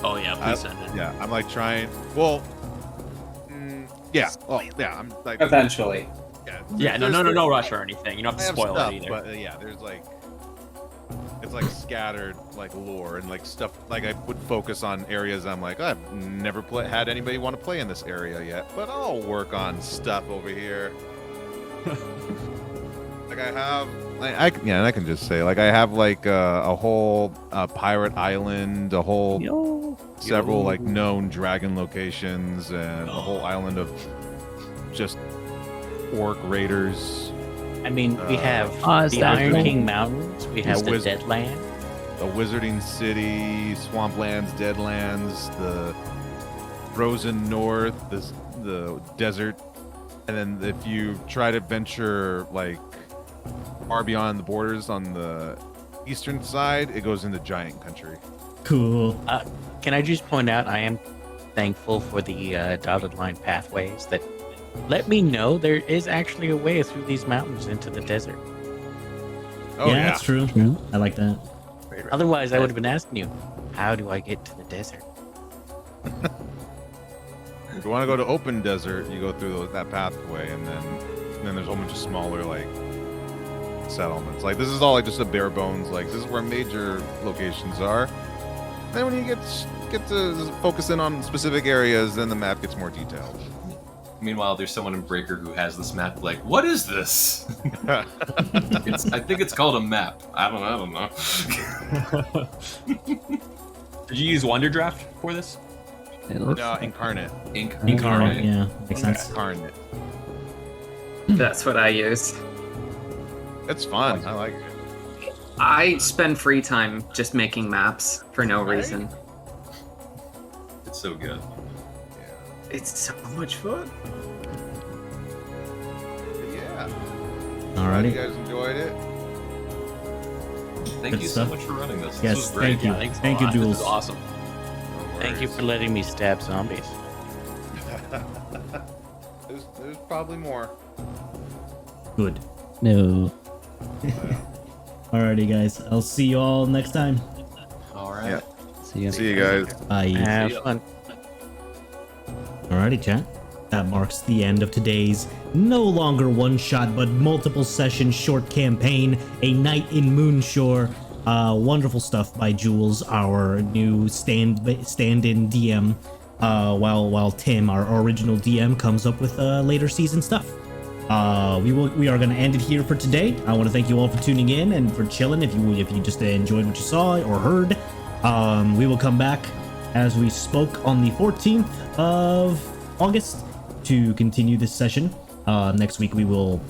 Oh yeah, please send it. Yeah, I'm like trying. Well, yeah. Well, yeah. I'm like. Eventually. Yeah, no rush or anything. You don't have I to have spoil stuff, it either. but yeah, there's like. It's like scattered like lore and like stuff. Like I would focus on areas I'm like I've never had anybody want to play in this area yet, but I'll work on stuff over here. Like I have. I can just say like I have like a whole pirate island, a whole several like known dragon locations, and a whole island of just orc raiders. I mean, we have is the that Iron cool? King Mountains. We have the Wiz- Deadland. A Wizarding City, Swamplands, Deadlands, the Frozen North, the desert, and then if you try to venture like far beyond the borders on the eastern side, it goes into Giant Country. Cool. Can I just point out, I am thankful for the dotted line pathways that let me know there is actually a way through these mountains into the desert. Oh yeah, yeah, that's true. I like that. Otherwise, I would have been asking you, how do I get to the desert? If you want to go to open desert, you go through that pathway, and then there's a whole bunch of smaller like settlements. Like this is all like just a bare bones. Like this is where major locations are. Then when you get to focus in on specific areas, then the map gets more detailed. Meanwhile, there's someone in Breaker who has this map. Like, what is this? I think it's called a map. I don't know. Did you use Wonder Draft for this? It looks No, Incarnate. Incarnate. Yeah, makes sense. Incarnate. That's what I use. It's fun. I like it. I spend free time just making maps for no reason. It's so good. It's so much fun. But yeah. Alrighty. You guys enjoyed it? Thank Good you stuff. so much for running this. Yes, This was great. thank you. Thanks a Thank you, lot. Jules. This is awesome. Thank you for letting me stab zombies. There's probably more. Good. no. Alrighty, guys. I'll see you all next time. All right. Yeah. See ya. See you guys. Bye. Have fun. Alrighty, chat. That marks the end of today's no longer one shot but multiple session short campaign, A Night in Moonshore. Wonderful stuff by Jules, our new stand-in DM. While Tim, our original DM, comes up with later season stuff. We are gonna end it here for today. I want to thank you all for tuning in and for chilling. If you just enjoyed what you saw or heard, we will come back as we spoke on the 14th of August to continue this session. Next week we will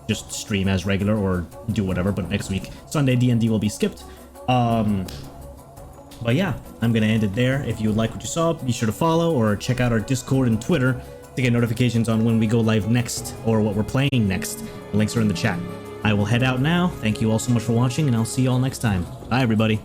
just stream as regular or do whatever, but next week Sunday D&D will be skipped. But yeah, I'm gonna end it there. If you like what you saw, be sure to follow or check out our Discord and Twitter to get notifications on when we go live next or what we're playing next. The links are in the chat. I will head out now. Thank you all so much for watching, and I'll see you all next time. Bye, everybody.